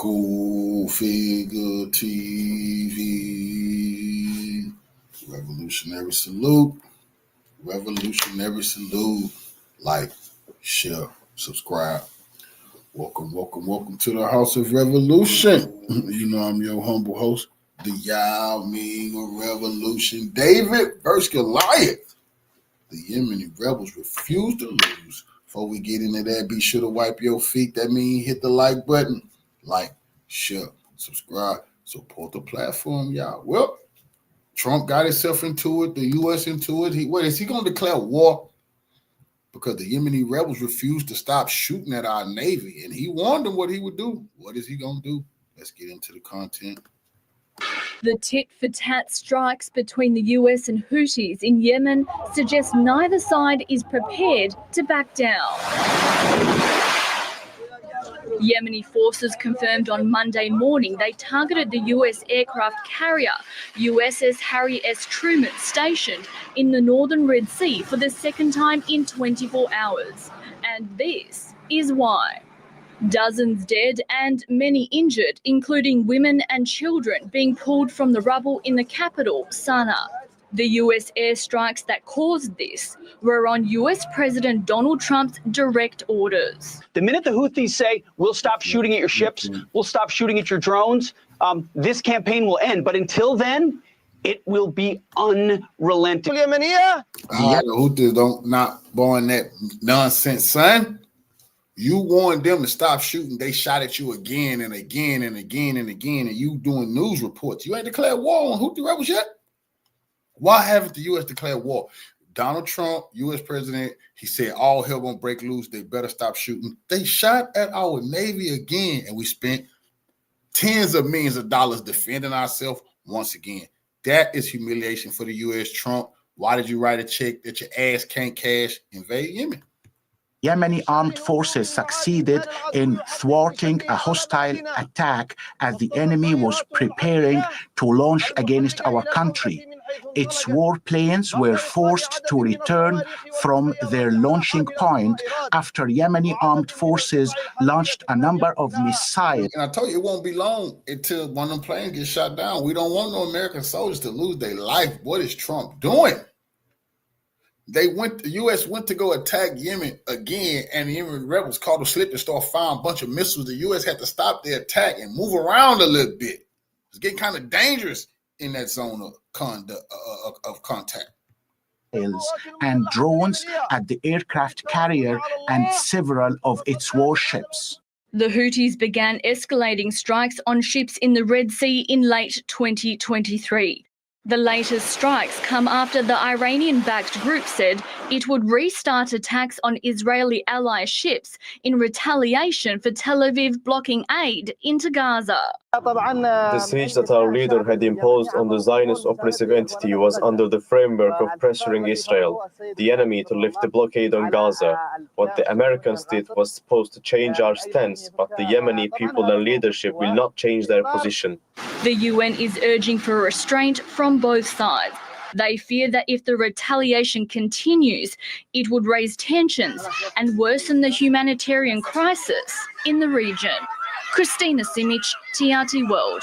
Cool Figure TV. Revolutionary salute. Revolutionary salute. Like, share, subscribe. Welcome to the House of Revolution. You know I'm your humble host, the Yao Ming of Revolution. David versus Goliath. The Yemeni rebels refuse to lose. Before we get into that, be sure to wipe your feet. That means hit the like button. Like, share, subscribe, support the platform, y'all. Well, Trump got himself into it, the U.S. into it. Is he going to declare war? Because the Yemeni rebels refused to stop shooting at our Navy, and he warned them what he would do. What is he going to do? Let's get into the content. The tit-for-tat strikes between the US and Houthis in Yemen suggest neither side is prepared to back down. Yemeni forces confirmed on Monday morning they targeted the US aircraft carrier USS Harry S. Truman, stationed in the northern Red Sea for the second time in 24 hours. And this is why. Dozens dead and many injured, including women and children being pulled from the rubble in the capital, Sana'a. The US airstrikes that caused this were on US President Donald Trump's direct orders. The minute the Houthis say, we'll stop shooting at your ships, we'll stop shooting at your drones, this campaign will end. But until then, it will be unrelenting. The Houthis don't not born that nonsense, son. You warned them to stop shooting. They shot at you again and again and again and again, and you doing news reports. You ain't declared war on Houthi rebels yet? Why haven't the U.S. declared war? Donald Trump, U.S. president, he said all hell gonna break loose. They better stop shooting. They shot at our Navy again, and we spent tens of millions of dollars defending ourselves once again. That is humiliation for the U.S. Trump. Why did you write a check that your ass can't cash? Invade Yemen. Yemeni armed forces succeeded in thwarting a hostile attack as the enemy was preparing to launch against our country. Its warplanes were forced to return from their launching point after Yemeni armed forces launched a number of missiles. And I told you it won't be long until one of them planes gets shot down. We don't want no American soldiers to lose their life. What is Trump doing? The U.S. went to go attack Yemen again, and the Yemen rebels caught a slip and started firing a bunch of missiles. The U.S. had to stop the attack and move around a little bit. It's getting kind of dangerous in that zone of contact. And drones at the aircraft carrier and several of its warships. The Houthis began escalating strikes on ships in the Red Sea in late 2023. The latest strikes come after the Iranian-backed group said it would restart attacks on Israeli ally ships in retaliation for Tel Aviv blocking aid into Gaza. The siege that our leader had imposed on the Zionist oppressive entity was under the framework of pressuring Israel, the enemy, to lift the blockade on Gaza. What the Americans did was supposed to change our stance, but the Yemeni people and leadership will not change their position. The UN is urging for restraint from both sides. They fear that if the retaliation continues, it would raise tensions and worsen the humanitarian crisis in the region. Christina Simic, TRT World.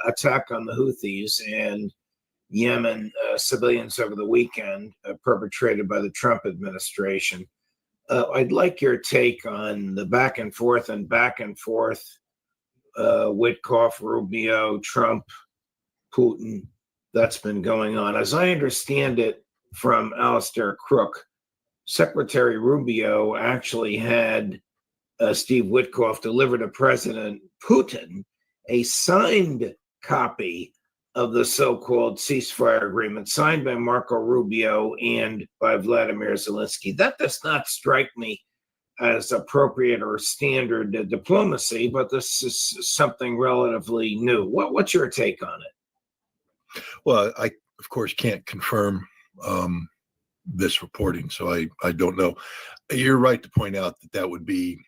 Attack on the Houthis and Yemen civilians over the weekend perpetrated by the Trump administration. I'd like your take on the back and forth, Witkoff, Rubio, Trump, Putin, that's been going on. As I understand it from Alistair Crook, Secretary Rubio actually had Steve Witkoff, delivered to President Putin a signed copy of the so-called ceasefire agreement signed by Marco Rubio and by Vladimir Zelensky. That does not strike me as appropriate or standard diplomacy, but this is something relatively new. What's your take on it? Well, I, of course, can't confirm this reporting, so I don't know. You're right to point out that that would be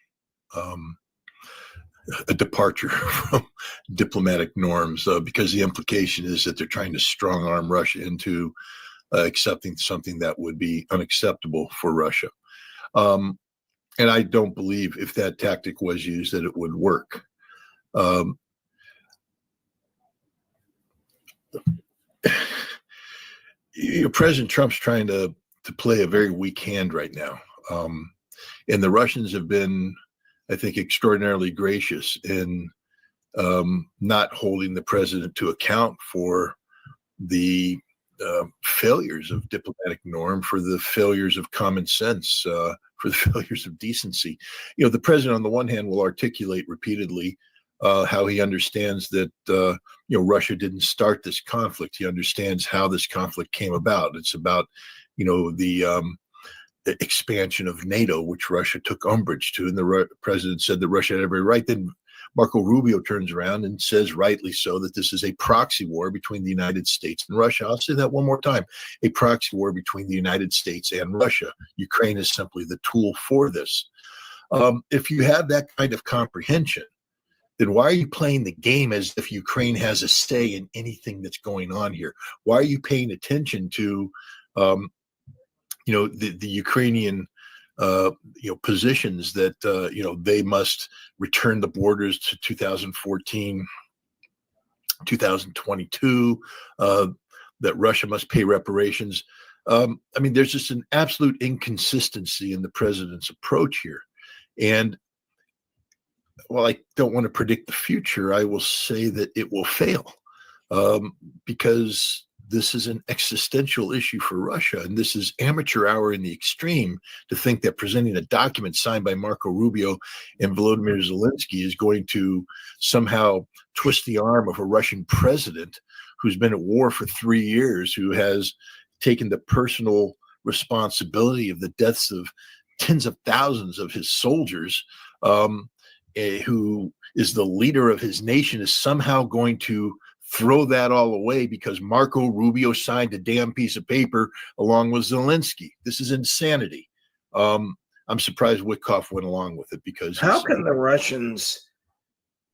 a departure from diplomatic norms, because the implication is that they're trying to strong arm Russia into accepting something that would be unacceptable for Russia. And I don't believe if that tactic was used that it would work. President Trump's trying to play a very weak hand right now. And the Russians have been, I think, extraordinarily gracious in not holding the president to account for the failures of diplomatic norm, for the failures of common sense, for the failures of decency. You know, the president, on the one hand, will articulate repeatedly how he understands that, Russia didn't start this conflict. He understands how this conflict came about. It's about, the expansion of NATO, which Russia took umbrage to. And the president said that Russia had every right. Then Marco Rubio turns around and says, rightly so, that this is a proxy war between the United States and Russia. I'll say that one more time. A proxy war between the United States and Russia. Ukraine is simply the tool for this. If you have that kind of comprehension, then why are you playing the game as if Ukraine has a say in anything that's going on here? Why are you paying attention to, the Ukrainian positions that, they must return the borders to 2014, 2022, that Russia must pay reparations? There's just an absolute inconsistency in the president's approach here. And while I don't want to predict the future, I will say that it will fail, because this is an existential issue for Russia, and this is amateur hour in the extreme to think that presenting a document signed by Marco Rubio and Volodymyr Zelensky is going to somehow twist the arm of a Russian president who's been at war for 3 years, who has taken the personal responsibility of the deaths of tens of thousands of his soldiers, who is the leader of his nation, is somehow going to throw that all away because Marco Rubio signed a damn piece of paper along with Zelensky. This is insanity. I'm surprised Witkoff went along with it, because how can the Russians,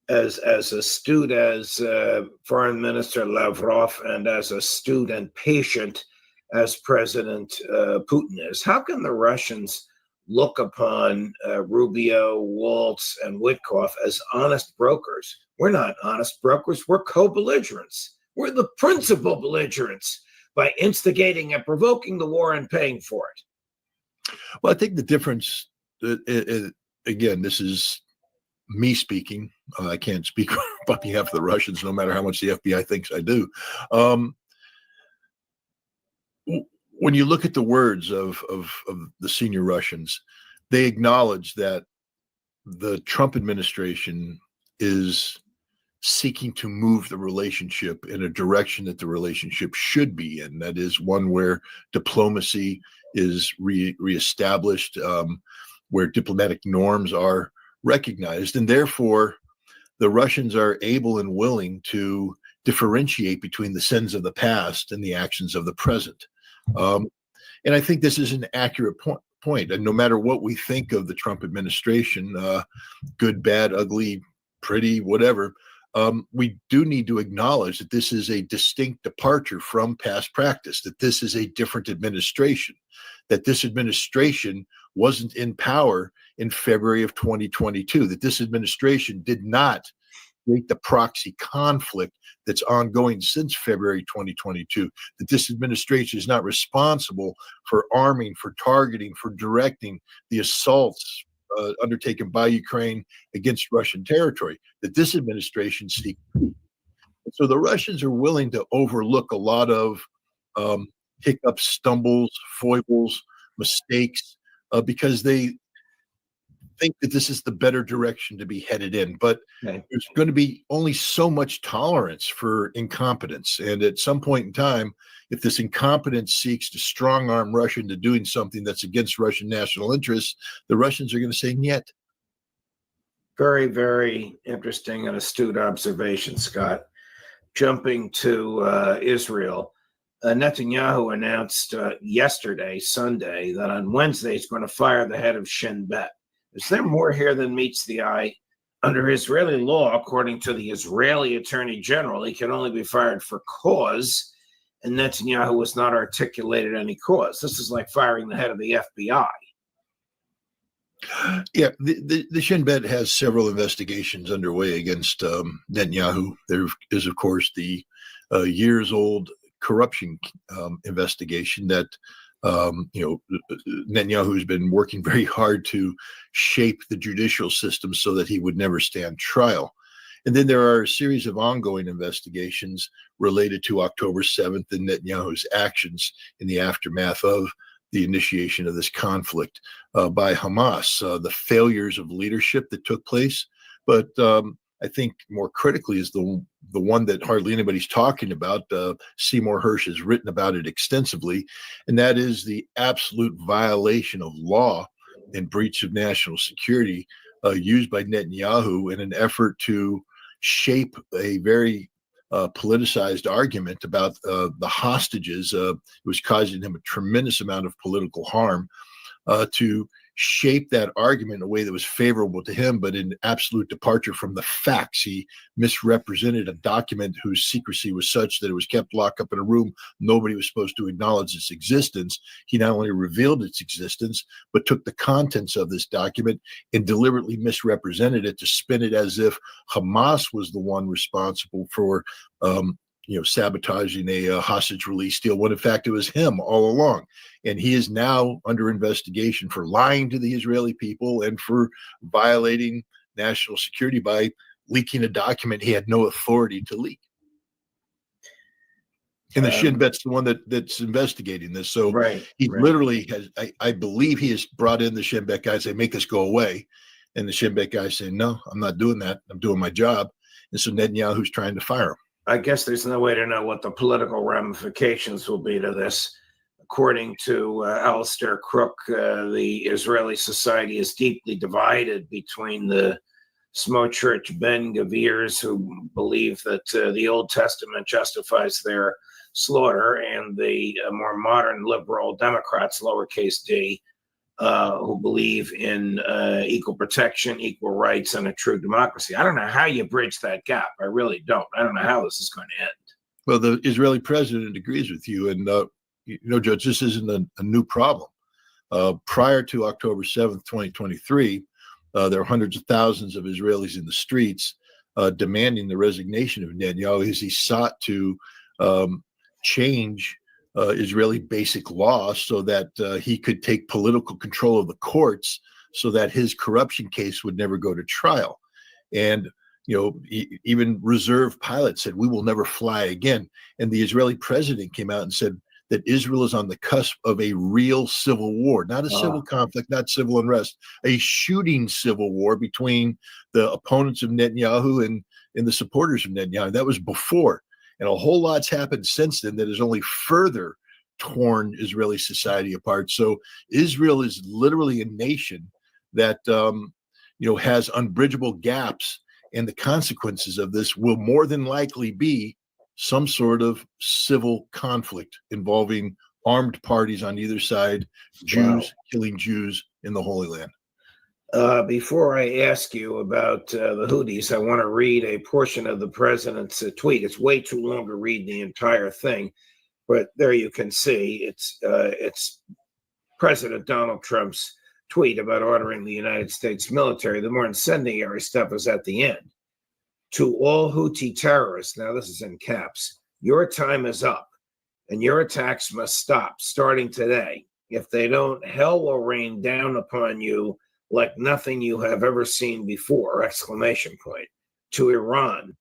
as astute as Foreign Minister Lavrov and as astute and patient as President Putin is, how can the Russians look upon Rubio, Waltz, and Witkoff as honest brokers? We're not honest brokers. We're co-belligerents. We're the principal belligerents by instigating and provoking the war and paying for it. Well, I think the difference, again, this is me speaking. I can't speak on behalf of the Russians, no matter how much the FBI thinks I do. When you look at the words of the senior Russians, they acknowledge that the Trump administration is seeking to move the relationship in a direction that the relationship should be in. That is one where diplomacy is reestablished, where diplomatic norms are recognized. And therefore, the Russians are able and willing to differentiate between the sins of the past and the actions of the present. And I think this is an accurate point. And no matter what we think of the Trump administration, good, bad, ugly, pretty, whatever, we do need to acknowledge that this is a distinct departure from past practice, that this is a different administration, that this administration wasn't in power in February of 2022, that this administration did not create the proxy conflict that's ongoing since February 2022, that this administration is not responsible for arming, for targeting, for directing the assaults undertaken by Ukraine against Russian territory, that this administration seeks. So the Russians are willing to overlook a lot of hiccups, stumbles, foibles, mistakes, because they think that this is the better direction to be headed in, but Okay. there's going to be only so much tolerance for incompetence. And at some point in time, if this incompetence seeks to strong arm Russia into doing something that's against Russian national interests, the Russians are going to say, "Niet." Very, very interesting and astute observation, Scott. Jumping to Israel, Netanyahu announced yesterday, Sunday, that on Wednesday he's going to fire the head of Shin Bet. Is there more here than meets the eye? Under Israeli law, according to the Israeli Attorney General, he can only be fired for cause, and Netanyahu has not articulated any cause. This is like firing the head of the FBI. Yeah, the Shin Bet has several investigations underway against Netanyahu. There is, of course, the years-old corruption investigation that Netanyahu has been working very hard to shape the judicial system so that he would never stand trial. And then there are a series of ongoing investigations related to October 7th and Netanyahu's actions in the aftermath of the initiation of this conflict by Hamas, the failures of leadership that took place. But I think more critically is the one that hardly anybody's talking about. Seymour Hersh has written about it extensively, and that is the absolute violation of law and breach of national security used by Netanyahu in an effort to shape a very politicized argument about the hostages. It was causing him a tremendous amount of political harm to shape that argument in a way that was favorable to him, but in absolute departure from the facts. He misrepresented a document whose secrecy was such that it was kept locked up in a room. Nobody was supposed to acknowledge its existence. He not only revealed its existence, but took the contents of this document and deliberately misrepresented it to spin it as if Hamas was the one responsible for sabotaging a hostage release deal, when in fact it was him all along. And he is now under investigation for lying to the Israeli people and for violating national security by leaking a document he had no authority to leak. And the Shin Bet's the one that's investigating this. So he literally has, I believe he has brought in the Shin Bet guys, they make this go away. And the Shin Bet guys say, "No, I'm not doing that. I'm doing my job." And so Netanyahu's trying to fire him. I guess there's no way to know what the political ramifications will be to this. According to Alistair Crook, the Israeli society is deeply divided between the Smotrich Ben-Gavirs, who believe that the Old Testament justifies their slaughter, and the more modern liberal Democrats, lowercase d, who believe in equal protection, equal rights, and a true democracy. I don't know how you bridge that gap. I really don't. I don't know how this is going to end. Well, the Israeli president agrees with you. And, Judge, this isn't a new problem. Prior to October 7th, 2023, there are hundreds of thousands of Israelis in the streets demanding the resignation of Netanyahu as he sought to change Israeli basic law so that he could take political control of the courts so that his corruption case would never go to trial. And, even reserve pilots said, "We will never fly again." And the Israeli president came out and said that Israel is on the cusp of a real civil war, not a civil conflict, not civil unrest, a shooting civil war between the opponents of Netanyahu and the supporters of Netanyahu. That was before. And a whole lot's happened since then that has only further torn Israeli society apart. So Israel is literally a nation that, has unbridgeable gaps. And the consequences of this will more than likely be some sort of civil conflict involving armed parties on either side, Jews killing Jews in the Holy Land. Before I ask you about the Houthis, I want to read a portion of the president's tweet. It's way too long to read the entire thing, but there you can see it's President Donald Trump's tweet about ordering the United States military. The more incendiary stuff is at the end. To all Houthi terrorists, now this is in caps, your time is up and your attacks must stop starting today. If they don't, hell will rain down upon you like nothing you have ever seen before, ! To Iran,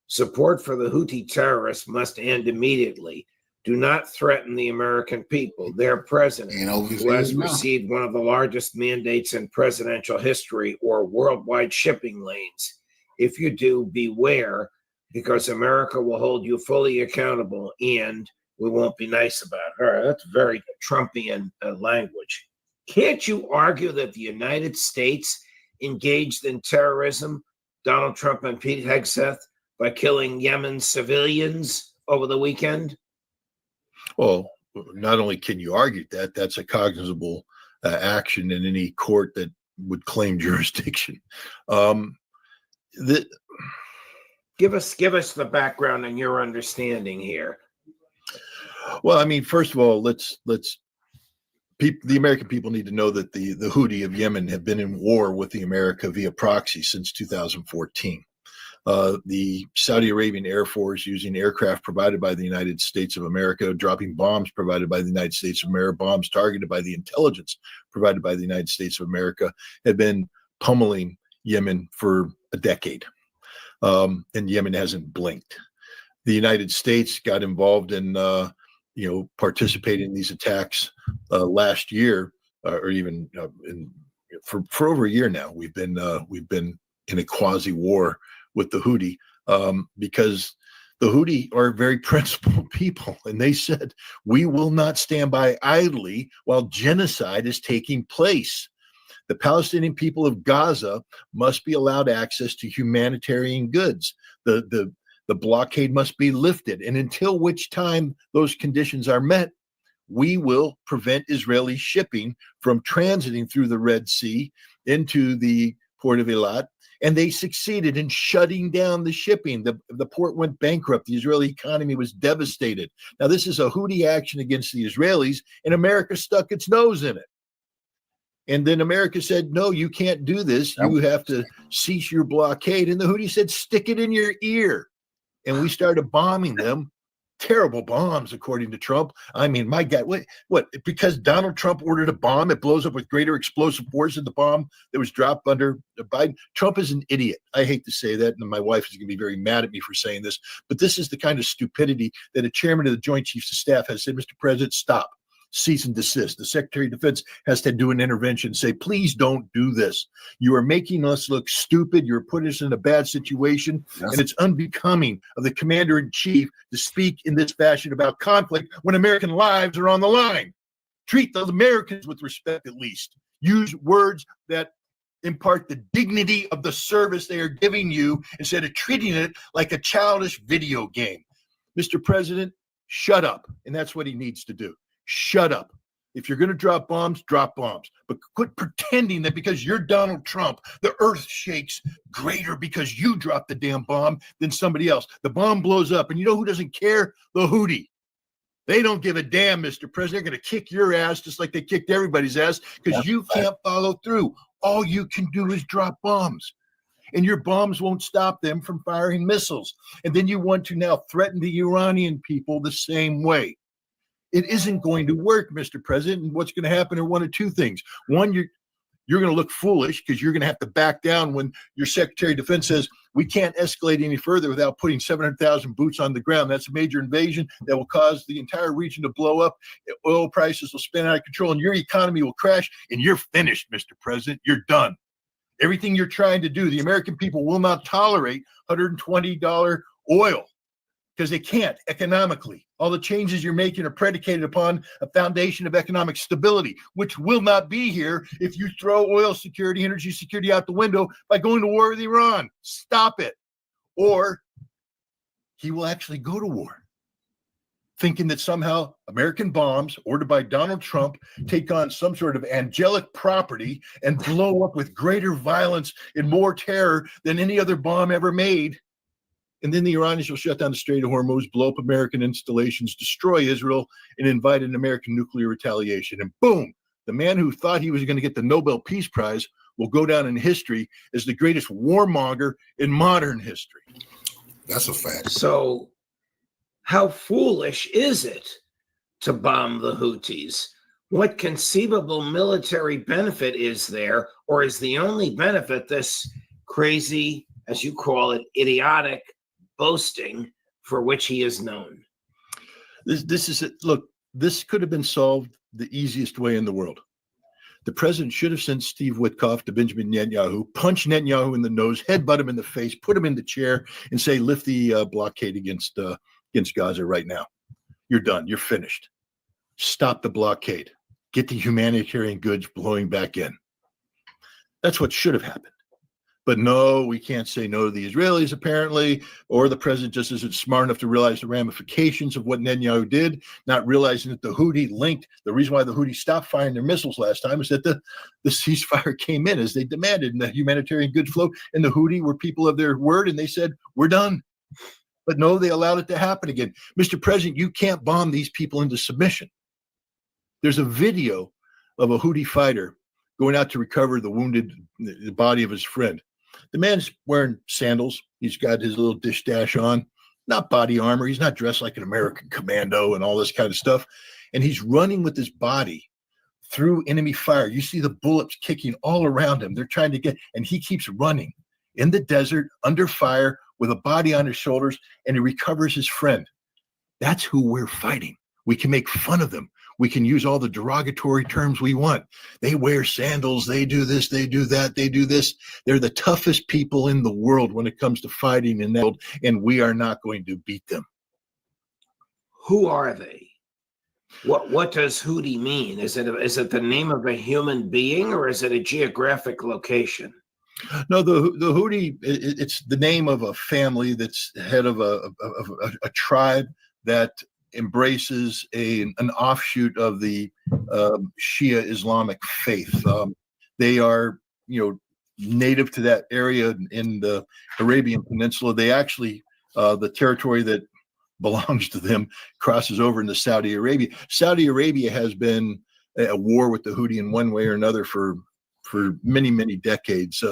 support for the Houthi terrorists must end immediately. do not threaten the American people. Their president, who has received one of the largest mandates in presidential history or worldwide shipping lanes. If you do, beware, because America will hold you fully accountable and we won't be nice about it. All right, that's very Trumpian language. Can't you argue that the United States engaged in terrorism, Donald Trump and Pete Hegseth, by killing Yemen civilians over the weekend? Well, not only can you argue that, that's a cognizable action in any court that would claim jurisdiction. Give us the background and your understanding here. Well, I mean, first of all, the American people need to know that the Houthi of Yemen have been in war with the America via proxy since 2014. The Saudi Arabian Air Force, using aircraft provided by the United States of America, dropping bombs provided by the United States of America, bombs targeted by the intelligence provided by the United States of America, had been pummeling Yemen for a decade. And Yemen hasn't blinked. The United States got involved in participating in these attacks last year, or even for over a year now. We've been in a quasi war with the Houthi because the Houthi are very principled people, and they said, we will not stand by idly while genocide is taking place. The Palestinian people of Gaza must be allowed access to humanitarian goods. The blockade must be lifted, and until which time those conditions are met, we will prevent Israeli shipping from transiting through the Red Sea into the port of Eilat. And they succeeded in shutting down the shipping. The port went bankrupt. The Israeli economy was devastated. Now, this is a Houthi action against the Israelis, and America stuck its nose in it. And then America said, no, you can't do this. You have to cease your blockade. And the Houthi said, stick it in your ear. And we started bombing them. Terrible bombs, according to Trump. I mean, my God, what? Because Donald Trump ordered a bomb, it blows up with greater explosive force than the bomb that was dropped under Biden. Trump is an idiot. I hate to say that, and my wife is going to be very mad at me for saying this, but this is the kind of stupidity that a chairman of the Joint Chiefs of Staff has said, Mr. President, stop. Cease and desist. The Secretary of Defense has to do an intervention, say, please don't do this. You are making us look stupid. You're putting us in a bad situation. Yes. And it's unbecoming of the Commander-in-Chief to speak in this fashion about conflict when American lives are on the line. Treat those Americans with respect, at least. Use words that impart the dignity of the service they are giving you instead of treating it like a childish video game. Mr. President, shut up. And that's what he needs to do. Shut up. If you're going to drop bombs, but quit pretending that because you're Donald Trump, the earth shakes greater because you dropped the damn bomb than somebody else. The bomb blows up, and you know who doesn't care? The Houthi. They don't give a damn, Mr. President. They're going to kick your ass just like they kicked everybody's ass because you can't follow through. All you can do is drop bombs, and your bombs won't stop them from firing missiles. And then you want to now threaten the Iranian people the same way. It isn't going to work, Mr. President. And what's going to happen are one of two things. One, you're going to look foolish because you're going to have to back down when your Secretary of Defense says we can't escalate any further without putting 700,000 boots on the ground. That's a major invasion that will cause the entire region to blow up. Oil prices will spin out of control and your economy will crash, and you're finished, Mr. President. You're done. Everything you're trying to do, the American people will not tolerate $120 oil. Because they can't economically. All the changes you're making are predicated upon a foundation of economic stability, which will not be here if you throw oil security, energy security out the window by going to war with Iran. Stop it. Or he will actually go to war, thinking that somehow American bombs ordered by Donald Trump take on some sort of angelic property and blow up with greater violence and more terror than any other bomb ever made. And then the Iranians will shut down the Strait of Hormuz, blow up American installations, destroy Israel, and invite an American nuclear retaliation. And boom, the man who thought he was going to get the Nobel Peace Prize will go down in history as the greatest warmonger in modern history. That's a fact. So how foolish is it to bomb the Houthis? What conceivable military benefit is there, or is the only benefit this crazy, as you call it, idiotic boasting for which he is known? This is it. Look, this could have been solved the easiest way in the world. The president should have sent Steve Witkoff to Benjamin Netanyahu, punch Netanyahu in the nose, headbutt him in the face, put him in the chair, and say, lift the blockade against Gaza right now. You're done. You're finished. Stop the blockade. Get the humanitarian goods blowing back in. That's what should have happened. But no, we can't say no to the Israelis, apparently, or the president just isn't smart enough to realize the ramifications of what Netanyahu did, not realizing that the Houthi linked. The reason why the Houthi stopped firing their missiles last time is that the ceasefire came in as they demanded, and the humanitarian goods flow, and the Houthi were people of their word, and they said, we're done. But no, they allowed it to happen again. Mr. President, you can't bomb these people into submission. There's a video of a Houthi fighter going out to recover the body of his friend. The man's wearing sandals. He's got his little dish dash on, not body armor. He's not dressed like an American commando and all this kind of stuff. And he's running with his body through enemy fire. You see the bullets kicking all around him. They're trying to and he keeps running in the desert under fire with a body on his shoulders, and he recovers his friend. That's who we're fighting. We can make fun of them. We can use all the derogatory terms we want. They wear sandals. They do this. They do that. They do this. They're the toughest people in the world when it comes to fighting in that world, and we are not going to beat them. Who are they? What does Houthi mean? Is it the name of a human being, or is it a geographic location? No, the Houthi, it's the name of a family that's head of a tribe that embraces an offshoot of the Shia Islamic faith. They are, native to that area in the Arabian Peninsula. They actually, the territory that belongs to them crosses over into Saudi Arabia. Saudi Arabia has been at war with the Houthi in one way or another for many, many decades.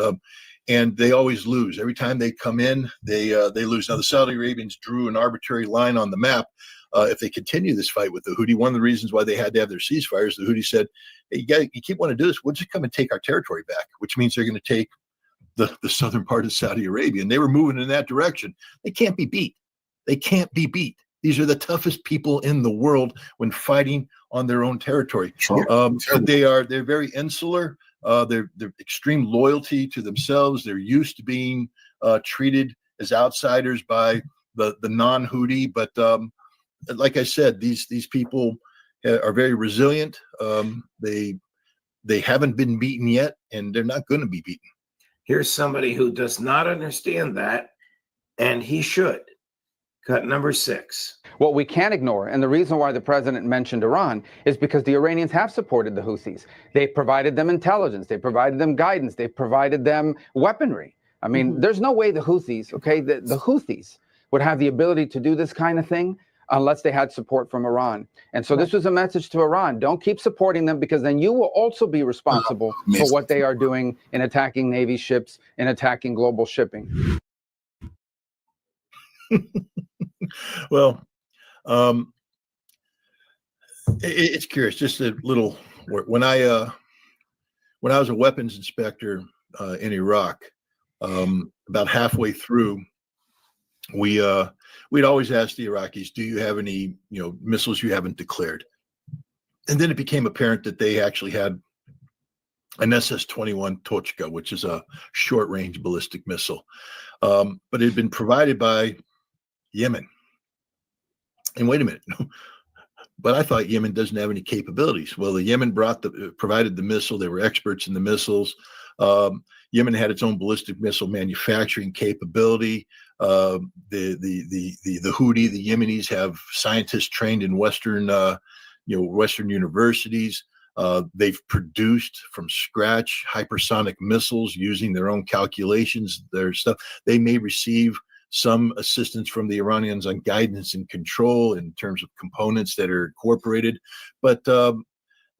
And they always lose. Every time they come in, they lose. Now, the Saudi Arabians drew an arbitrary line on the map. If they continue this fight with the Houthi, one of the reasons why they had to have their ceasefires, the Houthi said, hey, you keep wanting to do this, we'll just come and take our territory back, which means they're going to take the southern part of Saudi Arabia. And they were moving in that direction. They can't be beat. They can't be beat. These are the toughest people in the world when fighting on their own territory. Sure. But they're very insular. They're extreme loyalty to themselves. They're used to being treated as outsiders by the non-Houthi. But like I said, these people are very resilient. They haven't been beaten yet, and they're not going to be beaten. Here's somebody who does not understand that, and he should. Cut number 6. What we can't ignore, and the reason why the president mentioned Iran, is because the Iranians have supported the Houthis. They provided them intelligence. They provided them guidance. They provided them weaponry. I mean, there's no way the Houthis, the Houthis would have the ability to do this kind of thing unless they had support from Iran. And so this was a message to Iran. Don't keep supporting them, because then you will also be responsible for what they are doing in attacking Navy ships and attacking global shipping. Well, it's curious. Just a little. When I was a weapons inspector in Iraq, about halfway through, we'd always ask the Iraqis, "Do you have any missiles you haven't declared?" And then it became apparent that they actually had an SS-21 Tochka, which is a short-range ballistic missile, but it had been provided by Yemen. And wait a minute, but I thought Yemen doesn't have any capabilities. Well, the Yemen provided the missile. They were experts in the missiles. Yemen had its own ballistic missile manufacturing capability. The Houthi, the Yemenis, have scientists trained in Western universities. They've produced from scratch hypersonic missiles using their own calculations, their stuff. They may receive some assistance from the Iranians on guidance and control in terms of components that are incorporated. But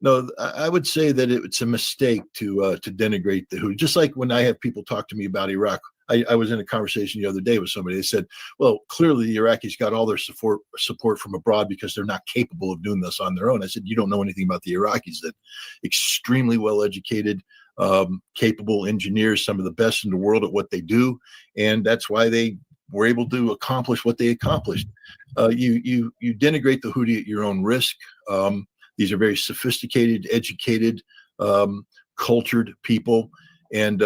no, I would say that it's a mistake to denigrate the Houthi. Just like when I have people talk to me about Iraq, I was in a conversation the other day with somebody. They said, well, clearly the Iraqis got all their support from abroad because they're not capable of doing this on their own. I said, you don't know anything about the Iraqis. That extremely well-educated, capable engineers, some of the best in the world at what they do. And that's why they were able to accomplish what they accomplished. You denigrate the Houthi at your own risk. These are very sophisticated, educated, cultured people, and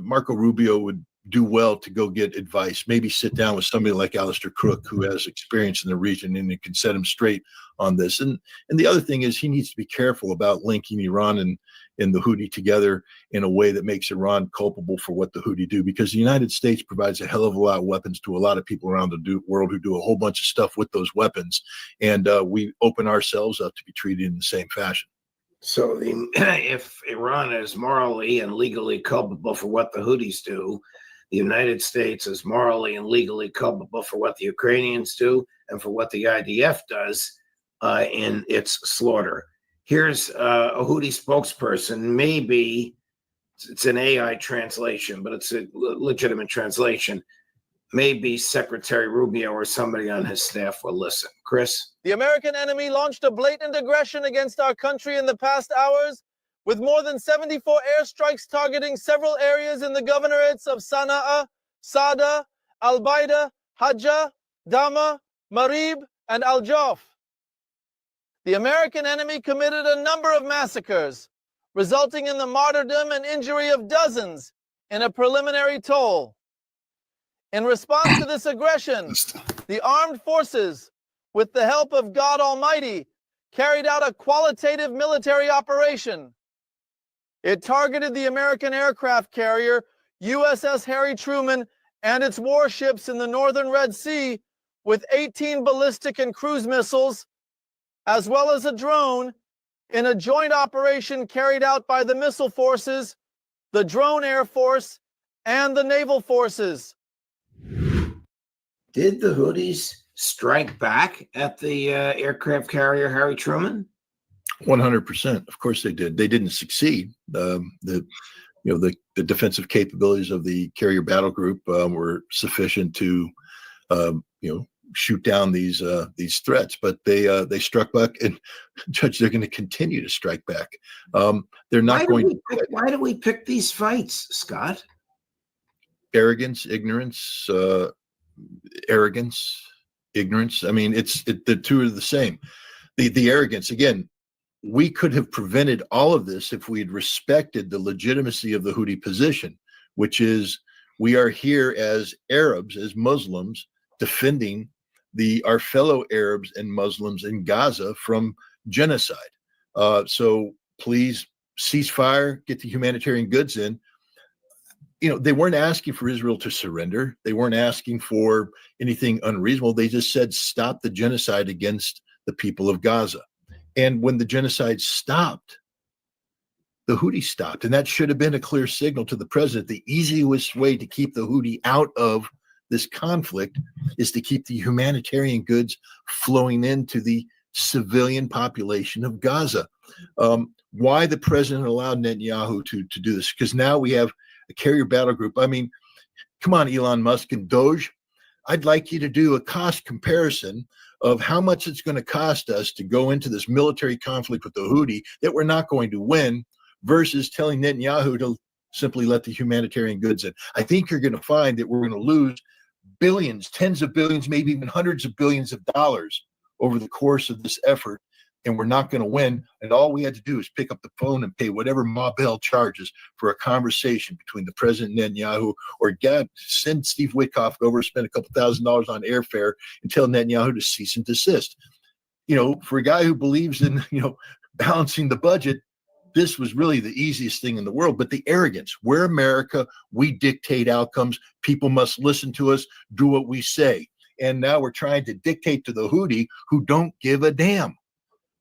Marco Rubio would do well to go get advice. Maybe sit down with somebody like Alistair Crook, who has experience in the region, and can set him straight on this. And the other thing is, he needs to be careful about linking Iran and the Houthi together in a way that makes Iran culpable for what the Houthi do, because the United States provides a hell of a lot of weapons to a lot of people around the world who do a whole bunch of stuff with those weapons, and we open ourselves up to be treated in the same fashion. So if Iran is morally and legally culpable for what the Houthis do, the United States is morally and legally culpable for what the Ukrainians do and for what the IDF does in its slaughter. Here's a Houthi spokesperson. Maybe it's an AI translation, but it's a legitimate translation. Maybe Secretary Rubio or somebody on his staff will listen. Chris? The American enemy launched a blatant aggression against our country in the past hours, with more than 74 airstrikes targeting several areas in the governorates of Sana'a, Sada, Al-Baida, Hajjah, Dama, Marib, and Al-Jawf. The American enemy committed a number of massacres, resulting in the martyrdom and injury of dozens in a preliminary toll. In response to this aggression, the armed forces, with the help of God Almighty, carried out a qualitative military operation. It targeted the American aircraft carrier USS Harry Truman and its warships in the northern Red Sea with 18 ballistic and cruise missiles, as well as a drone, in a joint operation carried out by the missile forces, the drone air force, and the naval forces. Did the Houthis strike back at the aircraft carrier Harry Truman? 100%. Of course they did. They didn't succeed. The defensive capabilities of the carrier battle group were sufficient to shoot down these threats, but they struck back, and Judge, they're going to continue to strike back. They're not Why do we pick these fights, Scott? Arrogance, ignorance, ignorance. I mean, the two are the same. The arrogance, again, we could have prevented all of this if we had respected the legitimacy of the Houthi position, which is we are here as Arabs, as Muslims, defending our fellow Arabs and Muslims in Gaza from genocide. So please cease fire, get the humanitarian goods in. They weren't asking for Israel to surrender. They weren't asking for anything unreasonable. They just said, stop the genocide against the people of Gaza. And when the genocide stopped, the Houthis stopped. And that should have been a clear signal to the president. The easiest way to keep the Houthi out of this conflict is to keep the humanitarian goods flowing into the civilian population of Gaza. Why the president allowed Netanyahu to do this? Because now we have a carrier battle group. I mean, come on, Elon Musk and Doge. I'd like you to do a cost comparison of how much it's going to cost us to go into this military conflict with the Houthi that we're not going to win, versus telling Netanyahu to simply let the humanitarian goods in. I think you're going to find that we're going to lose billions, tens of billions, maybe even hundreds of billions of dollars over the course of this effort, and we're not going to win. And all we had to do is pick up the phone and pay whatever Ma Bell charges for a conversation between the president and Netanyahu, or send Steve Witkoff over, spend a couple $1,000s on airfare, and tell Netanyahu to cease and desist. For a guy who believes in, balancing the budget, this was really the easiest thing in the world. But the arrogance, we're America, we dictate outcomes, people must listen to us, do what we say. And now we're trying to dictate to the Houthi, who don't give a damn.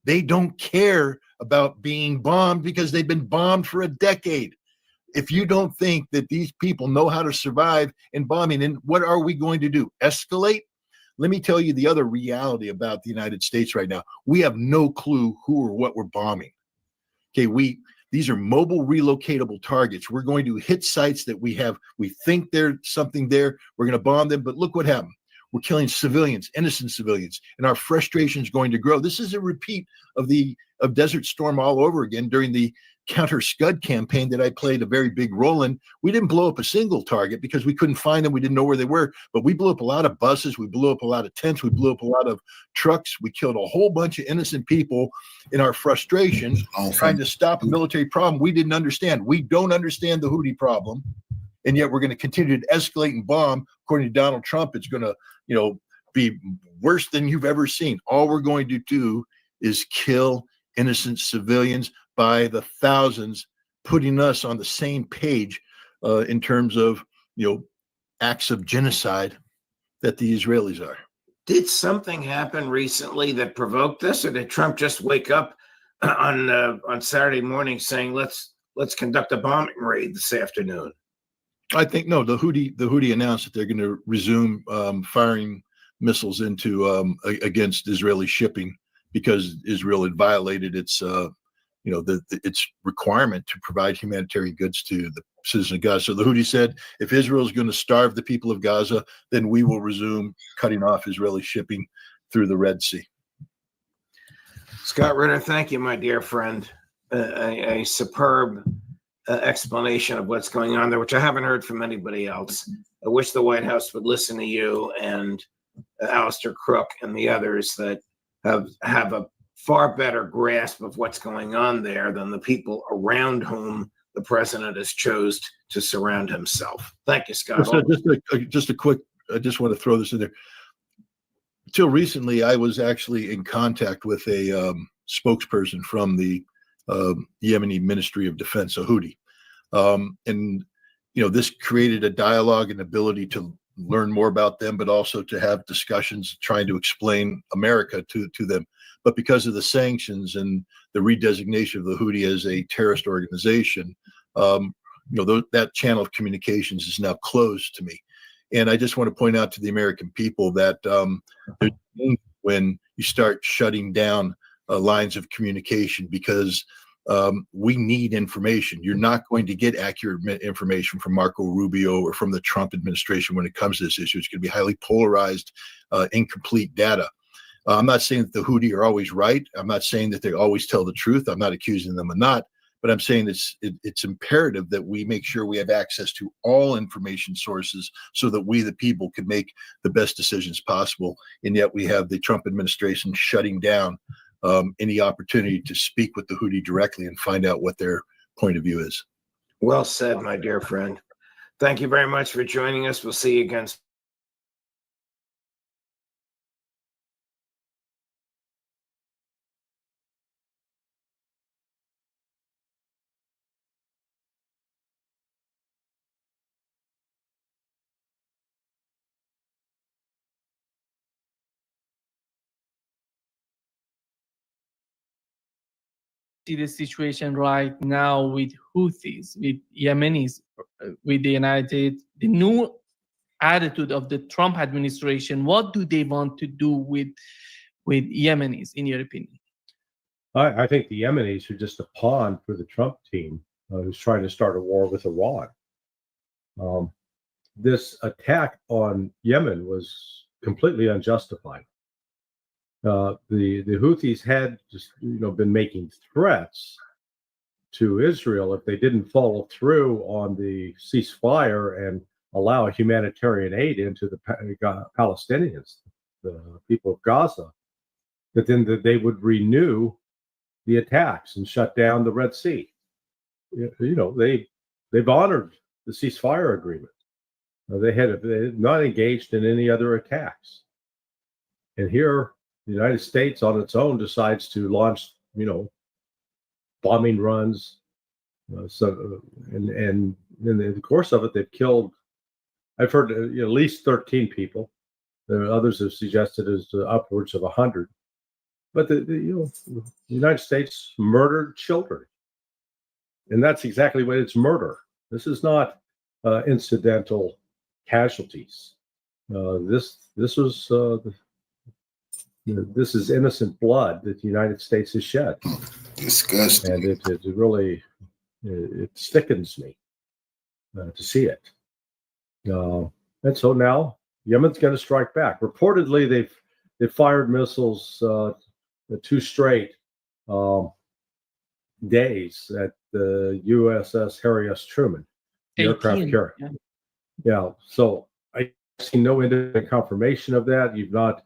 They don't care about being bombed because they've been bombed for a decade. If you don't think that these people know how to survive in bombing, and what are we going to do? Escalate? Let me tell you the other reality about the United States right now. We have no clue who or what we're bombing. Okay, these are mobile relocatable targets. We're going to hit sites that we think there's something there. We're going to bomb them, but look what happened. We're killing civilians, innocent civilians, and our frustration is going to grow. This is a repeat of Desert Storm all over again during the counter Scud campaign that I played a very big role in, we didn't blow up a single target because we couldn't find them. We didn't know where they were, but we blew up a lot of buses. We blew up a lot of tents. We blew up a lot of trucks. We killed a whole bunch of innocent people in our frustration trying to stop a military problem we didn't understand. We don't understand the Houthi problem, and yet we're going to continue to escalate and bomb. According to Donald Trump, it's going to, be worse than you've ever seen. All we're going to do is kill innocent civilians by the thousands, putting us on the same page in terms of, acts of genocide that the Israelis are. Did something happen recently that provoked this, or did Trump just wake up on Saturday morning saying, let's conduct a bombing raid this afternoon? I think no. The Houthi announced that they're going to resume firing missiles into against Israeli shipping because Israel had violated its its requirement to provide humanitarian goods to the citizens of Gaza. So the Houthi said, if Israel is going to starve the people of Gaza, then we will resume cutting off Israeli shipping through the Red Sea. Scott Ritter, thank you, my dear friend. A superb explanation of what's going on there, which I haven't heard from anybody else. I wish the White House would listen to you and Alistair Crook and the others that have a far better grasp of what's going on there than the people around whom the president has chose to surround himself. Thank you, Scott. Just a quick, I just want to throw this in there. Until recently, I was actually in contact with a spokesperson from the Yemeni Ministry of Defense, a Houthi. And, this created a dialogue and ability to learn more about them, but also to have discussions trying to explain America to them. But because of the sanctions and the redesignation of the Houthi as a terrorist organization, that channel of communications is now closed to me. And I just want to point out to the American people that when you start shutting down lines of communication, because we need information. You're not going to get accurate information from Marco Rubio or from the Trump administration when it comes to this issue. It's going to be highly polarized, incomplete data. I'm not saying that the Houthi are always right. I'm not saying that they always tell the truth. I'm not accusing them of not, but I'm saying it's imperative that we make sure we have access to all information sources so that we, the people, can make the best decisions possible. And yet we have the Trump administration shutting down any opportunity to speak with the Houthi directly and find out what their point of view is. Well said, my dear friend. Thank you very much for joining us. We'll see you again. See the situation right now with Houthis, with Yemenis, with the new attitude of the Trump administration. What do they want to do with Yemenis, in your opinion? I think the Yemenis are just a pawn for the Trump team who's trying to start a war with Iran. This attack on Yemen was completely unjustified. The Houthis had just, been making threats to Israel if they didn't follow through on the ceasefire and allow humanitarian aid into the Palestinians, the people of Gaza, that then they would renew the attacks and shut down the Red Sea. They've honored the ceasefire agreement. They had not engaged in any other attacks. And here, the United States on its own decides to launch, bombing runs. And in the course of it, they've killed, I've heard at least 13 people. There are others have suggested as upwards of 100. But the United States murdered children. And that's exactly what it's murder. This is not incidental casualties. This is innocent blood that the United States has shed. Disgusting. And it really sickens me to see it. And so now Yemen's going to strike back. Reportedly, they've fired missiles 2 straight days at the USS Harry S. Truman, the aircraft 18, carrier. yeah. Yeah. So I see no independent confirmation of that. You've not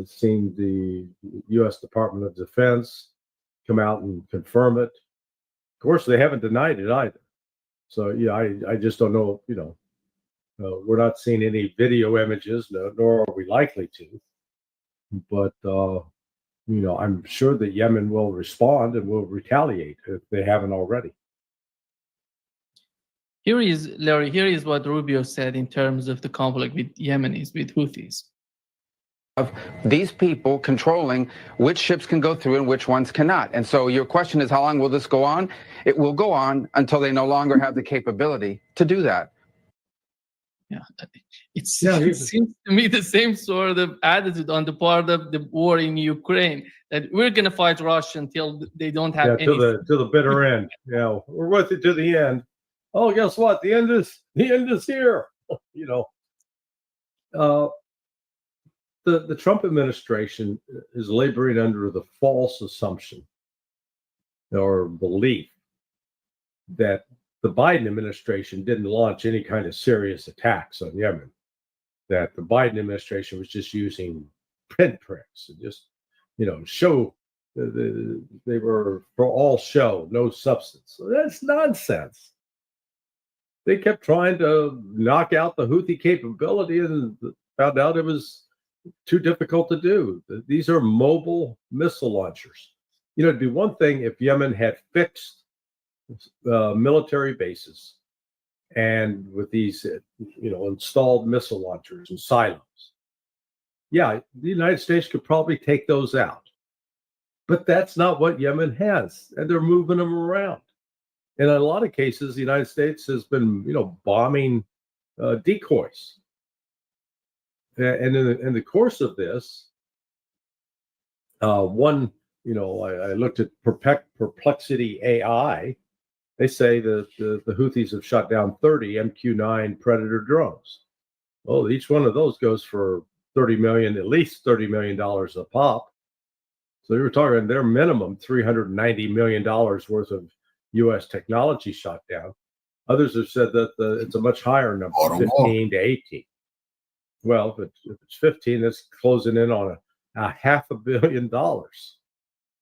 seen the U.S. Department of Defense come out and confirm it. Of course, they haven't denied it either. So yeah, I just don't know. We're not seeing any video images, nor are we likely to. But I'm sure that Yemen will respond and will retaliate if they haven't already. Larry, here is what Rubio said in terms of the conflict with Yemenis, with Houthis. Of these people controlling which ships can go through and which ones cannot. And so your question is, how long will this go on? It will go on until they no longer have the capability to do that. Yeah, it seems to me the same sort of attitude on the part of the war in Ukraine, that we're going to fight Russia until they don't have any. To the bitter end. Yeah, we're with it to the end. Oh, guess what? The end is here. The Trump administration is laboring under the false assumption or belief that the Biden administration didn't launch any kind of serious attacks on Yemen, that the Biden administration was just using pinpricks and just, show they were for all show, no substance. So that's nonsense. They kept trying to knock out the Houthi capability and found out it was too difficult to do. These are mobile missile launchers. It'd be one thing if Yemen had fixed military bases and with these, installed missile launchers and silos. Yeah, the United States could probably take those out. But that's not what Yemen has, and they're moving them around. And in a lot of cases, the United States has been, bombing decoys. And in the course of this, I looked at Perplexity AI. They say that the Houthis have shot down 30 MQ-9 Predator drones. Well, each one of those goes for at least $30 million a pop. So you were talking their minimum $390 million worth of U.S. technology shot down. Others have said that it's a much higher number, 15 to 18. Well, if it's 15, that's closing in on a $500 million.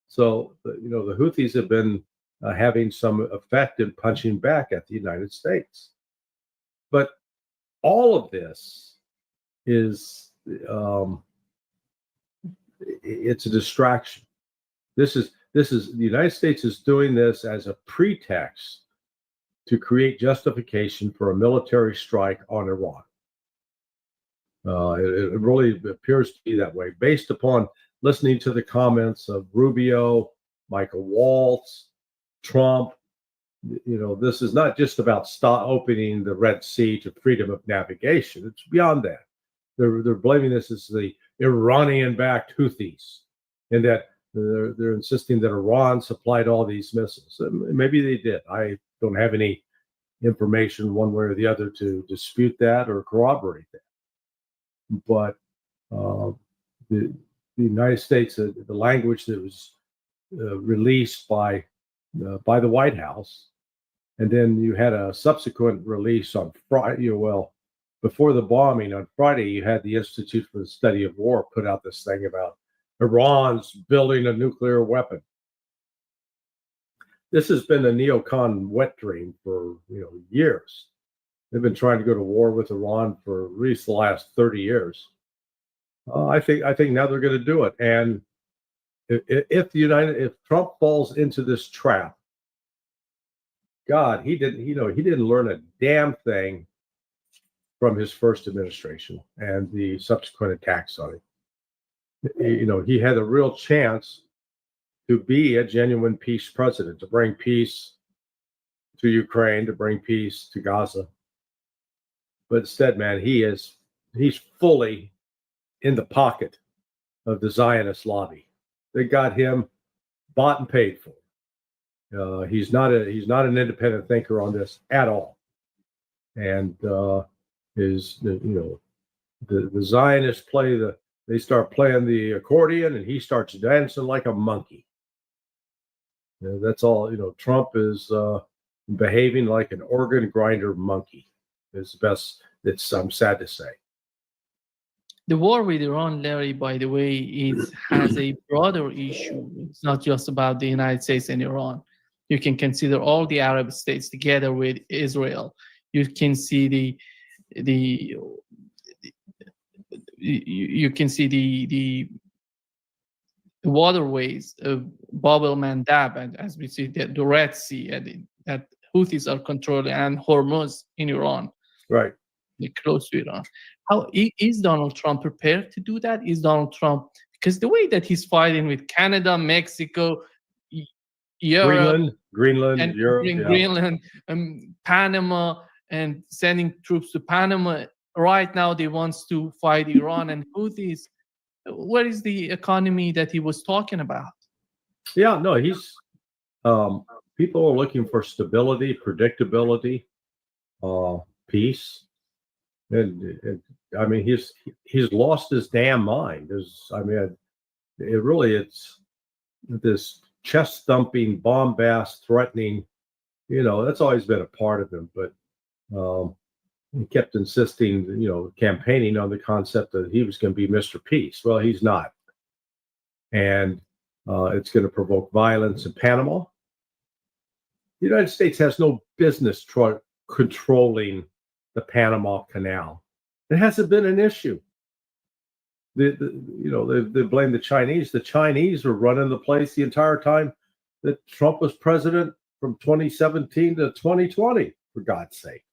So, the Houthis have been having some effect in punching back at the United States. But all of this is, it's a distraction. This is the United States is doing this as a pretext to create justification for a military strike on Iran. It really appears to be that way, based upon listening to the comments of Rubio, Michael Waltz, Trump. This is not just about opening the Red Sea to freedom of navigation. It's beyond that. They're blaming this as the Iranian-backed Houthis, and that they're insisting that Iran supplied all these missiles. Maybe they did. I don't have any information one way or the other to dispute that or corroborate that. But the United States, the language that was released by the White House, and then you had a subsequent release on Friday. Before the bombing on Friday, you had the Institute for the Study of War put out this thing about Iran's building a nuclear weapon. This has been a neocon wet dream for years. They've been trying to go to war with Iran for at least the last 30 years. I think now they're going to do it. And if Trump falls into this trap, God, he didn't learn a damn thing from his first administration and the subsequent attacks on him. He had a real chance to be a genuine peace president, to bring peace to Ukraine, to bring peace to Gaza. But instead, man, he's fully in the pocket of the Zionist lobby. They got him bought and paid for. He's not an independent thinker on this at all. And the Zionists they start playing the accordion, and he starts dancing like a monkey. That's all. Trump is behaving like an organ grinder monkey. Is the best. I'm sad to say. The war with Iran, Larry, by the way, has a broader issue. It's not just about the United States and Iran. You can consider all the Arab states together with Israel. You can see the waterways of Bab el-Mandab, and as we see the Red Sea that Houthis are controlling, and Hormuz in Iran. Right. Close to Iran. How is Donald Trump prepared to do that? Is Donald Trump, because the way that he's fighting with Canada, Mexico, Europe, Greenland, Europe, Greenland, Panama, and sending troops to Panama. Right now, they wants to fight Iran and Houthis. What is the economy that he was talking about? Yeah, no, he's. People are looking for stability, predictability, peace. And I mean, he's lost his damn mind. It's this chest thumping, bombast, threatening. That's always been a part of him. But he kept insisting, campaigning on the concept that he was going to be Mr. Peace. Well, he's not, and it's going to provoke violence in Panama. The United States has no business controlling the Panama Canal. It hasn't been an issue. They blame the Chinese. The Chinese were running the place the entire time that Trump was president, from 2017 to 2020, for God's sake.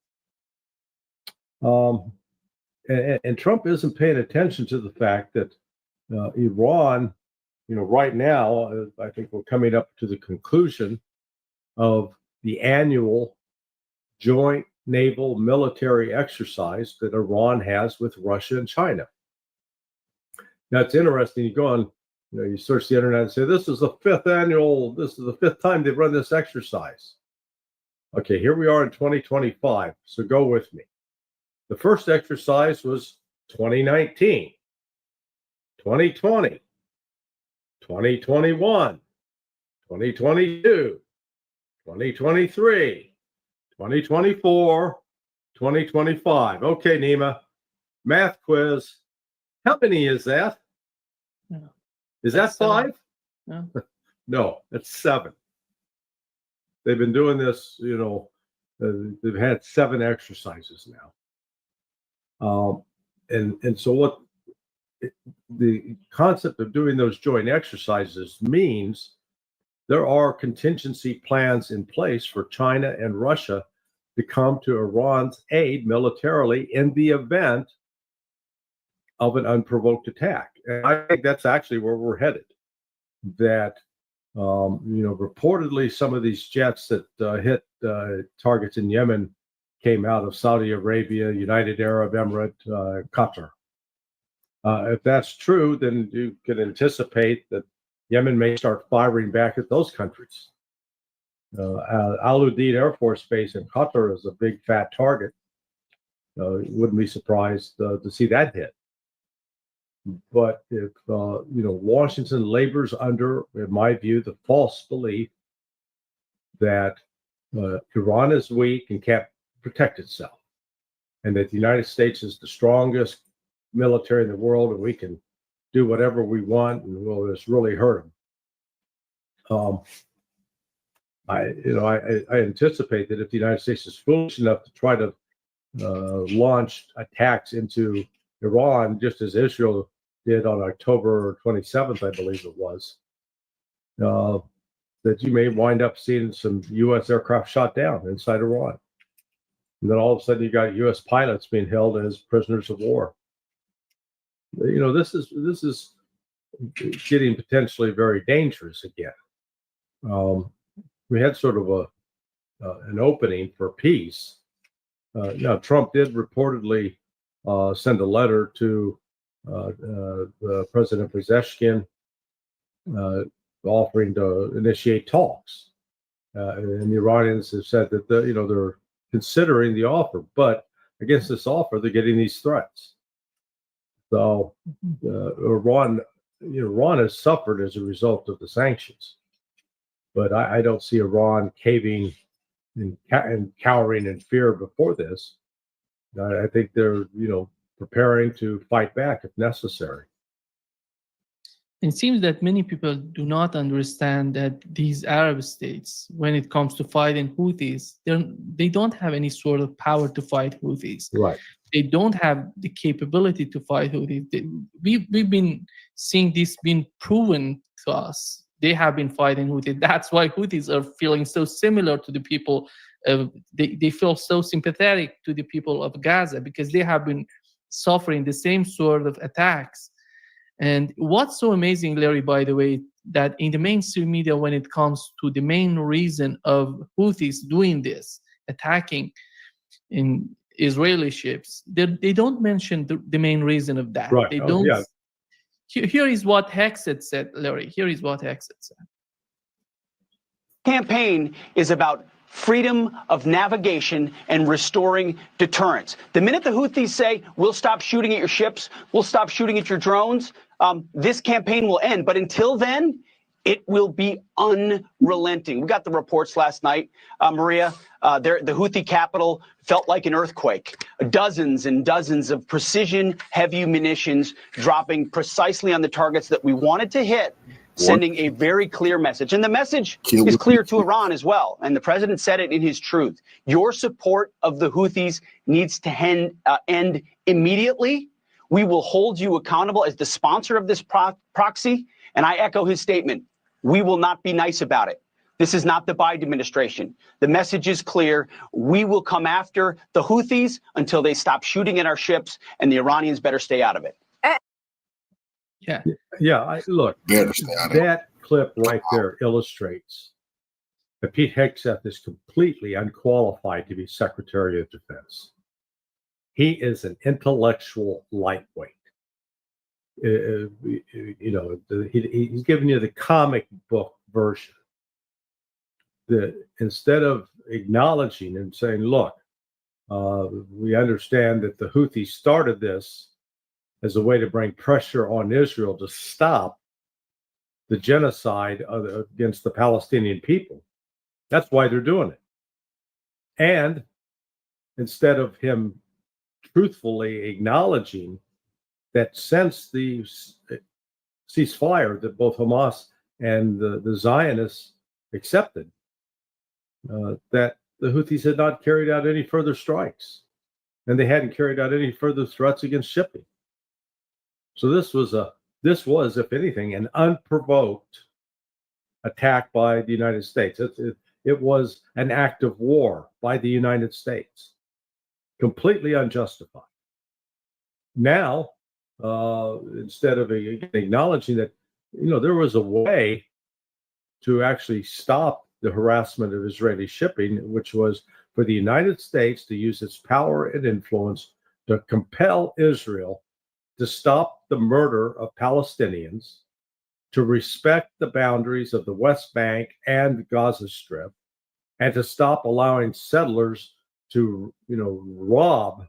And Trump isn't paying attention to the fact that Iran, right now, I think we're coming up to the conclusion of the annual joint naval military exercise that Iran has with Russia and China. Now, it's interesting. You go on, you search the internet and say, this is the fifth time they've run this exercise. Okay, here we are in 2025. So go with me. The first exercise was 2019, 2020, 2021, 2022, 2023, 2024, 2025. Okay, Nima, math quiz. How many is that? No. Is that 5? No. No, that's 7. They've been doing this, they've had 7 exercises now. And so what the concept of doing those joint exercises means, there are contingency plans in place for China and Russia to come to Iran's aid militarily in the event of an unprovoked attack. And I think that's actually where we're headed. That, reportedly some of these jets that hit targets in Yemen came out of Saudi Arabia, United Arab Emirates, Qatar. If that's true, then you can anticipate that Yemen may start firing back at those countries. Al Udeid Air Force Base in Qatar is a big fat target. Wouldn't be surprised to see that hit. But if Washington labors under, in my view, the false belief that Iran is weak and can't protect itself, and that the United States is the strongest military in the world, and we can do whatever we want, and we'll just really hurt them. I anticipate that if the United States is foolish enough to try to launch attacks into Iran, just as Israel did on October 27th, I believe it was, that you may wind up seeing some U.S. aircraft shot down inside Iran. And then all of a sudden you got U.S. pilots being held as prisoners of war. This is getting potentially very dangerous again. We had sort of an opening for peace. Now, Trump did reportedly send a letter to President Pezeshkian offering to initiate talks. And the Iranians have said that they're considering the offer, but against this offer, they're getting these threats. So Iran has suffered as a result of the sanctions. But I don't see Iran caving and cowering in fear before this. I think they're, preparing to fight back if necessary. It seems that many people do not understand that these Arab states, when it comes to fighting Houthis, they don't have any sort of power to fight Houthis. Right. They don't have the capability to fight Houthis. We've been seeing this being proven to us. They have been fighting Houthis. That's why Houthis are feeling so similar to the people. They feel so sympathetic to the people of Gaza because they have been suffering the same sort of attacks. And what's so amazing, Larry, by the way, that in the mainstream media, when it comes to the main reason of Houthis doing this, attacking in Israeli ships, they don't mention the main reason of that. Right. They don't. Yeah. Here is what Hexet said, Larry. Here is what Hexet said. Campaign is about freedom of navigation and restoring deterrence. The minute the Houthis say, we'll stop shooting at your ships, we'll stop shooting at your drones, this campaign will end. But until then, it will be unrelenting. We got the reports last night, Maria. The Houthi capital felt like an earthquake. Dozens and dozens of precision heavy munitions dropping precisely on the targets that we wanted to hit, sending a very clear message. And the message is clear to Iran as well. And the president said it in his truth. Your support of the Houthis needs to end immediately. We will hold you accountable as the sponsor of this proxy. And I echo his statement. We will not be nice about it. This is not the Biden administration. The message is clear. We will come after the Houthis until they stop shooting at our ships, and the Iranians better stay out of it. Yeah. Look, that clip right there illustrates that Pete Hegseth is completely unqualified to be Secretary of Defense. He is an intellectual lightweight. He's giving you the comic book version. Instead of acknowledging and saying, look, we understand that the Houthis started this as a way to bring pressure on Israel to stop the genocide against the Palestinian people. That's why they're doing it. And instead of him truthfully acknowledging that since the ceasefire that both Hamas and the Zionists accepted, that the Houthis had not carried out any further strikes, and they hadn't carried out any further threats against shipping. So this was, if anything, an unprovoked attack by the United States. It was an act of war by the United States, completely unjustified. Now, instead of acknowledging that, there was a way to actually stop the harassment of Israeli shipping, which was for the United States to use its power and influence to compel Israel to stop the murder of Palestinians, to respect the boundaries of the West Bank and Gaza Strip, and to stop allowing settlers to, rob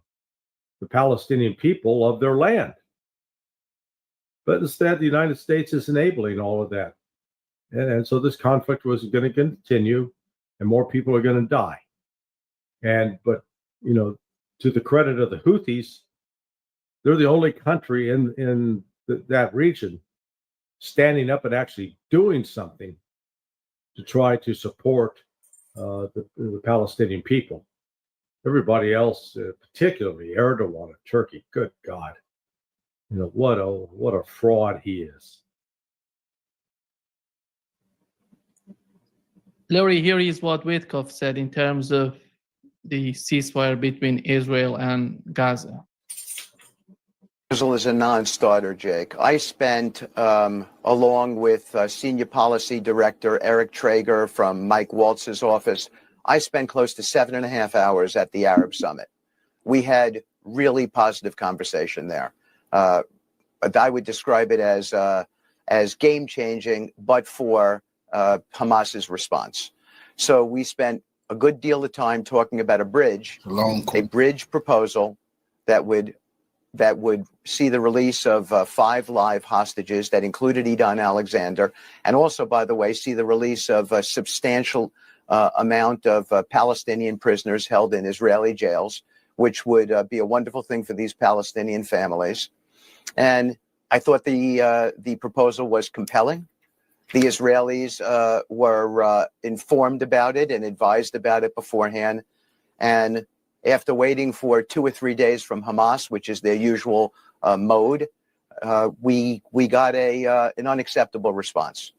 the Palestinian people of their land. But instead, the United States is enabling all of that. And so this conflict was going to continue, and more people are going to die. But to the credit of the Houthis, they're the only country in that region standing up and actually doing something to try to support the Palestinian people. Everybody else, particularly Erdogan of Turkey, good God, what a fraud he is. Larry, here is what Witkoff said in terms of the ceasefire between Israel and Gaza. Israel is a non-starter, Jake. I spent, along with Senior Policy Director Eric Traeger from Mike Waltz's office, I spent close to 7.5 hours at the Arab Summit. We had really positive conversation there. I would describe it as game-changing, but for Hamas's response. So we spent a good deal of time talking about a bridge proposal that would that would see the release of 5 live hostages that included Edan Alexander, and also, by the way, see the release of a substantial amount of Palestinian prisoners held in Israeli jails, which would be a wonderful thing for these Palestinian families. And I thought the proposal was compelling. The Israelis were informed about it and advised about it beforehand. And after waiting for 2 or 3 days from Hamas, which is their usual mode, we got an unacceptable response.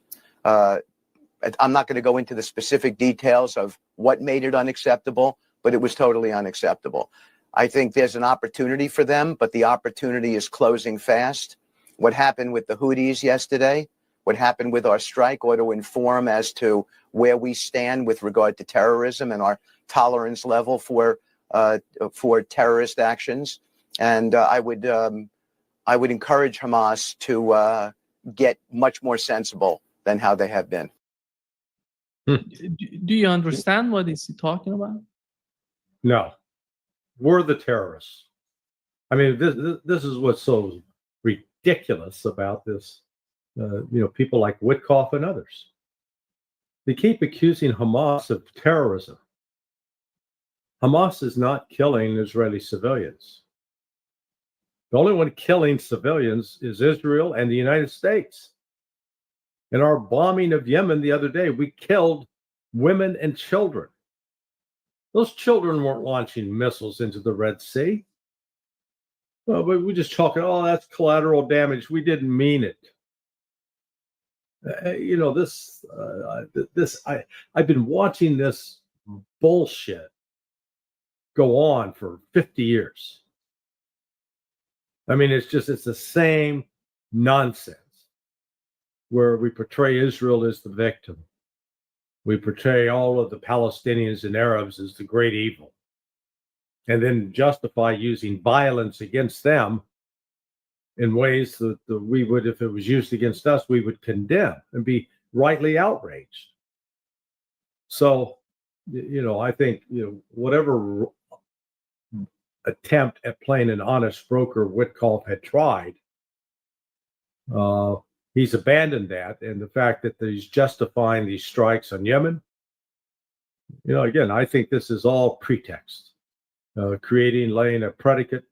I'm not going to go into the specific details of what made it unacceptable, but it was totally unacceptable. I think there's an opportunity for them, but the opportunity is closing fast. What happened with the Houthis yesterday, what happened with our strike ought to inform as to where we stand with regard to terrorism and our tolerance level for terrorist actions. And I would encourage Hamas to get much more sensible than how they have been. Do you understand what is he talking about? No, we're the terrorists. I mean, this is what's so ridiculous about this. People like Witkoff and others. They keep accusing Hamas of terrorism. Hamas is not killing Israeli civilians. The only one killing civilians is Israel and the United States. In our bombing of Yemen the other day, we killed women and children. Those children weren't launching missiles into the Red Sea. Well, but we just chalk it, oh, that's collateral damage. We didn't mean it. I've been watching this bullshit go on for 50 years. I mean, it's the same nonsense where we portray Israel as the victim. We portray all of the Palestinians and Arabs as the great evil, and then justify using violence against them in ways that we would, if it was used against us, we would condemn and be rightly outraged. So, I think, whatever attempt at playing an honest broker Witkoff had tried, he's abandoned that. And the fact that he's justifying these strikes on Yemen, again, I think this is all pretext, laying a predicate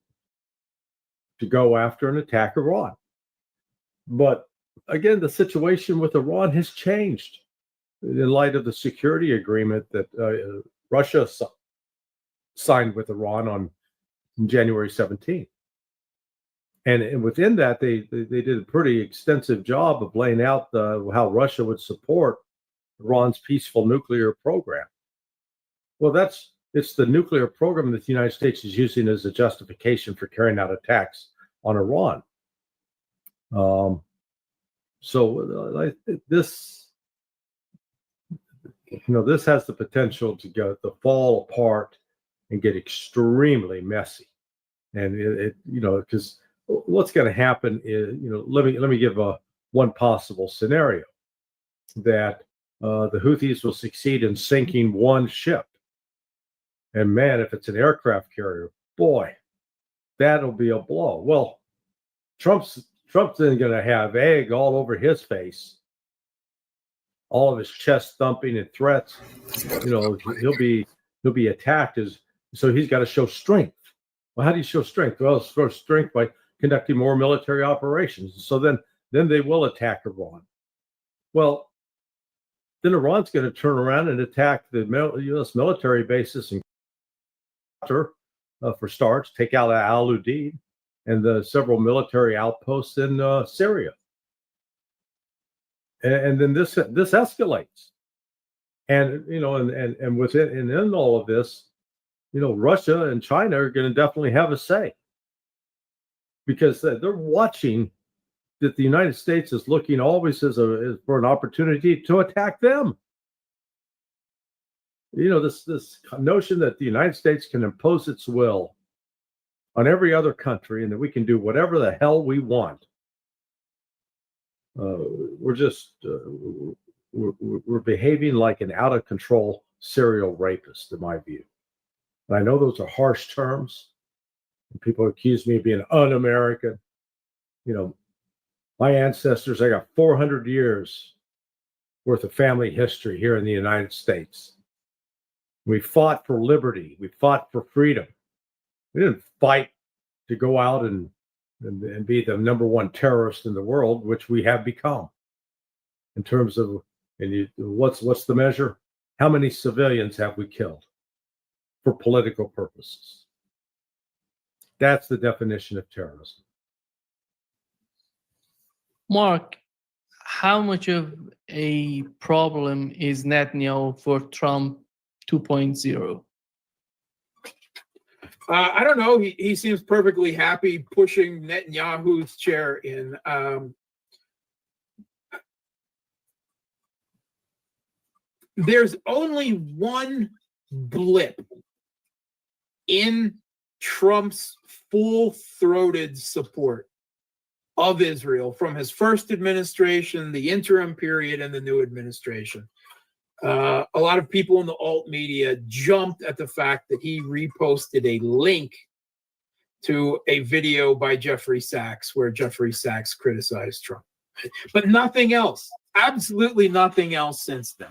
to go after and attack Iran. But again, the situation with Iran has changed in light of the security agreement that Russia signed with Iran on January 17th. And within that, they did a pretty extensive job of laying out how Russia would support Iran's peaceful nuclear program. Well, it's the nuclear program that the United States is using as a justification for carrying out attacks on Iran. This has the potential to fall apart and get extremely messy. And because what's going to happen is, let me give one possible scenario that the Houthis will succeed in sinking one ship. And man, if it's an aircraft carrier, boy, that'll be a blow. Well, Trump's then going to have egg all over his face, all of his chest thumping and threats. He'll be attacked so he's got to show strength. Well, how do you show strength? Well, show strength by conducting more military operations. So then they will attack Iran. Well, then Iran's going to turn around and attack the U.S. military bases in Qatar, for starts, take out Al Udeid and the several military outposts in Syria. And then this escalates. And and within and in all of this, Russia and China are going to definitely have a say, because they're watching that the United States is looking always for an opportunity to attack them. This notion that the United States can impose its will on every other country and that we can do whatever the hell we want. We're behaving like an out of control serial rapist, in my view. And I know those are harsh terms, People accuse me of being un-American. You know, my ancestors, I got 400 years worth of family history here in the United States. We fought for liberty. We fought for freedom. We didn't fight to go out and be the number one terrorist in the world, which we have become. In terms of, what's the measure? How many civilians have we killed for political purposes? That's the definition of terrorism. Mark, how much of a problem is Netanyahu for Trump 2.0? I don't know. He seems perfectly happy pushing Netanyahu's chair in. There's only one blip in Trump's full-throated support of Israel from his first administration, the interim period, and the new administration. A lot of people in the alt media jumped at the fact that he reposted a link to a video by Jeffrey Sachs where Jeffrey Sachs criticized Trump. But nothing else, absolutely nothing else since then.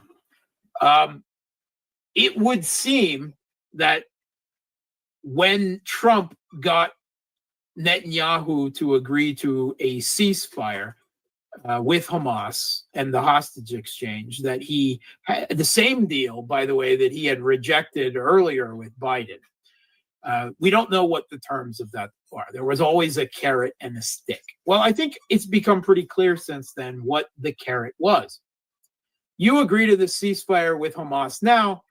It would seem that when Trump got Netanyahu to agree to a ceasefire with Hamas and the hostage exchange, that he had the same deal, by the way, that he had rejected earlier with Biden. We don't know what the terms of that are. There was always a carrot and a stick. Well, I think it's become pretty clear since then what the carrot was. You agree to the ceasefire with Hamas now,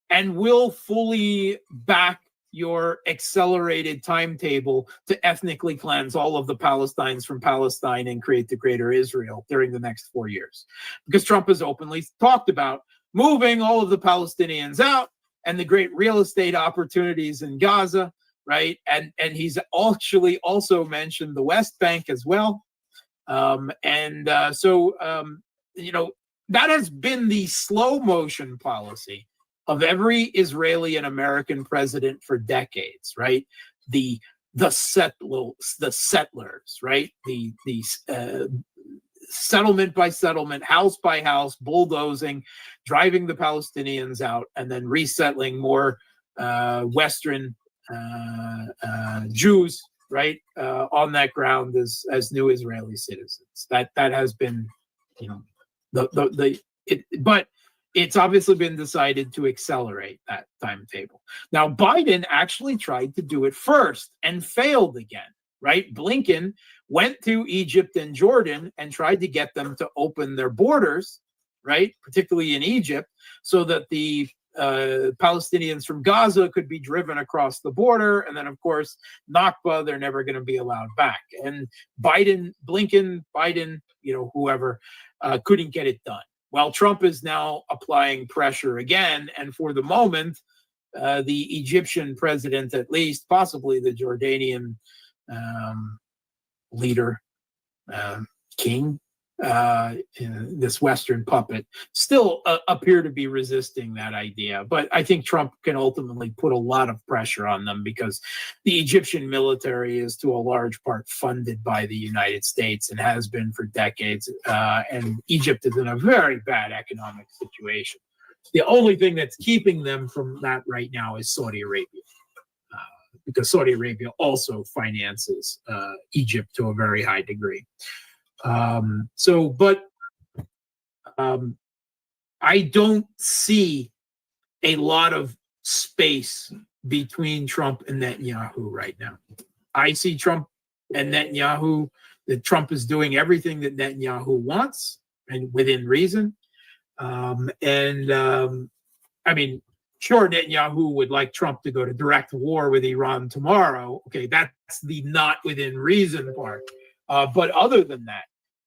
and we'll fully back your accelerated timetable to ethnically cleanse all of the Palestinians from Palestine and create the greater Israel during the next 4 years. Because Trump has openly talked about moving all of the Palestinians out and the great real estate opportunities in Gaza, right? And he's actually also mentioned the West Bank as well. You know, that has been the slow motion policy of every Israeli and American president for decades, right? The settlers, right? The settlement by settlement, house by house, bulldozing, driving the Palestinians out, and then resettling more Western Jews, right, on that ground as new Israeli citizens. That has been, you know, but it's obviously been decided to accelerate that timetable. Now, Biden actually tried to do it first and failed again, right? Blinken went to Egypt and Jordan and tried to get them to open their borders, right? Particularly in Egypt, so that the Palestinians from Gaza could be driven across the border. And then, of course, Nakba, they're never going to be allowed back. And Biden, you know, whoever, couldn't get it done. While Trump is now applying pressure again, and for the moment, the Egyptian president, at least, possibly the Jordanian leader, king, this Western puppet, still appear to be resisting that idea. But I think Trump can ultimately put a lot of pressure on them because the Egyptian military is to a large part funded by the United States and has been for decades. And Egypt is in a very bad economic situation. The only thing that's keeping them from that right now is Saudi Arabia. Because Saudi Arabia also finances Egypt to a very high degree. I don't see a lot of space between Trump and Netanyahu right now. I see Trump and Netanyahu, that Trump is doing everything that Netanyahu wants and within reason. I mean, sure, Netanyahu would like Trump to go to direct war with Iran tomorrow. Okay, that's the not within reason part. But other than that,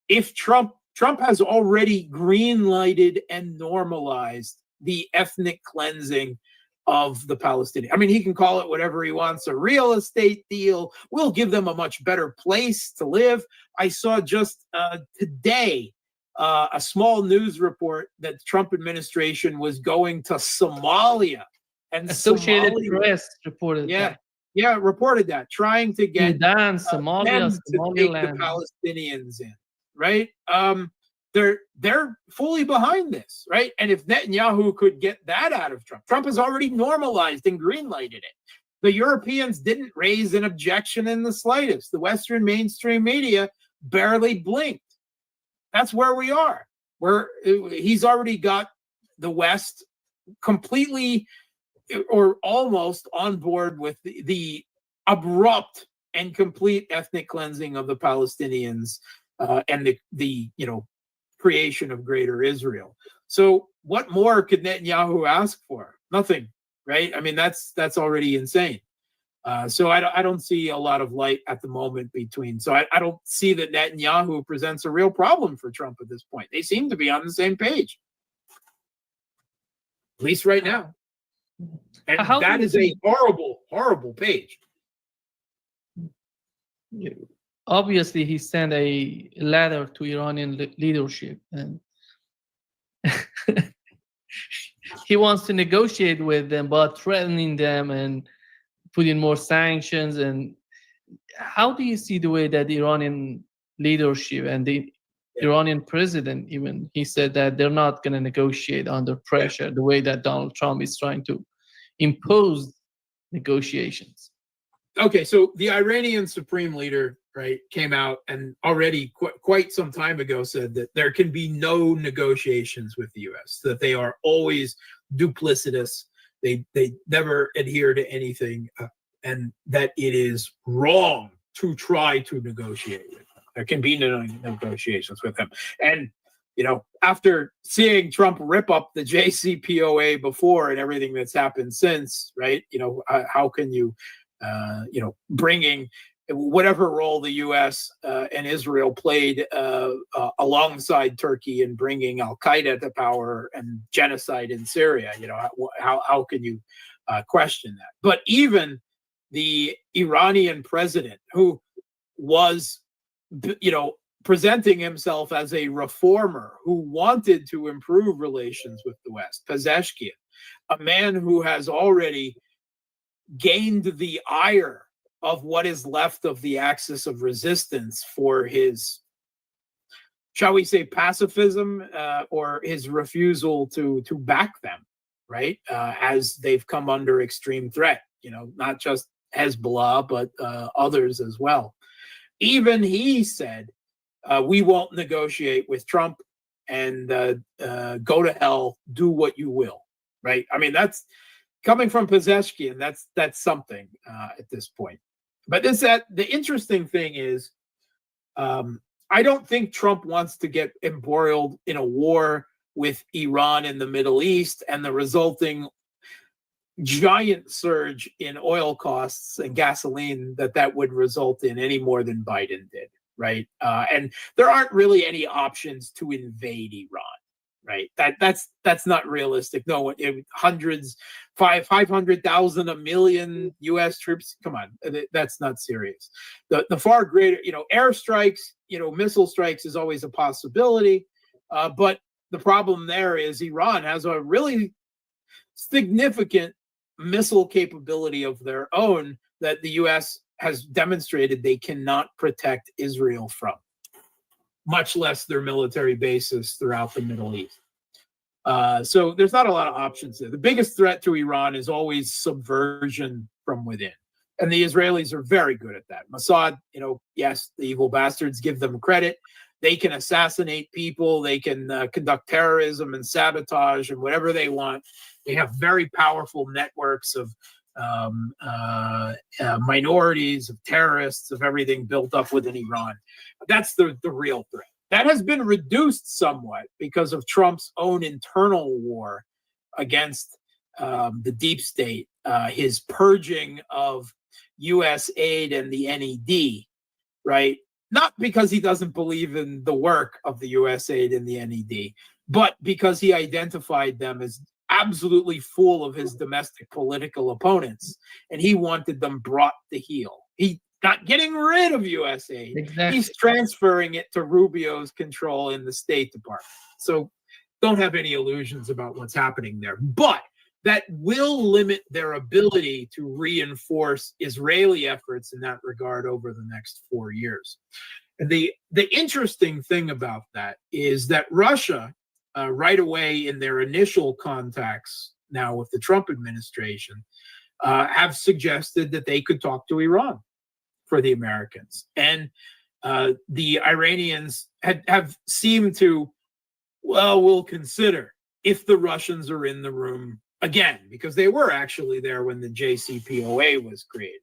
if Trump has already green-lighted and normalized the ethnic cleansing of the Palestinians. I mean, he can call it whatever he wants, a real estate deal. We'll give them a much better place to live. I saw just today a small news report that the Trump administration was going to Somalia. And Associated Somalia, Press reported that. reported that, trying to get Sudan, Somalia, them to take the Somaliland. Palestinians in, right? They're fully behind this, right? And if Netanyahu could get that out of Trump has already normalized and greenlighted it. The Europeans didn't raise an objection in the slightest. The Western mainstream media barely blinked. That's where we are. He's already got the West completely or almost on board with the abrupt and complete ethnic cleansing of the Palestinians and the creation of Greater Israel. So what more could Netanyahu ask for? Nothing, right? I mean, that's already insane. So I don't see a lot of light at the moment between. So I don't see that Netanyahu presents a real problem for Trump at this point. They seem to be on the same page, at least right now. And that is a horrible, horrible page. Obviously, he sent a letter to Iranian leadership, and he wants to negotiate with them, but threatening them and putting more sanctions. And how do you see the way that the Iranian leadership and the Iranian president, even, he said that they're not going to negotiate under pressure the way that Donald Trump is trying to impose negotiations? Okay, so the Iranian supreme leader, right, came out and already quite some time ago said that there can be no negotiations with the U.S., that they are always duplicitous, they never adhere to anything, and that it is wrong to try to negotiate with them. There can be no negotiations with them. And after seeing Trump rip up the JCPOA before and everything that's happened since, right? How can you, bringing whatever role the U.S. And Israel played alongside Turkey in bringing Al Qaeda to power and genocide in Syria, how can you question that? But even the Iranian president, who was, presenting himself as a reformer who wanted to improve relations with the West, Pezeshkian, a man who has already gained the ire of what is left of the axis of resistance for his, shall we say, pacifism or his refusal to back them, right? As they've come under extreme threat, not just Hezbollah, but others as well. Even he said, we won't negotiate with Trump, and go to hell, do what you will, right? I mean, that's coming from Pezeshkian. That's something at this point. But the interesting thing is, I don't think Trump wants to get embroiled in a war with Iran in the Middle East and the resulting giant surge in oil costs and gasoline that would result in any more than Biden did, right? And there aren't really any options to invade Iran, right? That's not realistic. No, hundreds, 500,000, 1 million U.S. troops. Come on, that's not serious. The far greater, airstrikes, missile strikes is always a possibility, but the problem there is Iran has a really significant missile capability of their own that the U.S. has demonstrated they cannot protect Israel from, much less their military bases throughout the Middle East. So there's not a lot of options there. The biggest threat to Iran is always subversion from within. And the Israelis are very good at that. Mossad, yes, the evil bastards, give them credit. They can assassinate people. They can conduct terrorism and sabotage and whatever they want. They have very powerful networks of minorities, of terrorists, of everything built up within Iran. That's the real threat. That has been reduced somewhat because of Trump's own internal war against the deep state, his purging of U.S. aid and the NED, right? Not because he doesn't believe in the work of the U.S. aid and the NED, but because he identified them as absolutely full of his domestic political opponents, and he wanted them brought to heel. He's not getting rid of U.S. aid. Exactly. He's transferring it to Rubio's control in the State Department. So don't have any illusions about what's happening there. But that will limit their ability to reinforce Israeli efforts in that regard over the next 4 years. And the interesting thing about that is that Russia, right away in their initial contacts now with the Trump administration, have suggested that they could talk to Iran for the Americans. And the Iranians have seemed to, well, we'll consider if the Russians are in the room again, because they were actually there when the JCPOA was created.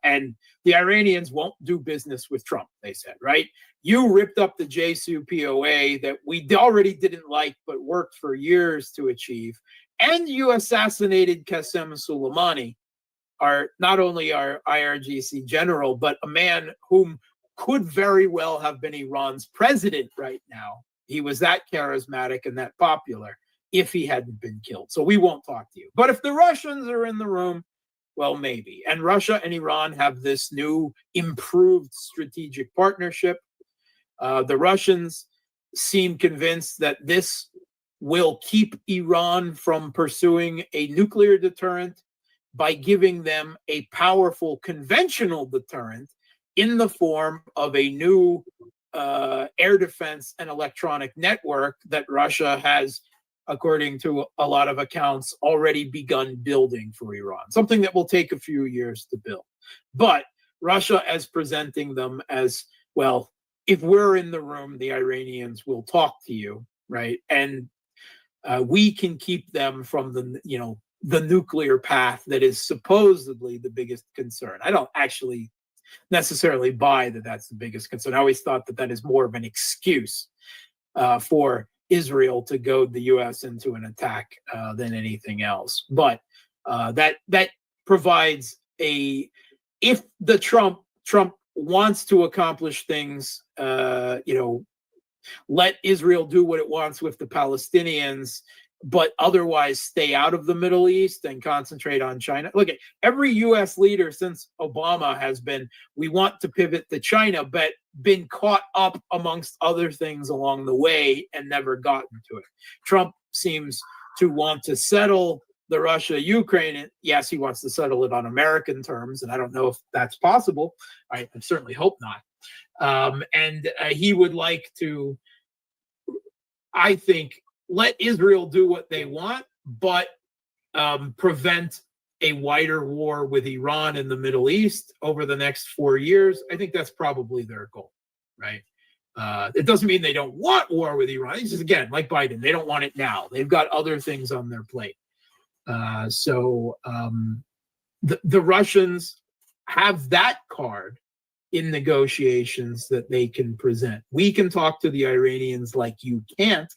And the Iranians won't do business with Trump, they said, right? You ripped up the JCPOA that we already didn't like, but worked for years to achieve. And you assassinated Qasem Soleimani, not only our IRGC general, but a man whom could very well have been Iran's president right now. He was that charismatic and that popular if he hadn't been killed. So we won't talk to you. But if the Russians are in the room, well, maybe. And Russia and Iran have this new improved strategic partnership. The Russians seem convinced that this will keep Iran from pursuing a nuclear deterrent by giving them a powerful conventional deterrent in the form of a new air defense and electronic network that Russia has, according to a lot of accounts, already begun building for Iran, something that will take a few years to build. But Russia is presenting them as, well, if we're in the room, the Iranians will talk to you, right? And we can keep them from the nuclear path that is supposedly the biggest concern. I don't actually necessarily buy that that's the biggest concern. I always thought that that is more of an excuse for Israel to goad the U.S. into an attack than anything else. But that provides if the Trump wants to accomplish things, let Israel do what it wants with the Palestinians, but otherwise stay out of the Middle East and concentrate on China. Look, at every U.S. leader since Obama has been, we want to pivot to China, but been caught up amongst other things along the way and never gotten to it. Trump seems to want to settle the Russia-Ukraine. Yes, he wants to settle it on American terms, and I don't know if that's possible. I certainly hope not. And he would like to, I think, let Israel do what they want, but prevent a wider war with Iran in the Middle East over the next 4 years. I think that's probably their goal, right? It doesn't mean they don't want war with Iran. It's just, again, like Biden, they don't want it now. They've got other things on their plate. So the Russians have that card in negotiations that they can present. We can talk to the Iranians like you can't.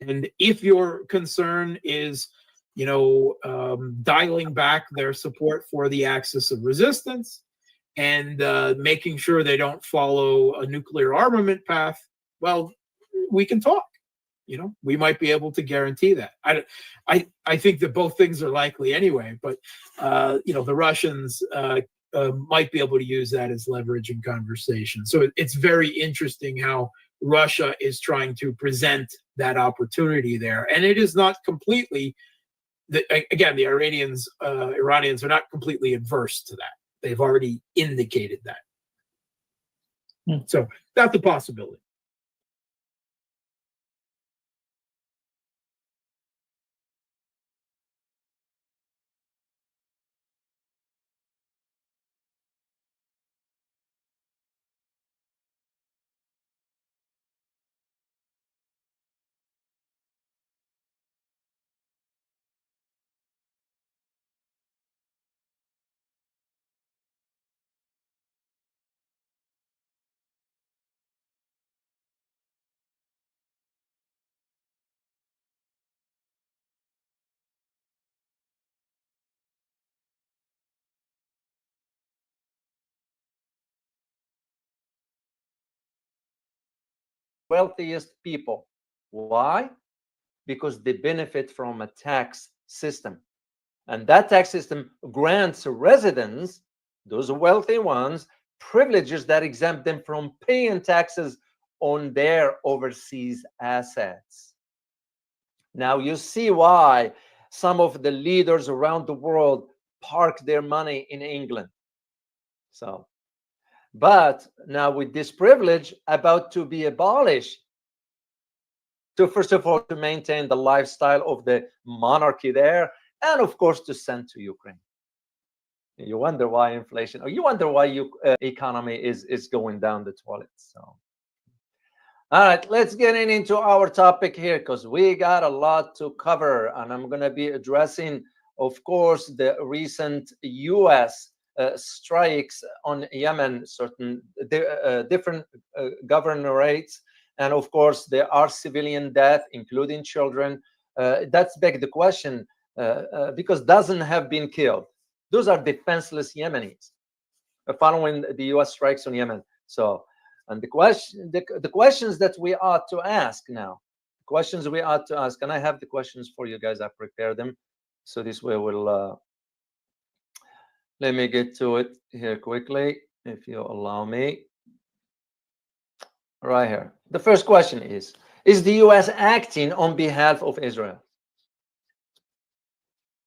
And if your concern is, dialing back their support for the axis of resistance and making sure they don't follow a nuclear armament path, well, we can talk. We might be able to guarantee that. I think that both things are likely anyway, but the Russians might be able to use that as leverage in conversation. So it's very interesting how Russia is trying to present that opportunity there. And it is not completely, again, the Iranians are not completely adverse to that. They've already indicated that. So that's a possibility. Wealthiest people. Why? Because they benefit from a tax system. And that tax system grants residents, those wealthy ones, privileges that exempt them from paying taxes on their overseas assets. Now you see why some of the leaders around the world park their money in England. So, but now with this privilege about to be abolished, to first of all to maintain the lifestyle of the monarchy there, and of course to send to Ukraine. You wonder why inflation, or you wonder why your economy is going down the toilet. So, all right, let's get into our topic here, because we got a lot to cover, and I'm going to be addressing, of course, the recent U.S. Strikes on Yemen, certain different governorates, and of course there are civilian death, including children. That's beg the question, because dozens have been killed. Those are defenseless Yemenis following the U.S. strikes on Yemen. So, and the questions that we ought to ask now, questions we ought to ask, and I have the questions for you guys. I prepared them, so this way we'll let me get to it here quickly, if you allow me. Right here. The first question is the U.S. acting on behalf of Israel?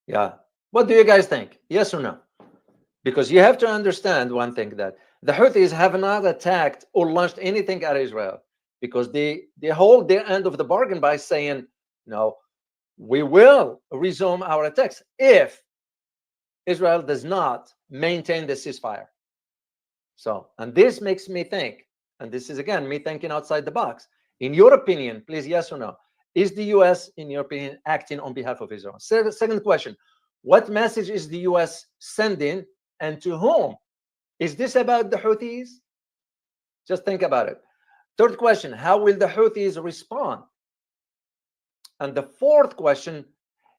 Yeah. What do you guys think? Yes or no? Because you have to understand one thing, that the Houthis have not attacked or launched anything at Israel, because they hold their end of the bargain by saying, no, we will resume our attacks if Israel does not maintain the ceasefire. So, and this makes me think, and this is again me thinking outside the box. In your opinion, please, yes or no, is the U.S., in your opinion, acting on behalf of Israel? Second question, what message is the U.S. sending, and to whom? Is this about the Houthis? Just think about it. Third question, how will the Houthis respond? And the fourth question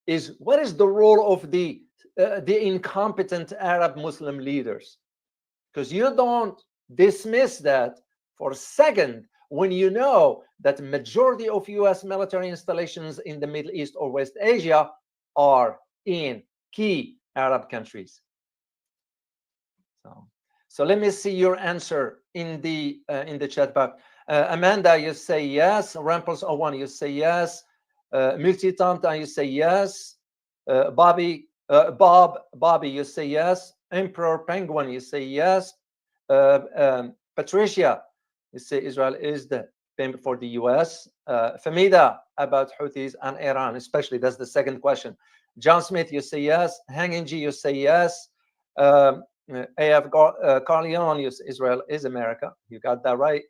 is, what is the role of the incompetent Arab Muslim leaders? Because you don't dismiss that for a second when you know that the majority of U.S. military installations in the Middle East or West Asia are in key Arab countries. So let me see your answer in the chat box. Amanda, you say yes. Ramples 01, you say yes. Multitanta, you say yes. Bobby, you say yes. Emperor Penguin, you say yes. Patricia, you say Israel is the payment for the U.S. Famida, about Houthis and Iran, especially. That's the second question. John Smith, you say yes. Hanging G, you say yes. AF Carleon, you say Israel is America. You got that right.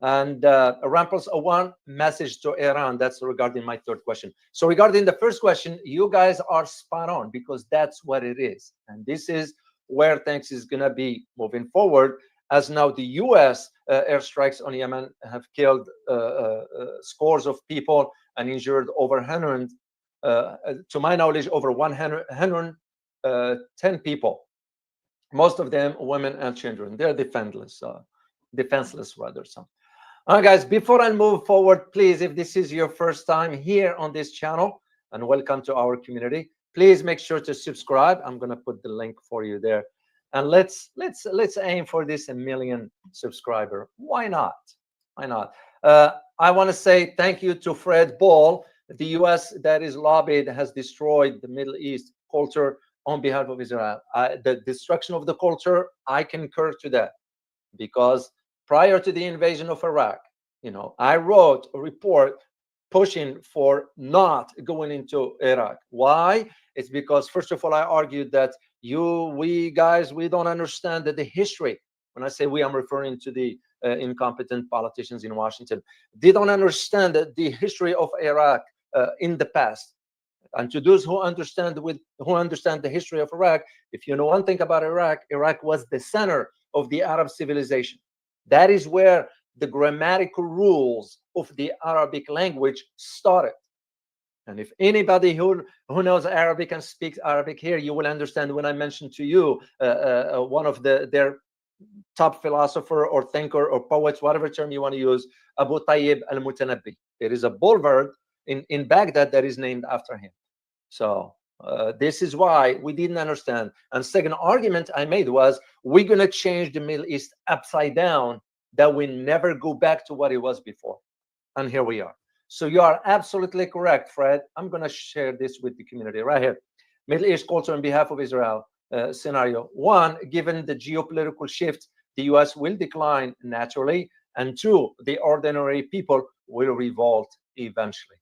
And Ramples 01, message to Iran. That's regarding my third question. So regarding the first question, you guys are spot on, because that's what it is. And this is where things is going to be moving forward, as now the U.S. Airstrikes on Yemen have killed scores of people and injured over 100, to my knowledge, over 110 people. Most of them women and children. They're defenseless rather. So, all right, guys, before I move forward, please, if this is your first time here on this channel, and welcome to our community, please make sure to subscribe. I'm going to put the link for you there. And let's aim for this 1 million subscriber. Why not? Why not? I want to say thank you to Fred Ball. The U.S. that is lobbied has destroyed the Middle East culture on behalf of Israel. The destruction of the culture, I concur to that, because prior to the invasion of Iraq, I wrote a report pushing for not going into Iraq. Why? It's because, first of all, I argued that we don't understand that the history. When I say we, I'm referring to the incompetent politicians in Washington. They don't understand the history of Iraq in the past. And to those who understand the history of Iraq, if you know one thing about Iraq, Iraq was the center of the Arab civilization. That is where the grammatical rules of the Arabic language started. And if anybody who knows Arabic and speaks Arabic here, you will understand when I mentioned to you one of their top philosopher or thinker or poets, whatever term you want to use, Abu Tayyib al-Mutanabbi. There is a boulevard in Baghdad that is named after him. So this is why we didn't understand. And second argument I made was, we're going to change the Middle East upside down, that we never go back to what it was before. And here we are. So you are absolutely correct, Fred. I'm going to share this with the community right here. Middle East culture on behalf of Israel scenario. One, given the geopolitical shift, the US will decline naturally. And two, the ordinary people will revolt eventually.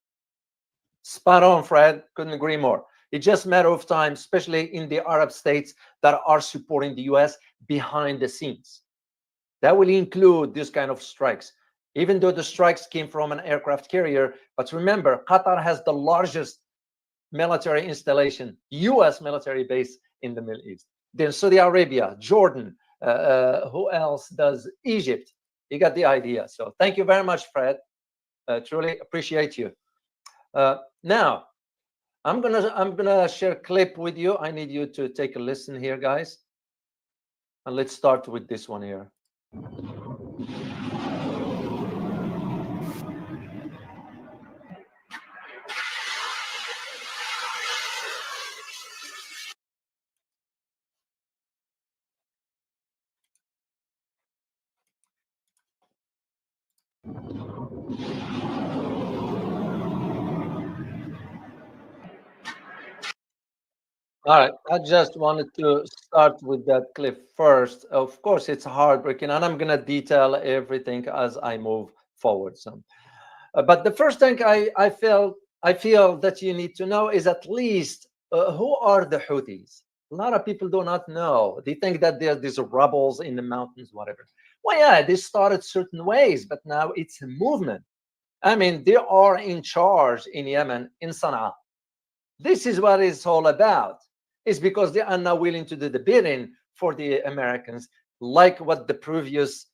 Spot on, Fred. Couldn't agree more. It's just a matter of time, especially in the Arab states that are supporting the US behind the scenes. That will include this kind of strikes, even though the strikes came from an aircraft carrier. But remember, Qatar has the largest military installation, US military base in the Middle East. Then Saudi Arabia, Jordan, who else does? Egypt. You got the idea. So thank you very much, Fred. Truly appreciate you. Now, I'm gonna share a clip with you. I need you to take a listen here, guys. And let's start with this one here. All right, I just wanted to start with that clip first. Of course, it's heartbreaking, and I'm going to detail everything as I move forward. So, but the first thing I feel that you need to know is at least who are the Houthis. A lot of people do not know. They think that they're these rebels in the mountains, whatever. Well, yeah, they started certain ways, but now it's a movement. I mean, they are in charge in Yemen, in Sana'a. This is what it's all about. It's because they are now willing to do the bidding for the Americans, like what the previous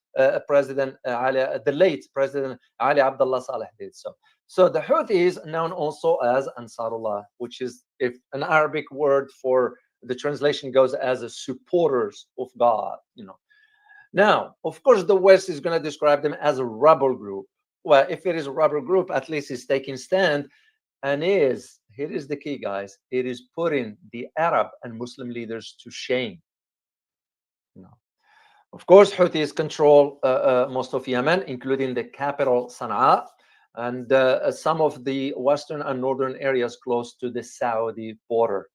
president, the late president Ali Abdullah Saleh did. So the Houthis, known also as Ansarullah, which is if an Arabic word for the translation goes as a supporters of God. Now, of course, the West is going to describe them as a rebel group. Well, if it is a rebel group, at least it's taking stand and here is the key, guys. It is putting the Arab and Muslim leaders to shame. Of course, Houthis control most of Yemen, including the capital Sana'a, and some of the western and northern areas close to the Saudi border.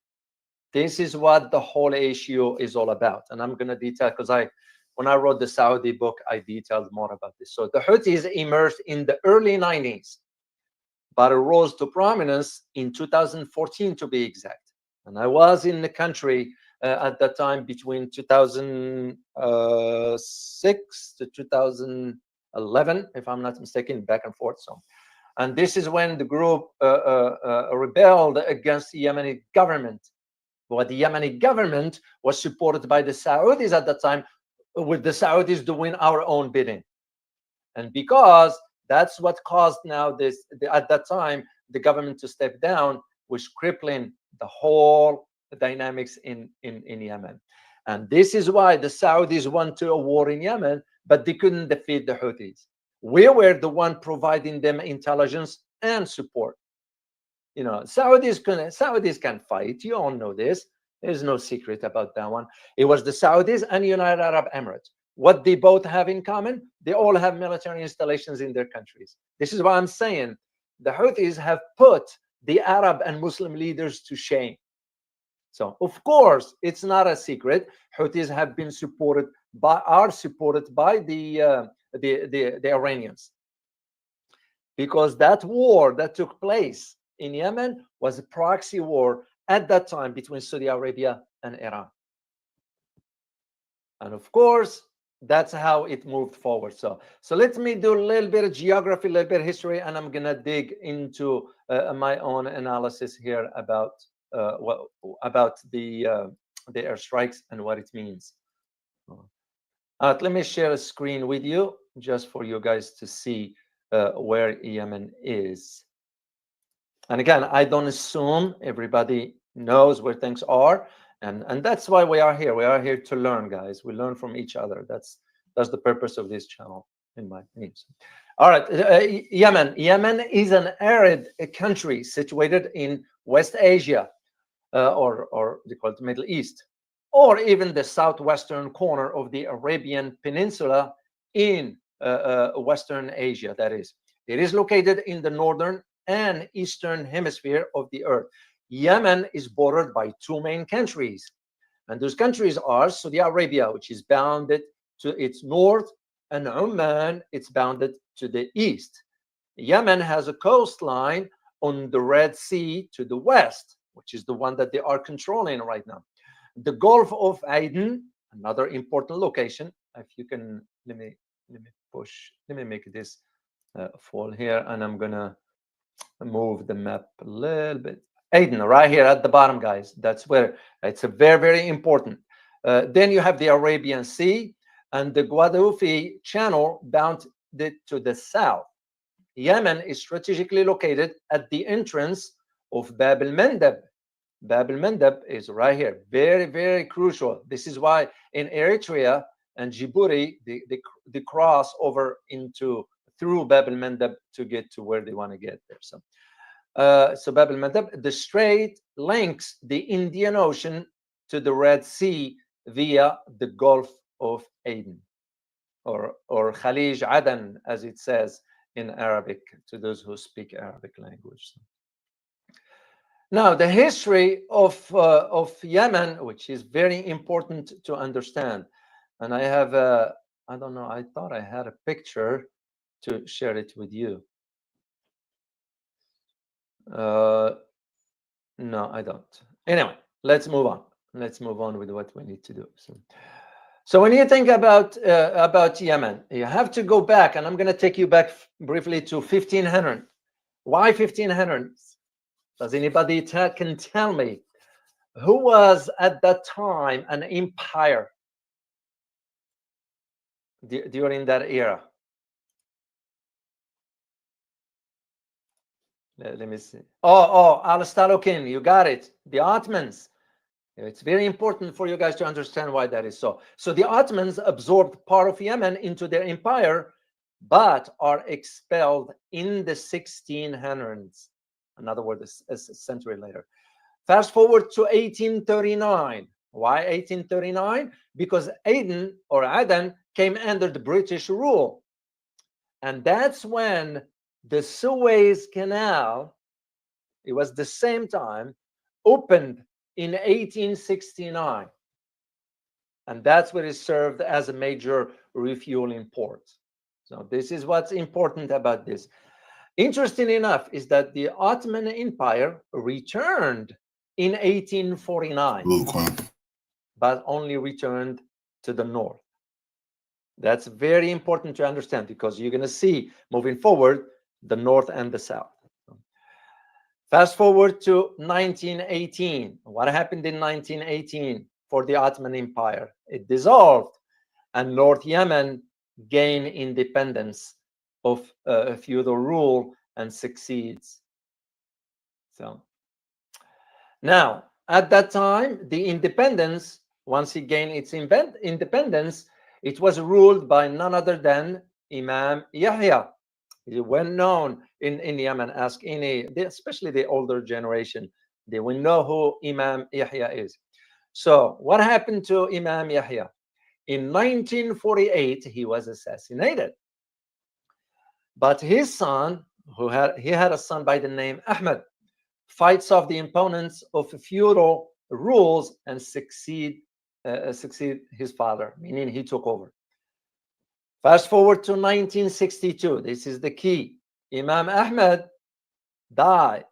This is what the whole issue is all about. And I'm going to detail, because when I wrote the Saudi book, I detailed more about this. So the Houthis emerged in the early 90s. But it rose to prominence in 2014, to be exact. And I was in the country at that time between 2006 to 2011, if I'm not mistaken, back and forth. And this is when the group rebelled against the Yemeni government. But the Yemeni government was supported by the Saudis at that time, with the Saudis doing our own bidding. And because that's what caused now at that time, the government to step down, was crippling the whole dynamics in Yemen. And this is why the Saudis went to a war in Yemen, but they couldn't defeat the Houthis. We were the one providing them intelligence and support. Saudis can fight. You all know this. There's no secret about that one. It was the Saudis and United Arab Emirates. What they both have in common, they all have military installations in their countries. This is why I'm saying the Houthis have put the Arab and Muslim leaders to shame. So, of course, it's not a secret. Houthis have been supported by the Iranians, because that war that took place in Yemen was a proxy war at that time between Saudi Arabia and Iran. And of course, that's how it moved forward. So let me do a little bit of geography, a little bit of history, and I'm gonna dig into my own analysis here about the airstrikes and what it means. Let me share a screen with you just for you guys to see where Yemen is. And again, I don't assume everybody knows where things are. And that's why we are here. We are here to learn, guys. We learn from each other. That's the purpose of this channel, in my opinion. All right, Yemen. Yemen is an arid country situated in West Asia, or they call it Middle East, or even the southwestern corner of the Arabian Peninsula in Western Asia, that is. It is located in the northern and eastern hemisphere of the earth. Yemen is bordered by two main countries, and those countries are Saudi Arabia, which is bounded to its north, and Oman, it's bounded to the east. Yemen has a coastline on the Red Sea to the west, which is the one that they are controlling right now. The Gulf of Aden, another important location. If you can, let me make this fall here, and I'm gonna move the map a little bit. Aden, right here at the bottom, guys. That's where it's a very, very important. Then you have the Arabian Sea and the Guadalquivir Channel bound to the south. Yemen is strategically located at the entrance of Bab el-Mandeb. Bab el-Mandeb is right here. Very, very crucial. This is why in Eritrea and Djibouti, they cross over through Bab el-Mandeb to get to where they want to get there. So Bab el-Mandeb, the strait links the Indian Ocean to the Red Sea via the Gulf of Aden, or Khalij Aden, as it says in Arabic, to those who speak Arabic language. Now, the history of Yemen, which is very important to understand, and I have I don't know, I thought I had a picture to share it with you. No, I don't. Anyway, let's move on. Let's move on with what we need to do. So when you think about Yemen, you have to go back, and I'm going to take you back briefly to 1500. Why 1500? Does anybody can tell me who was at that time an empire during that era? Let me see. Oh, Al-Stalokin, you got it. The Ottomans. It's very important for you guys to understand why that is so. So the Ottomans absorbed part of Yemen into their empire, but are expelled in the 1600s. In other words, a century later. Fast forward to 1839. Why 1839? Because Aden came under the British rule. And that's when the Suez Canal, it was the same time, opened in 1869. And that's where it served as a major refueling port. So this is what's important about this. Interesting enough is that the Ottoman Empire returned in 1849, but only returned to the north. That's very important to understand, because you're going to see moving forward the north and the south. Fast forward to 1918. What happened in 1918 for the Ottoman Empire? It dissolved, and North Yemen gained independence of feudal rule and succeeds. So now, at that time, the independence, once it gained its independence, it was ruled by none other than Imam Yahya. He's well known in Yemen. Ask any, especially the older generation, they will know who Imam Yahya is. So what happened to Imam Yahya? In 1948, he was assassinated. But his son, he had a son by the name Ahmed, fights off the opponents of feudal rules and succeed his father, meaning he took over. Fast forward to 1962. This is the key. Imam Ahmed died,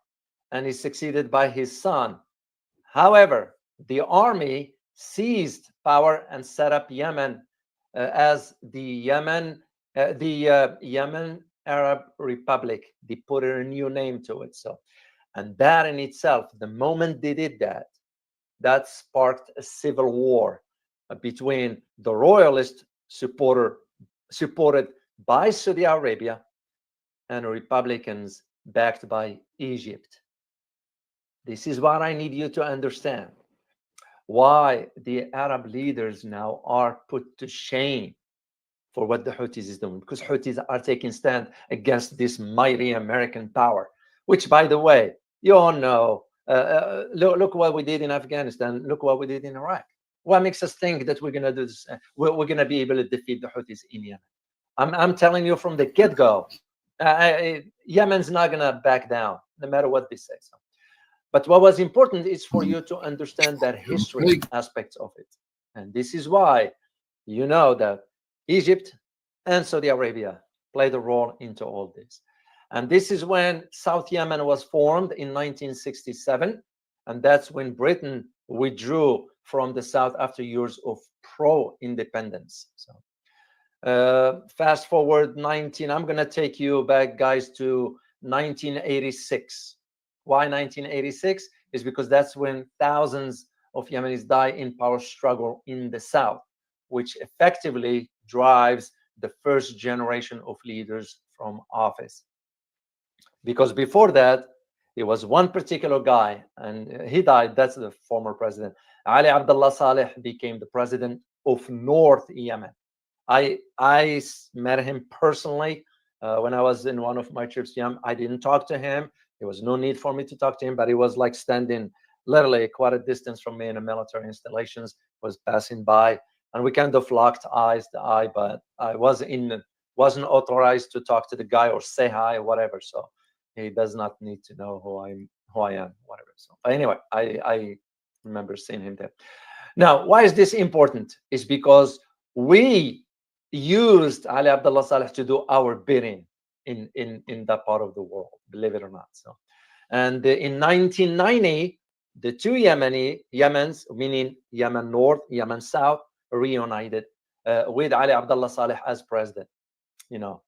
and is succeeded by his son. However, the army seized power and set up Yemen as the Yemen Arab Republic. They put a new name to it. So, and that in itself, the moment they did that, that sparked a civil war between the royalist supported by Saudi Arabia and Republicans backed by Egypt. This is what I need you to understand. Why the Arab leaders now are put to shame for what the Houthis is doing, because Houthis are taking stand against this mighty American power, which, by the way, you all know. Look what we did in Afghanistan. Look what we did in Iraq. What makes us think that we're going to do this? We're going to be able to defeat the Houthis in Yemen? I'm telling you from the get-go. Yemen's not going to back down, no matter what they say. So. But what was important is for you to understand that history aspects of it. And this is why you know that Egypt and Saudi Arabia played a role into all this. And this is when South Yemen was formed in 1967. And that's when Britain withdrew from the South after years of pro-independence. So fast forward I'm going to take you back, guys, to 1986. Why 1986? Is because that's when thousands of Yemenis die in power struggle in the South, which effectively drives the first generation of leaders from office. Because before that, it was one particular guy, and he died. That's the former president. Ali Abdullah Saleh became the president of North Yemen. I met him personally when I was in one of my trips to Yemen. I didn't talk to him. There was no need for me to talk to him, but he was like standing literally quite a distance from me in a military installations, was passing by, and we kind of locked eyes to eye, but I wasn't authorized to talk to the guy or say hi or whatever. So he does not need to know who I am, whatever. So but anyway, I remember seeing him there. Now, why is this important? It's because we used Ali Abdullah Saleh to do our bidding in that part of the world, believe it or not. So, and in 1990, the two Yemens, meaning Yemen North, Yemen South, reunited with Ali Abdullah Saleh as president, you know.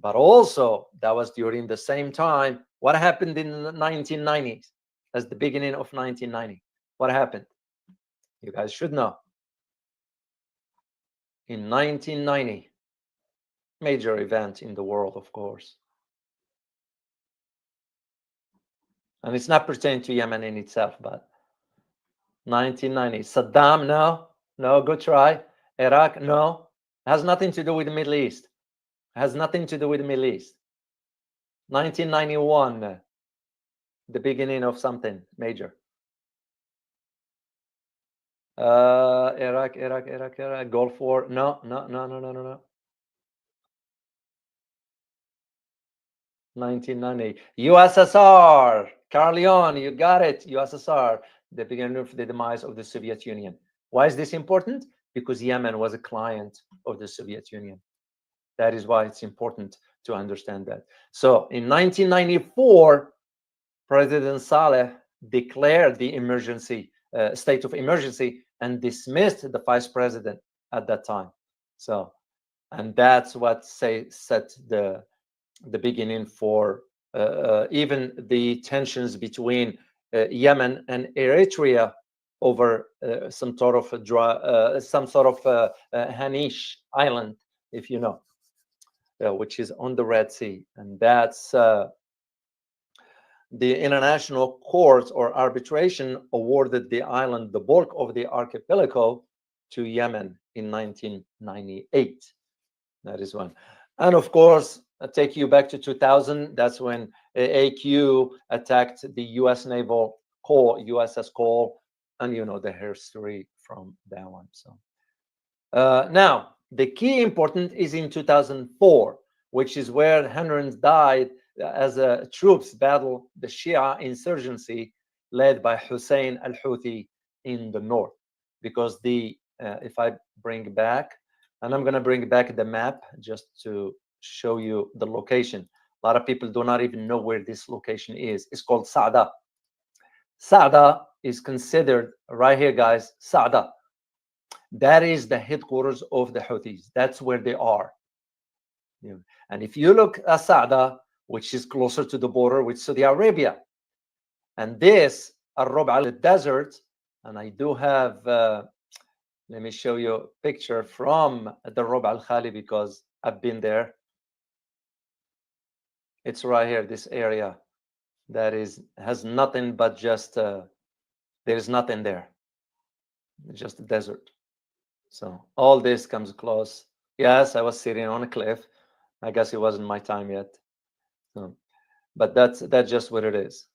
But also, that was during the same time. What happened in the 1990s? That's the beginning of 1990. What happened? You guys should know. In 1990, major event in the world, of course. And it's not pertaining to Yemen in itself, but 1990. Saddam, no, good try. Iraq, no. Has nothing to do with the Middle East. Has nothing to do with the Middle East. 1991, the beginning of something major. Iraq, Gulf War. No. 1990. USSR. Carl Leon, you got it. USSR, the beginning of the demise of the Soviet Union. Why is this important? Because Yemen was a client of the Soviet Union. That is why it's important to understand that. So in 1994, President Saleh declared the emergency, state of emergency, and dismissed the vice president at that time. So, and that's what set the beginning for even the tensions between Yemen and Eritrea over some sort of Hanish Island, if you know, which is on the Red Sea, and that's the International Court or arbitration awarded the island, the bulk of the archipelago, to Yemen in 1998. That is one. And of course, I'll take you back to 2000. That's when AQ attacked the U.S. naval Cole, USS Cole, and you know the history from that one. So now, the key important is in 2004, which is where hundreds died as troops battled the Shia insurgency led by Hussein al-Houthi in the north. Because if I bring back, and I'm going to bring back the map just to show you the location. A lot of people do not even know where this location is. It's called Sa'da. Sa'da is considered, right here, guys, Sa'da. That is the headquarters of the Houthis. That's where they are. And if you look at Sa'da, which is closer to the border with Saudi Arabia, and this Al-Rub' al-Desert, and I do have, let me show you a picture from the Rub' al-Khali because I've been there. It's right here, this area that has nothing but just, there's nothing there. It's just a desert. So all this comes close. Yes, I was sitting on a cliff. I guess it wasn't my time yet. So, but that's just what it is.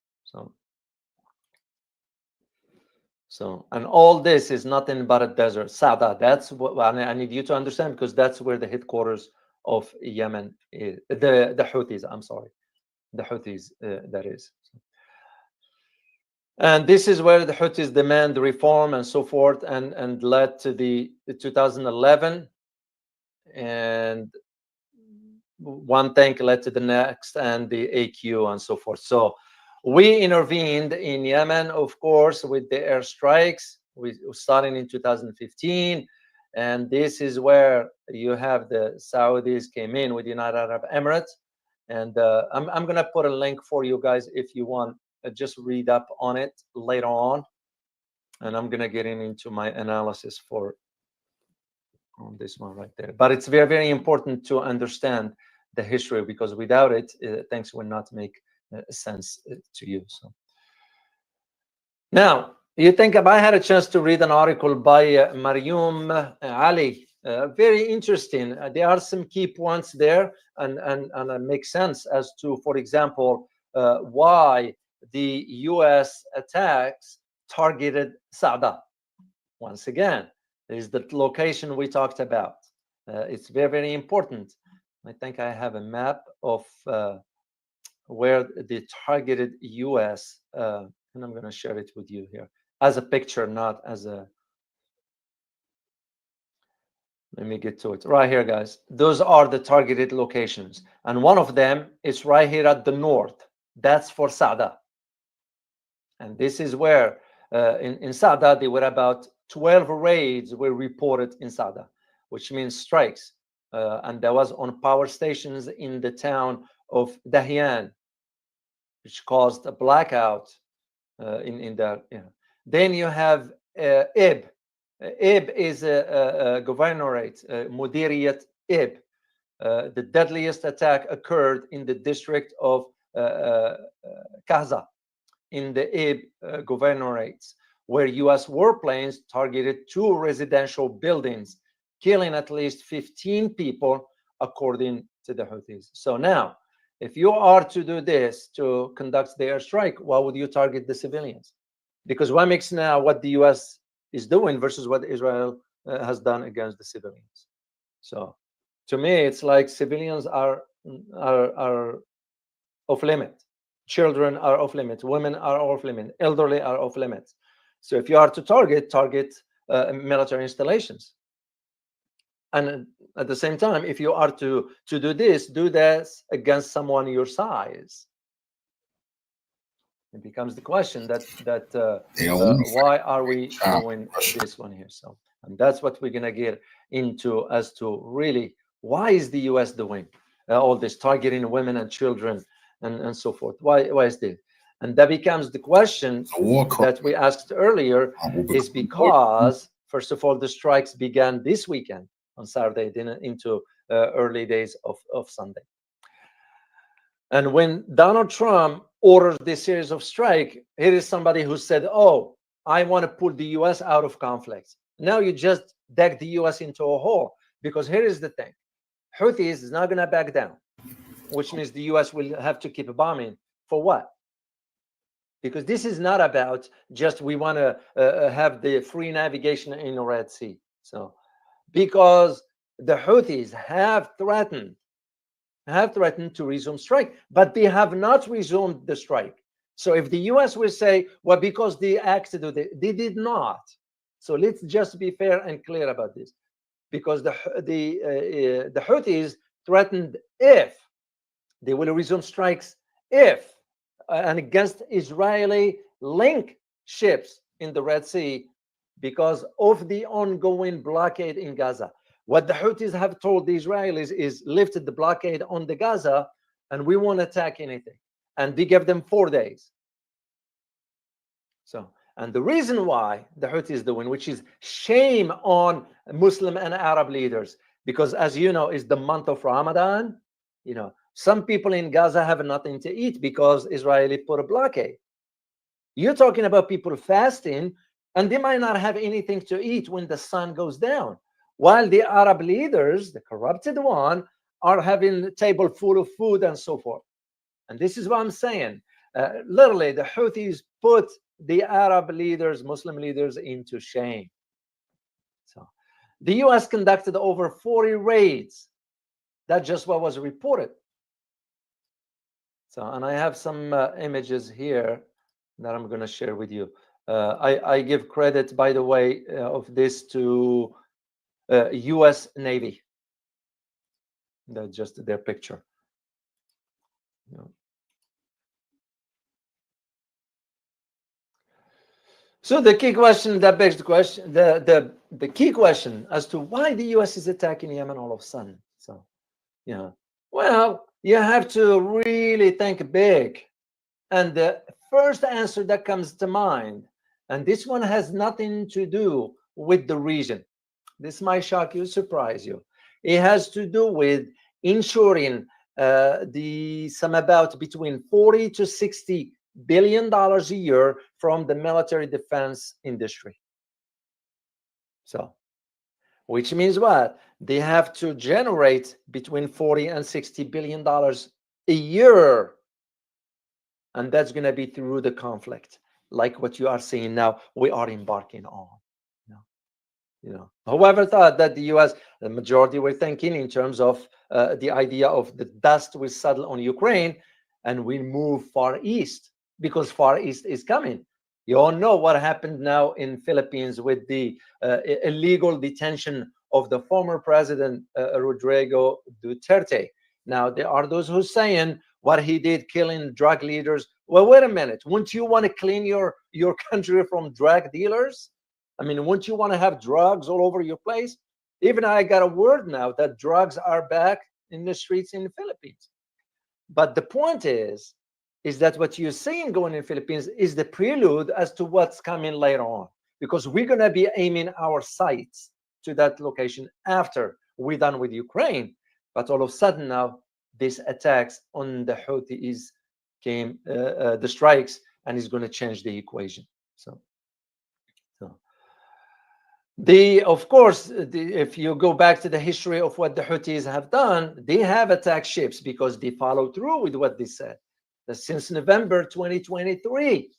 So, and all this is nothing but a desert. Sa'da, that's what I need you to understand, because that's where the headquarters of Yemen, the Houthis, I'm sorry, the Houthis, that is. And this is where the Houthis demand reform and so forth, and led to the 2011, and one thing led to the next, and the AQ and so forth. So we intervened in Yemen, of course, with the airstrikes. We started in 2015, and this is where you have the Saudis came in with the United Arab Emirates. And I'm going to put a link for you guys if you want. Just read up on it later on, and I'm going to get into my analysis for on this one right there. But it's very, very important to understand the history, because without it, things will not make sense to you. So now, you think, if I had a chance to read an article by Mariam Ali, very interesting. There are some key points there, and it makes sense as to, for example, why the U.S. attacks targeted Sada. Once again, is the location we talked about. It's very, very important. I think I have a map of where the targeted U.S. And I'm going to share it with you here as a picture, not as a. Let me get to it right here, guys. Those are the targeted locations, and one of them is right here at the north. That's for Sada. And this is where in Sada, there were about 12 raids were reported in Sada, which means strikes. And that was on power stations in the town of Dahyan, which caused a blackout in that. Yeah. Then you have Ib. Ib is a governorate, Mudiriyat Ib. The deadliest attack occurred in the district of Gaza, in the Ib governorates, where U.S. warplanes targeted 2 residential buildings, killing at least 15 people, according to the Houthis. So now, if you are to do this, to conduct the airstrike, why would you target the civilians? Because what makes now what the U.S. is doing versus what Israel has done against the civilians. So to me, it's like civilians are off limit. Children are off limits. Women are off limits. Elderly are off limits. So if you are to target military installations. And at the same time, if you are to do this against someone your size. It becomes the question that why are we doing this one here? So, and that's what we're gonna get into as to really why is the U.S. doing all this, targeting women and children and so forth. Why is this? And that becomes the question that we asked earlier, is because, first of all, the strikes began this weekend on Saturday, then into early days of Sunday. And when Donald Trump orders this series of strike, here is somebody who said, oh, I want to pull the U.S. out of conflicts. Now you just dug the U.S. into a hole, because here is the thing. Houthis is not going to back down, which means the U.S. will have to keep bombing. For what? Because this is not about just we want to have the free navigation in the Red Sea. So, because the Houthis have threatened to resume strike, but they have not resumed the strike. So if the U.S. will say, well, because they acted, they did not. So let's just be fair and clear about this, because the Houthis threatened if they will resume strikes if and against Israeli link ships in the Red Sea because of the ongoing blockade in Gaza. What the Houthis have told the Israelis is lifted the blockade on the Gaza and we won't attack anything. And they gave them 4 days. So, and the reason why the Houthis doing, which is shame on Muslim and Arab leaders, because as you know, it's the month of Ramadan. You know, some people in Gaza have nothing to eat because Israeli put a blockade. You're talking about people fasting, and they might not have anything to eat when the sun goes down, while the Arab leaders, the corrupted one, are having a table full of food and so forth. And this is what I'm saying. Literally, the Houthis put the Arab leaders, Muslim leaders, into shame. So, the U.S. conducted over 40 raids That's just what was reported. So, and I have some images here that I'm going to share with you. I give credit, by the way, of this to US Navy. That's just their picture. Yeah. So the key question that begs the question, the key question as to why the US is attacking Yemen all of a sudden. So, yeah, well, you have to really think big. And the first answer that comes to mind, and this one has nothing to do with the region. This might shock you, surprise you. It has to do with ensuring some about between 40 to 60 billion dollars a year from the military defense industry. So, which means what? They have to generate between 40 and 60 billion dollars a year. And that's going to be through the conflict, like what you are seeing now, we are embarking on. Whoever thought that the US, the majority were thinking in terms of the idea of the dust will settle on Ukraine and we'll move far east, because far east is coming. You all know what happened now in Philippines with the illegal detention of the former president, Rodrigo Duterte. Now, there are those who are saying what he did, killing drug leaders. Well, wait a minute. Wouldn't you want to clean your country from drug dealers? I mean, wouldn't you want to have drugs all over your place? Even I got a word now that drugs are back in the streets in the Philippines. But the point is that what you're seeing going in the Philippines is the prelude as to what's coming later on, because we're going to be aiming our sights to that location after we're done with Ukraine. But all of a sudden now, these attacks on the Houthis came, the strikes, and is going to change the equation. So of course, if you go back to the history of what the Houthis have done, they have attacked ships because they follow through with what they said. That since November 2023,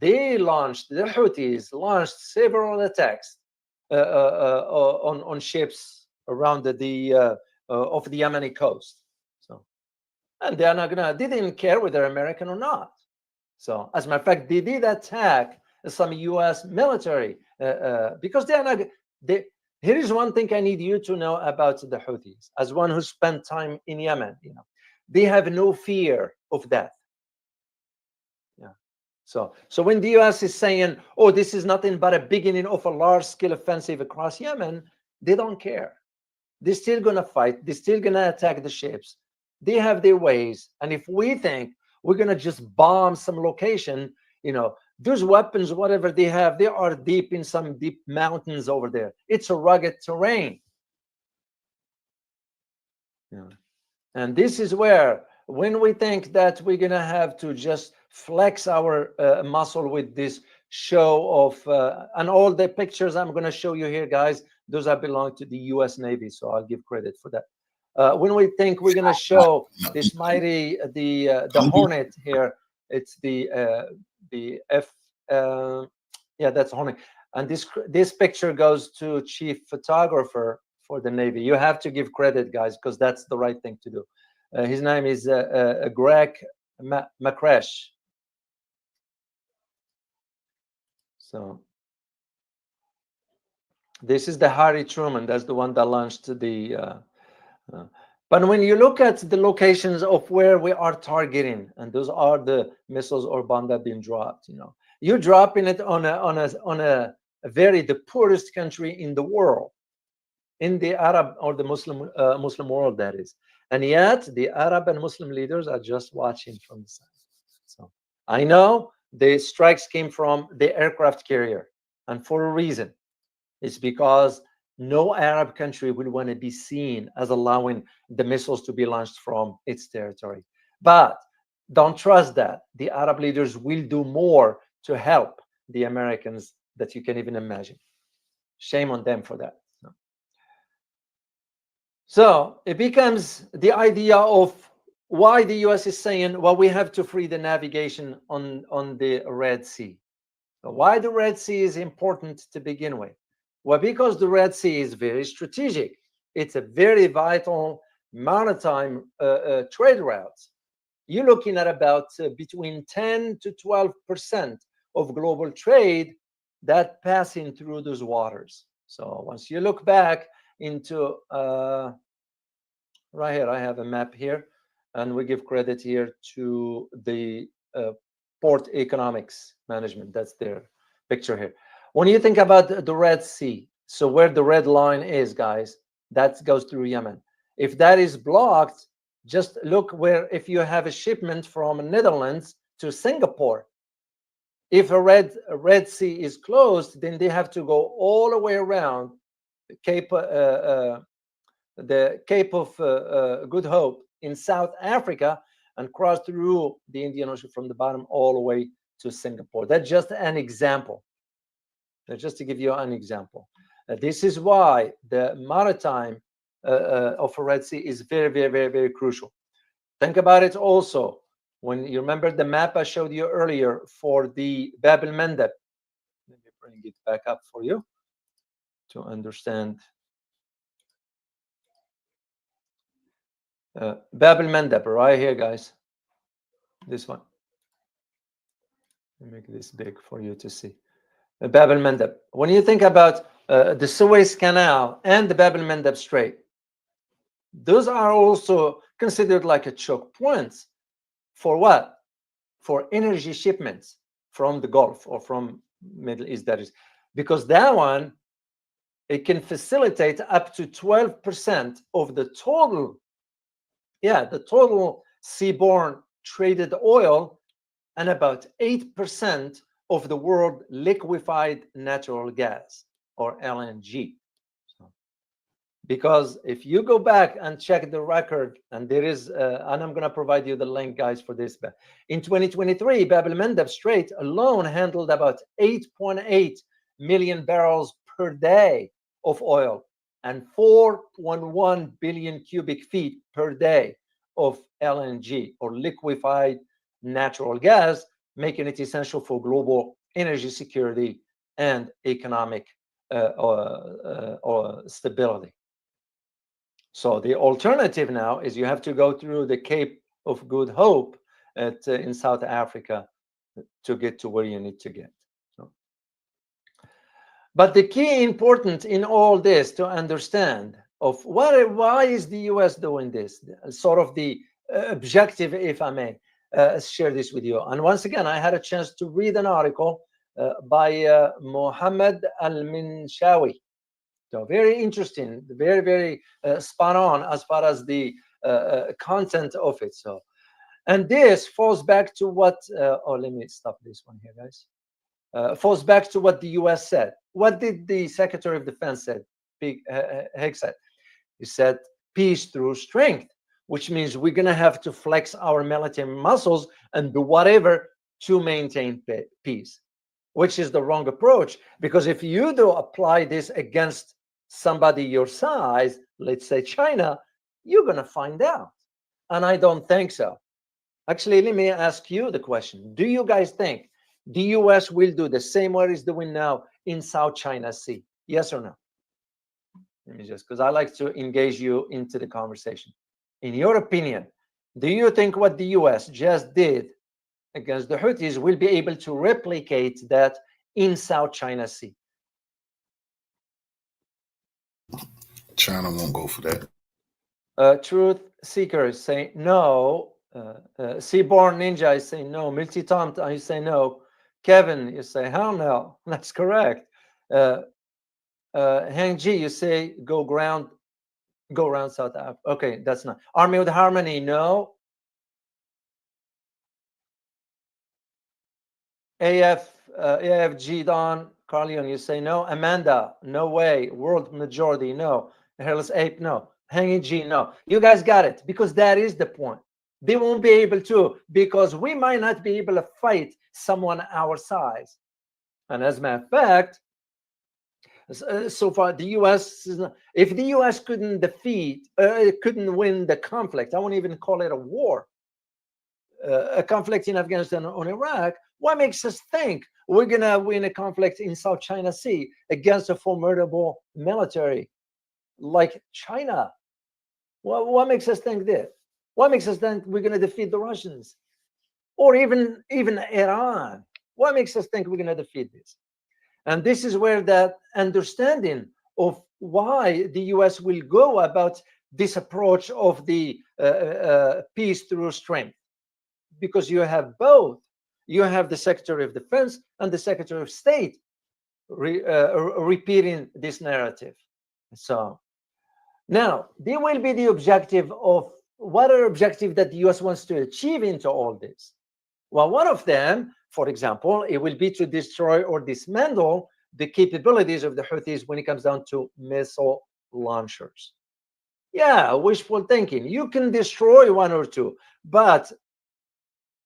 the Houthis launched several attacks on ships around the of the Yemeni coast. So, and they didn't care whether American or not. So, as a matter of fact, they did attack some U.S. military because they are not. Here is one thing I need you to know about the Houthis, as one who spent time in Yemen. They have no fear of death. Yeah. So when the U.S. is saying, "Oh, this is nothing but a beginning of a large-scale offensive across Yemen," they don't care. They're still gonna fight. They're still gonna attack the ships. They have their ways. And if we think we're gonna just bomb some location, those weapons, whatever they have, they are deep in some deep mountains over there. It's a rugged terrain. Yeah. And this is where, when we think that we're going to have to just flex our muscle with this show of, and all the pictures I'm going to show you here, guys, those belong to the US Navy, so I'll give credit for that. When we think we're going to show this mighty, the Hornet here, it's the F, yeah, that's Hornet. And this picture goes to chief photographer for the Navy. You have to give credit, guys, because that's the right thing to do. His name is Greg McCresh. So this is the Harry Truman. That's the one that launched the. But when you look at the locations of where we are targeting, and those are the missiles or bomb that have been dropped, you're dropping it on a the poorest country in the world, in the Arab or the Muslim world, that is. And yet the Arab and Muslim leaders are just watching from the side. So I know the strikes came from the aircraft carrier, and for a reason. It's because no Arab country will want to be seen as allowing the missiles to be launched from its territory. But don't trust that. The Arab leaders will do more to help the Americans that you can even imagine. Shame on them for that. So it becomes the idea of why the US is saying, well, we have to free the navigation on the Red Sea. So why the Red Sea is important to begin with? Well, because the Red Sea is very strategic. It's a very vital maritime trade routes, you're looking at about between 10 to 12% of global trade that passing through those waters. So once you look back into right here, I have a map here, and we give credit here to the port economics management. That's their picture here. When you think about the Red Sea, so where the red line is, guys, that goes through Yemen. If that is blocked, just look where, if you have a shipment from Netherlands to Singapore, if a Red Sea is closed, then they have to go all the way around the Cape of Good Hope in South Africa and cross through the Indian Ocean from the bottom all the way to Singapore. That's just an example. Just to give you an example. This is why the maritime of the Red Sea is very, very, very, very crucial. Think about it also when you remember the map I showed you earlier for the Bab el-Mandeb. Let me bring it back up for you to understand. Bab el-Mandeb, right here, guys. This one. Let me make this big for you to see. Bab el-Mandeb. When you think about the Suez Canal and the Bab el-Mandeb Strait, those are also considered like a choke points for what? For energy shipments from the Gulf or from Middle East, that is, because that one, it can facilitate up to 12% of the total, the total seaborne traded oil, and about 8% of the world liquefied natural gas, or LNG. Because if you go back and check the record, and there is, and I'm going to provide you the link, guys, for this. In 2023, Bab el-Mandeb Strait alone handled about 8.8 million barrels per day of oil and 4.1 billion cubic feet per day of LNG, or liquefied natural gas, making it essential for global energy security and economic stability. So the alternative now is you have to go through the Cape of Good Hope in South Africa to get to where you need to get. But the key important in all this to understand of why is the US doing this, sort of the objective, if I may share this with you. And once again, I had a chance to read an article by Mohammed Al-Minshawi. So very interesting, very, very spot on as far as the content of it. So, and this falls back to what, let me stop this one here, guys. Falls back to what the US said. What did the Secretary of Defense said? Haig said, he said, peace through strength, which means we're going to have to flex our military muscles and do whatever to maintain peace, which is the wrong approach. Because if you do apply this against somebody your size, let's say China, you're going to find out. And I don't think so. Actually, let me ask you the question. Do you guys think the US will do the same what it's doing now in South China Sea? Yes or no? Let me just, because I like to engage you into the conversation. In your opinion, do you think what the US just did against the Houthis will be able to replicate that in South China Sea? China won't go for that. Truth Seeker is saying no. Seaborn Ninja is saying no. Milty Tom, you say no. Kevin, you say hell no. That's correct. Hang G, you say go around South Africa. Okay, that's not. Army with Harmony, no. AFG Don Carleon, you say no. Amanda, no way. World Majority, no. Hairless Ape, no. Hanging G, no. You guys got it, because that is the point. They won't be able to, because we might not be able to fight someone our size. And as a matter of fact, so far the US, if the US couldn't couldn't win the conflict, I won't even call it a war, a conflict in Afghanistan or Iraq, what makes us think we're going to win a conflict in South China Sea against a formidable military like China? What makes us think that? What makes us think we're going to defeat the Russians? Or even Iran? What makes us think we're going to defeat this? And this is where that understanding of why the US will go about this approach of the peace through strength. Because you have both. You have the Secretary of Defense and the Secretary of State repeating this narrative. So now, there will be the objective of what are objective that the US wants to achieve into all this? Well, one of them, for example, it will be to destroy or dismantle the capabilities of the Houthis when it comes down to missile launchers. Yeah, wishful thinking. You can destroy one or two, but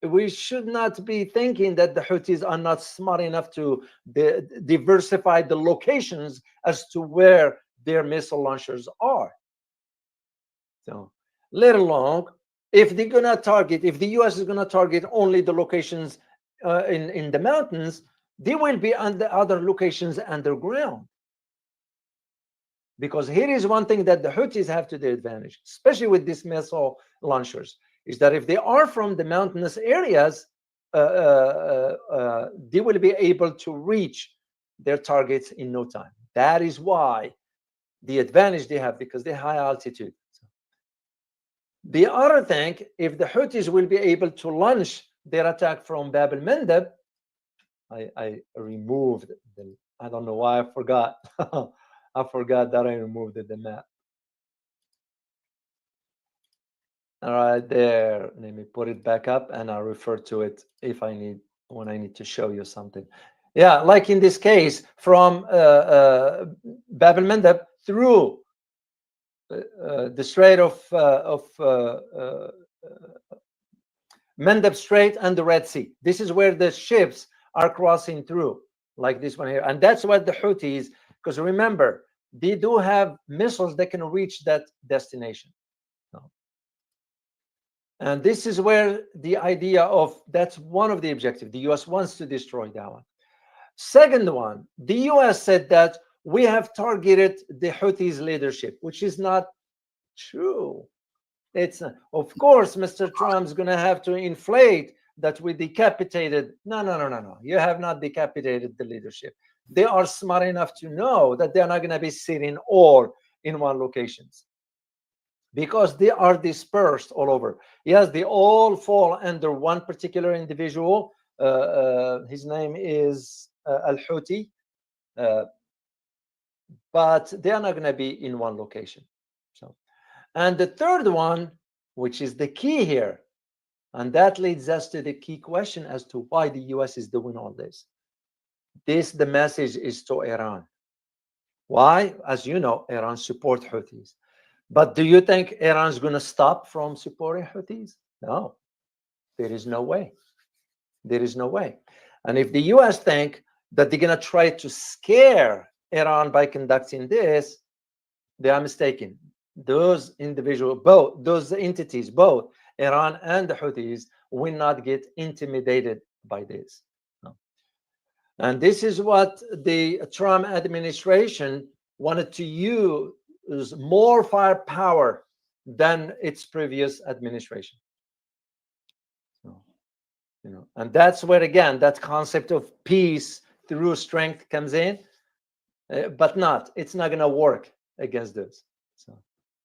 we should not be thinking that the Houthis are not smart enough to diversify the locations as to where their missile launchers are. So, let alone if they're gonna target, if the US is gonna target only the locations in the mountains, they will be on the other locations underground. Because here is one thing that the Houthis have to their advantage, especially with these missile launchers, is that if they are from the mountainous areas, they will be able to reach their targets in no time. That is why the advantage they have, because they're high altitude. The other thing, if the Houthis will be able to launch their attack from Bab al-Mandab, I removed them. I don't know why I forgot. I forgot that I removed the map. All right, there. Let me put it back up, and I'll refer to it if I need, when I need to show you something. Yeah, like in this case, from Bab al-Mandab through the Strait of Mandab Strait and the Red Sea. This is where the ships are crossing through, like this one here. And that's what the Houthis, because remember, they do have missiles that can reach that destination. And this is where the idea of, that's one of the objectives. The US wants to destroy that one. Second one, the US said that we have targeted the Houthis leadership, which is not true. It's of course, Mr. Trump's going to have to inflate that we decapitated. No. You have not decapitated the leadership. They are smart enough to know that they're not going to be sitting all in one locations, because they are dispersed all over. Yes, they all fall under one particular individual. His name is Al-Houthi, but they are not going to be in one location. So, and the third one, which is the key here, and that leads us to the key question as to why the US is doing all this. The message is to Iran. Why? As you know, Iran supports Houthis. But do you think Iran's going to stop from supporting Houthis? No, there is no way. There is no way. And if the US think that they're going to try to scare Iran by conducting this, they are mistaken. Those individuals, both those entities, both Iran and the Houthis, will not get intimidated by this. No. And this is what the Trump administration wanted to use more firepower than its previous administration. So, and that's where, again, that concept of peace through strength comes in, but it's not going to work against this. So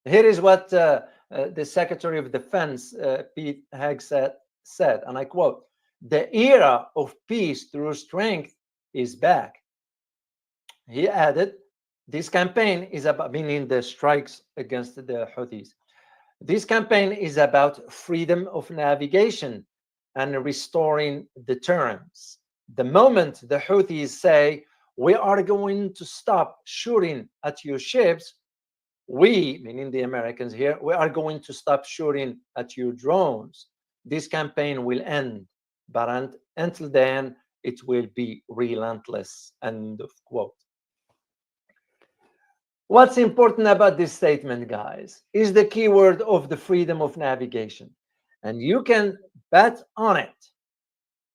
here is what the Secretary of Defense, Pete Hegseth, said, and I quote, "The era of peace through strength is back." He added, "This campaign is about," meaning the strikes against the Houthis, "this campaign is about freedom of navigation and restoring deterrence. The moment the Houthis say, we are going to stop shooting at your ships, we," meaning the Americans here, "we are going to stop shooting at your drones. This campaign will end, but until then, it will be relentless." End of quote. What's important about this statement, guys, is the keyword of the freedom of navigation. And you can bet on it.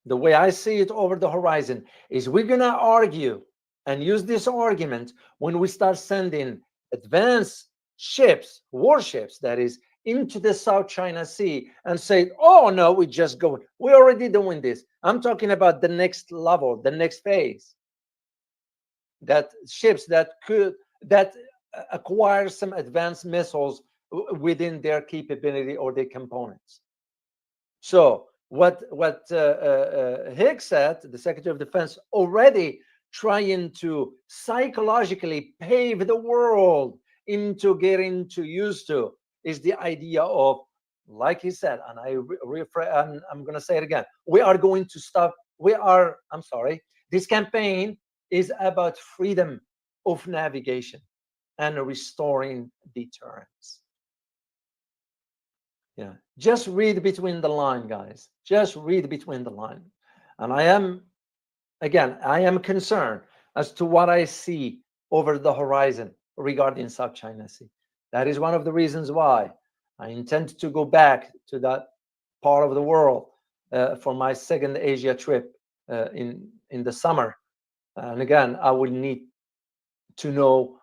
The way I see it over the horizon is we're going to argue and use this argument when we start sending advanced ships, warships, that is, into the South China Sea and say, oh, no, we just go. We're already doing this. I'm talking about the next level, the next phase. That ships that acquire some advanced missiles within their capability or their components. So what Hicks said, the Secretary of Defense, already trying to psychologically pave the world into getting used to, is the idea of, like he said, and I'm going to say it again, we are going to stop. This campaign is about freedom of navigation and restoring deterrence. Yeah, just read between the line, guys. Just read between the line. And I am concerned as to what I see over the horizon regarding South China Sea. That is one of the reasons why I intend to go back to that part of the world for my second Asia trip in the summer. And again, I will need to know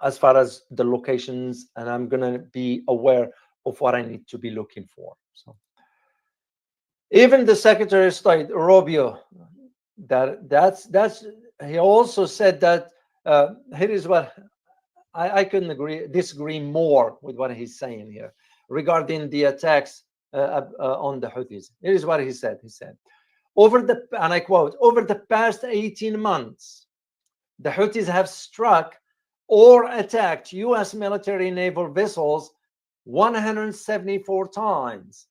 as far as the locations, and I'm going to be aware of what I need to be looking for. So even the Secretary of State Rubio, he also said that here is what I couldn't disagree more with what he's saying here regarding the attacks on the Houthis. Here is what he said. He said, and I quote, over the past 18 months, the Houthis have struck or attacked U.S. military naval vessels 174 times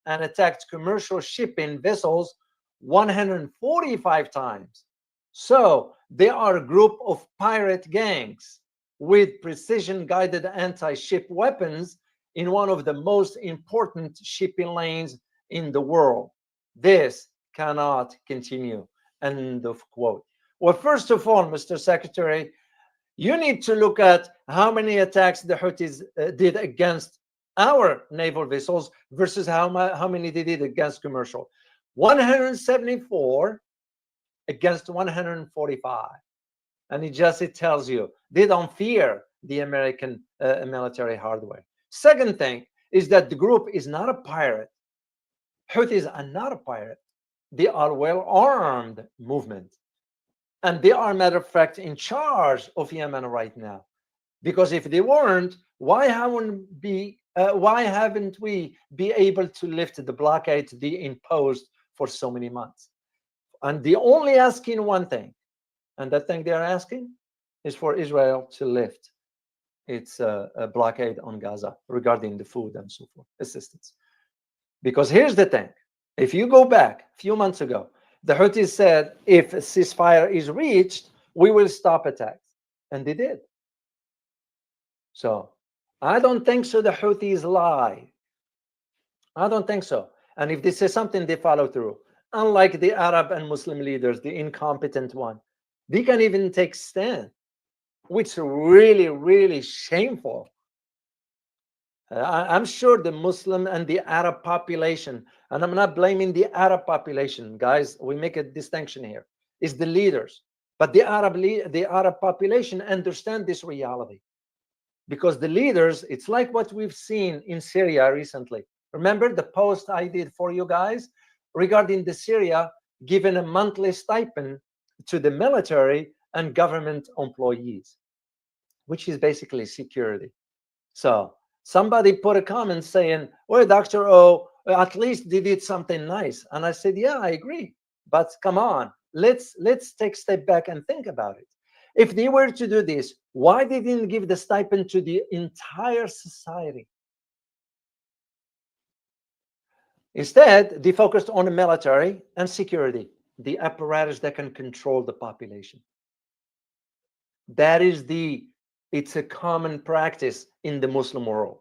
and attacked commercial shipping vessels 145 times. So they are a group of pirate gangs with precision-guided anti-ship weapons in one of the most important shipping lanes in the world. This cannot continue. End of quote. Well, first of all, Mr. Secretary, you need to look at how many attacks the Houthis did against our naval vessels versus how many they did against commercial. 174 against 145. And it tells you they don't fear the American military hardware. Second thing is that the group is not a pirate. Houthis are not a pirate. They are well-armed movement. And they are, matter of fact, in charge of Yemen right now. Because if they weren't, why haven't we been able to lift the blockade they imposed for so many months? And they're only asking one thing, and that thing they're asking is for Israel to lift its blockade on Gaza regarding the food and so forth, assistance. Because here's the thing. If you go back a few months ago, the Houthis said, if a ceasefire is reached, we will stop attacks. And they did. So I don't think so the Houthis lie. I don't think so. And if they say something, they follow through. Unlike the Arab and Muslim leaders, the incompetent one, they can even take stand, which is really, really shameful. I'm sure the Muslim and the Arab population, and I'm not blaming the Arab population, guys, we make a distinction here, is the leaders. But the Arab population understand this reality. Because the leaders, it's like what we've seen in Syria recently. Remember the post I did for you guys regarding the Syria giving a monthly stipend to the military and government employees, which is basically security. So somebody put a comment saying, well, Dr. O, at least they did something nice. And I said, yeah, I agree. But come on, let's take a step back and think about it. If they were to do this, why they didn't give the stipend to the entire society? Instead, they focused on the military and security, the apparatus that can control the population. That is it's a common practice in the Muslim world.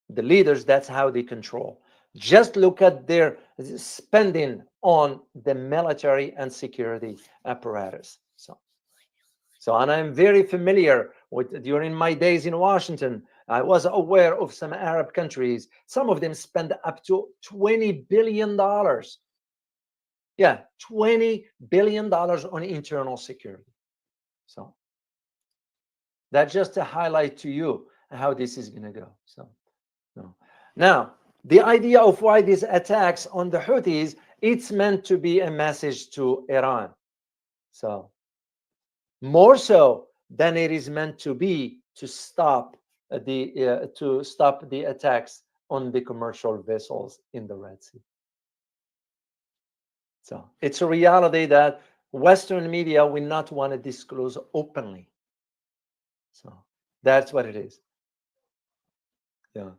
The leaders, that's how they control. Just look at their spending on the military and security apparatus. So, and I'm very familiar with, during my days in Washington, I was aware of some Arab countries. Some of them spend up to $20 billion. Yeah, $20 billion on internal security. So That's just to highlight to you how this is going to go. So, no. Now, the idea of why these attacks on the Houthis, it's meant to be a message to Iran. So, more so than it is meant to be to stop the attacks on the commercial vessels in the Red Sea. So it's a reality that Western media will not want to disclose openly. So that's what it is. Yeah.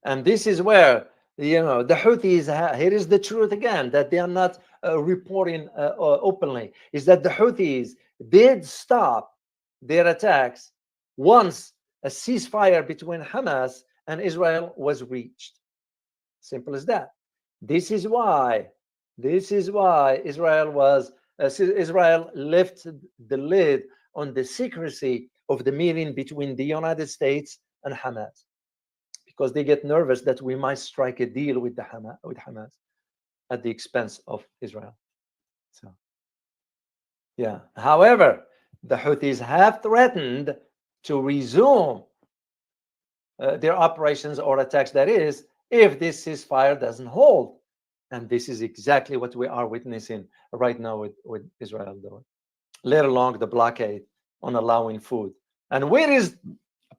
And this is where, the Houthis, here is the truth again, that they are not reporting openly, is that the Houthis did stop their attacks once a ceasefire between Hamas and Israel was reached. Simple as that. This is why Israel lifted the lid on the secrecy of the meeting between the United States and Hamas, because they get nervous that we might strike a deal with Hamas at the expense of Israel. So, yeah. However, the Houthis have threatened to resume their operations or attacks, that is, if this ceasefire doesn't hold. And this is exactly what we are witnessing right now with Israel doing, let alone the blockade on allowing food. And where is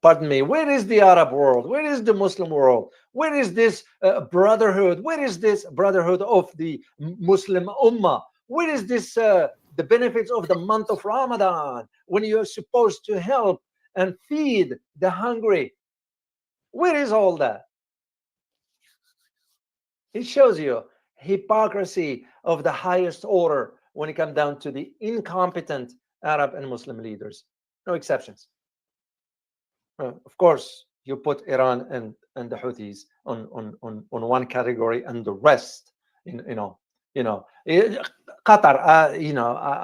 the Arab world? Where is the Muslim world? Where is this brotherhood? Where is this brotherhood of the Muslim Ummah? Where is this the benefits of the month of Ramadan, when you're supposed to help and feed the hungry? Where is all that? It shows you hypocrisy of the highest order when it comes down to the incompetent Arab and Muslim leaders. No exceptions. Of course, you put Iran and the Houthis on one category, and the rest, Qatar.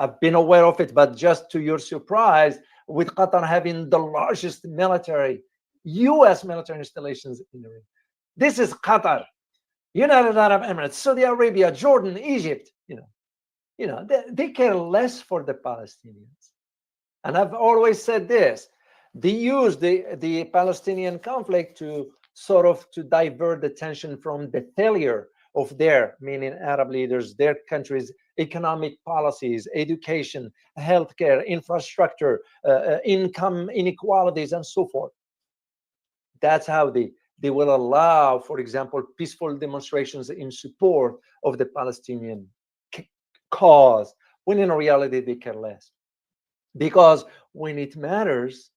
I've been aware of it, but just to your surprise, with Qatar having the largest military, U.S. military installations in the region. This is Qatar, United Arab Emirates, Saudi Arabia, Jordan, Egypt. They care less for the Palestinians. And I've always said this: they use the Palestinian conflict to divert the tension from the failure of their, meaning Arab leaders, their countries' economic policies, education, healthcare, infrastructure, income inequalities, and so forth. That's how they will allow, for example, peaceful demonstrations in support of the Palestinian cause, when in reality they care less. Because when it matters,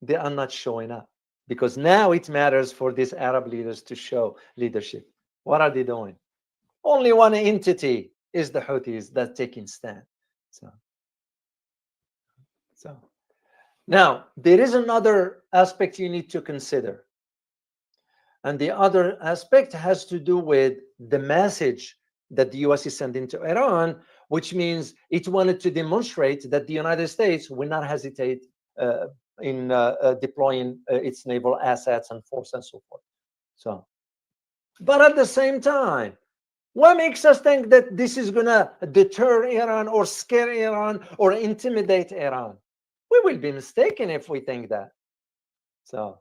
they are not showing up. Because now it matters for these Arab leaders to show leadership. What are they doing? Only one entity is the Houthis that's taking stand. So now there is another aspect you need to consider. And the other aspect has to do with the message that the US is sending to Iran, which means it wanted to demonstrate that the United States will not hesitate in deploying its naval assets and force and so forth. So, but at the same time, what makes us think that this is going to deter Iran or scare Iran or intimidate Iran? We will be mistaken if we think that. So,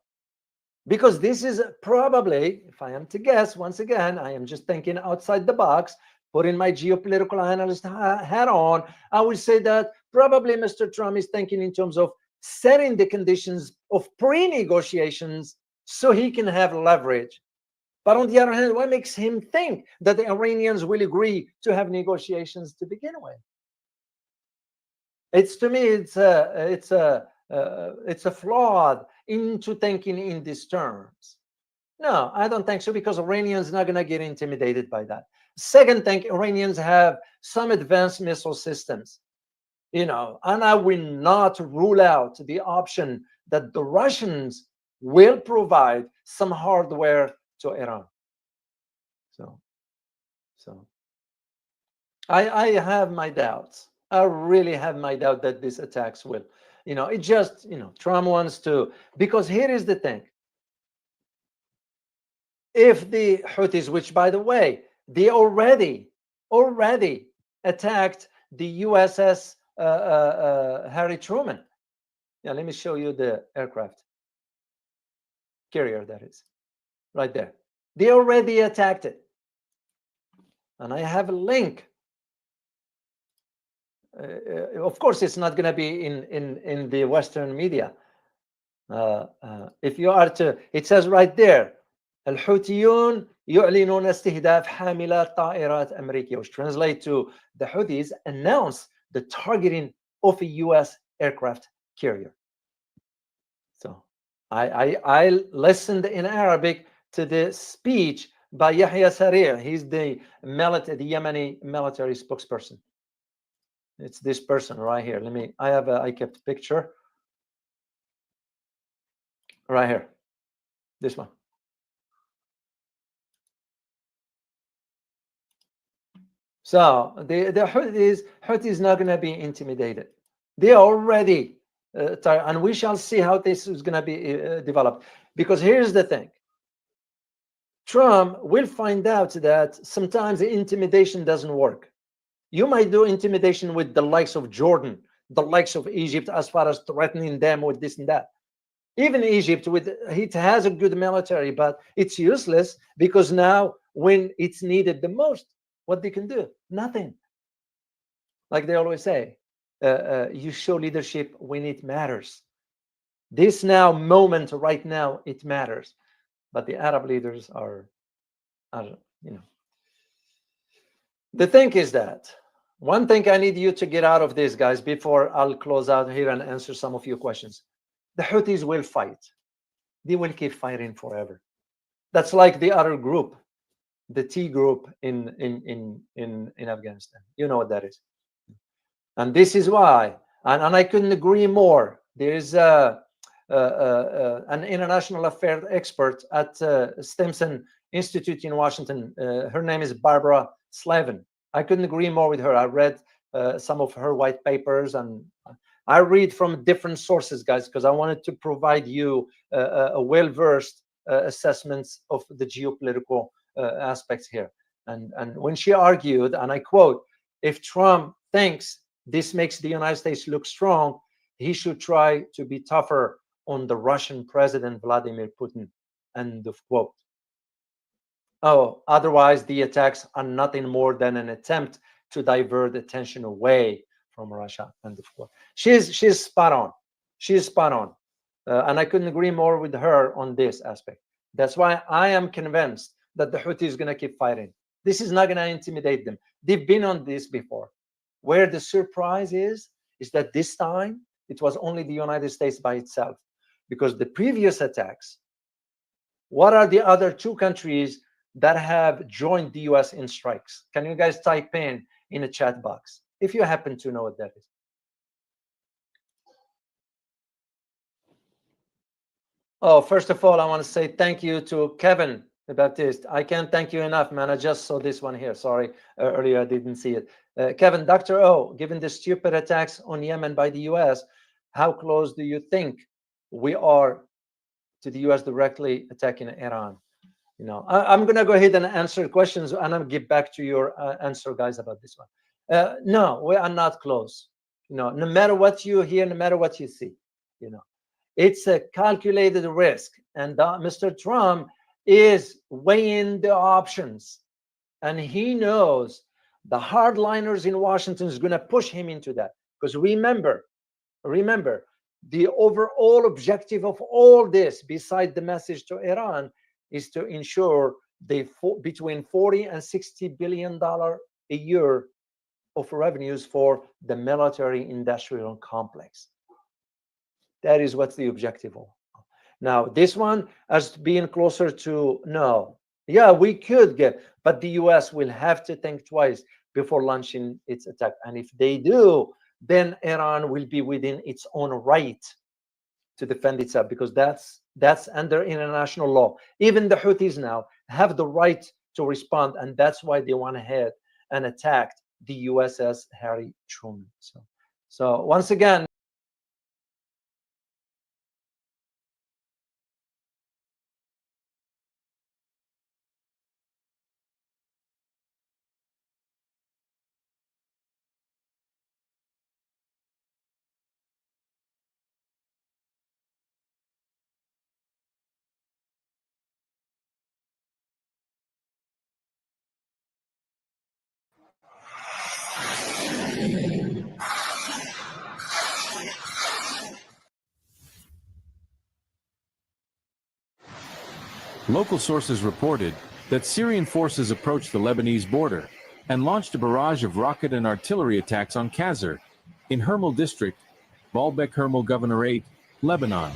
because this is probably, if I am to guess, once again, I am just thinking outside the box, putting my geopolitical analyst hat on, I would say that probably Mr. Trump is thinking in terms of setting the conditions of pre-negotiations so he can have leverage. But on the other hand, what makes him think that the Iranians will agree to have negotiations to begin with? To me, it's a flawed into thinking in these terms. No, I don't think so, because Iranians are not going to get intimidated by that. Second thing, Iranians have some advanced missile systems, and I will not rule out the option that the Russians will provide some hardware to Iran. So I have my doubts. I really have my doubt that these attacks will, it just, Trump wants to, because here is the thing. If the Houthis, which by the way, they already attacked the USS Harry Truman, Yeah, let me show you the aircraft carrier, that is right there. They already attacked it, and I have a link. Of course, it's not going to be in the Western media. If you are to, it says right there, الحوثيون يعلنون استهداف حاملات طائرات أمريكية, which translate to the Houthis announce the targeting of a U.S. aircraft carrier. So I listened in Arabic to the speech by Yahya Sarir. He's the Yemeni military spokesperson. It's this person right here. I kept a picture right here. This one. So the Houthis not going to be intimidated. They are already and we shall see how this is going to be developed. Because here's the thing. Trump will find out that sometimes the intimidation doesn't work. You might do intimidation with the likes of Jordan, the likes of Egypt, as far as threatening them with this and that. Even Egypt, it has a good military, but it's useless because now when it's needed the most, what they can do? Nothing. Like they always say, you show leadership when it matters. This now moment right now, it matters. But the Arab leaders are the thing is that one thing I need you to get out of this, guys, before I'll close out here and answer some of your questions. The Houthis will fight. They will keep fighting forever. That's like the other group, the T group in Afghanistan. You know what that is. And this is why, and I couldn't agree more. There is an international affairs expert at Stimson Institute in Washington. Her name is Barbara Slavin. I couldn't agree more with her. I read some of her white papers, and I read from different sources, guys, because I wanted to provide you a well-versed assessments of the geopolitical aspects here. And when she argued, and I quote, if Trump thinks this makes the United States look strong, he should try to be tougher on the Russian President Vladimir Putin. End of quote. Oh, otherwise the attacks are nothing more than an attempt to divert attention away from Russia. End of quote. She's spot on. She's spot on. And I couldn't agree more with her on this aspect. That's why I am convinced that the Houthis is going to keep fighting. This is not going to intimidate them. They've been on this before. Where the surprise is that this time it was only the United States by itself. Because the previous attacks, what are the other two countries that have joined the US in strikes? Can you guys type in a chat box if you happen to know what that is? Oh, first of all, I want to say thank you to Kevin the Baptist. I can't thank you enough, man. I just saw this one here. Sorry, earlier I didn't see it. Kevin, Dr. O, given the stupid attacks on Yemen by the US, how close do you think we are to the US directly attacking Iran? You know, I'm going to go ahead and answer questions, and I'll get back to your answer, guys, about this one. No, we are not close. You know, no matter what you hear, no matter what you see, you know, it's a calculated risk. And Mr. Trump is weighing the options. And he knows the hardliners in Washington is going to push him into that. Because remember, the overall objective of all this, beside the message to Iran, is to ensure between 40 and 60 billion dollars a year of revenues for the military industrial complex. That is what's the objective of. Now, this one as being closer to no. Yeah, we could get, but the US will have to think twice before launching its attack. And if they do, then Iran will be within its own right to defend itself, because that's under international law. Even the Houthis now have the right to respond, and that's why they went ahead and attacked the USS Harry Truman. So once again, Local sources reported that Syrian forces approached the Lebanese border and launched a barrage of rocket and artillery attacks on Qasr, in Hermel district, Baalbek Hermel Governorate, Lebanon.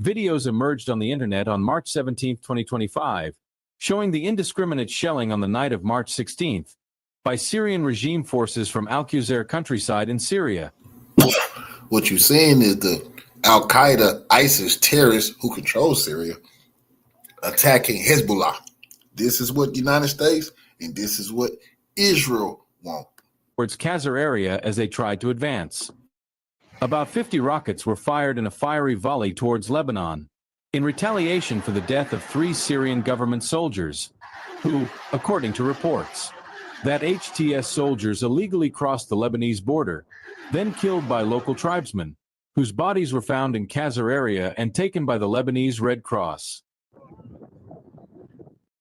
Videos emerged on the internet on March 17, 2025, showing the indiscriminate shelling on the night of March 16th by Syrian regime forces from Al-Qusair countryside in Syria. What you're seeing is the Al-Qaeda, ISIS terrorists who control Syria attacking Hezbollah. This is what the United States and this is what Israel want. Towards Qasr area as they tried to advance. About 50 rockets were fired in a fiery volley towards Lebanon, in retaliation for the death of 3 Syrian government soldiers, who, according to reports, that HTS soldiers illegally crossed the Lebanese border, then killed by local tribesmen, whose bodies were found in Qasr area and taken by the Lebanese Red Cross.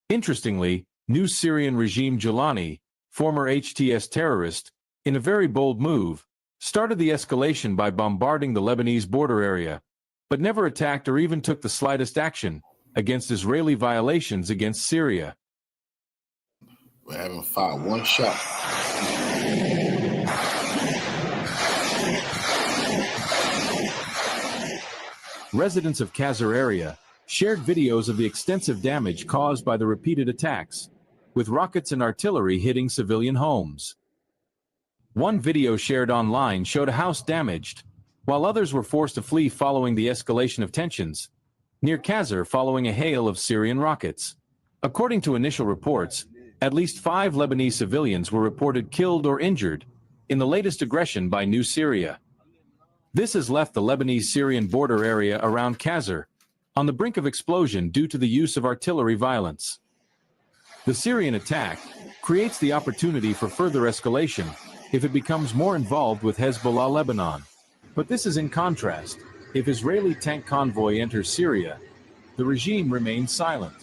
Interestingly, new Syrian regime Jilani, former HTS terrorist, in a very bold move, started the escalation by bombarding the Lebanese border area, but never attacked or even took the slightest action against Israeli violations against Syria. We haven't fired one shot. Residents of Qasr area shared videos of the extensive damage caused by the repeated attacks, with rockets and artillery hitting civilian homes. One video shared online showed a house damaged, while others were forced to flee following the escalation of tensions near Qasr following a hail of Syrian rockets. According to initial reports, at least 5 Lebanese civilians were reported killed or injured in the latest aggression by New Syria. This has left the Lebanese-Syrian border area around Qasr on the brink of explosion due to the use of artillery violence. The Syrian attack creates the opportunity for further escalation if it becomes more involved with Hezbollah Lebanon. But this is in contrast. If Israeli tank convoy enters Syria, the regime remains silent.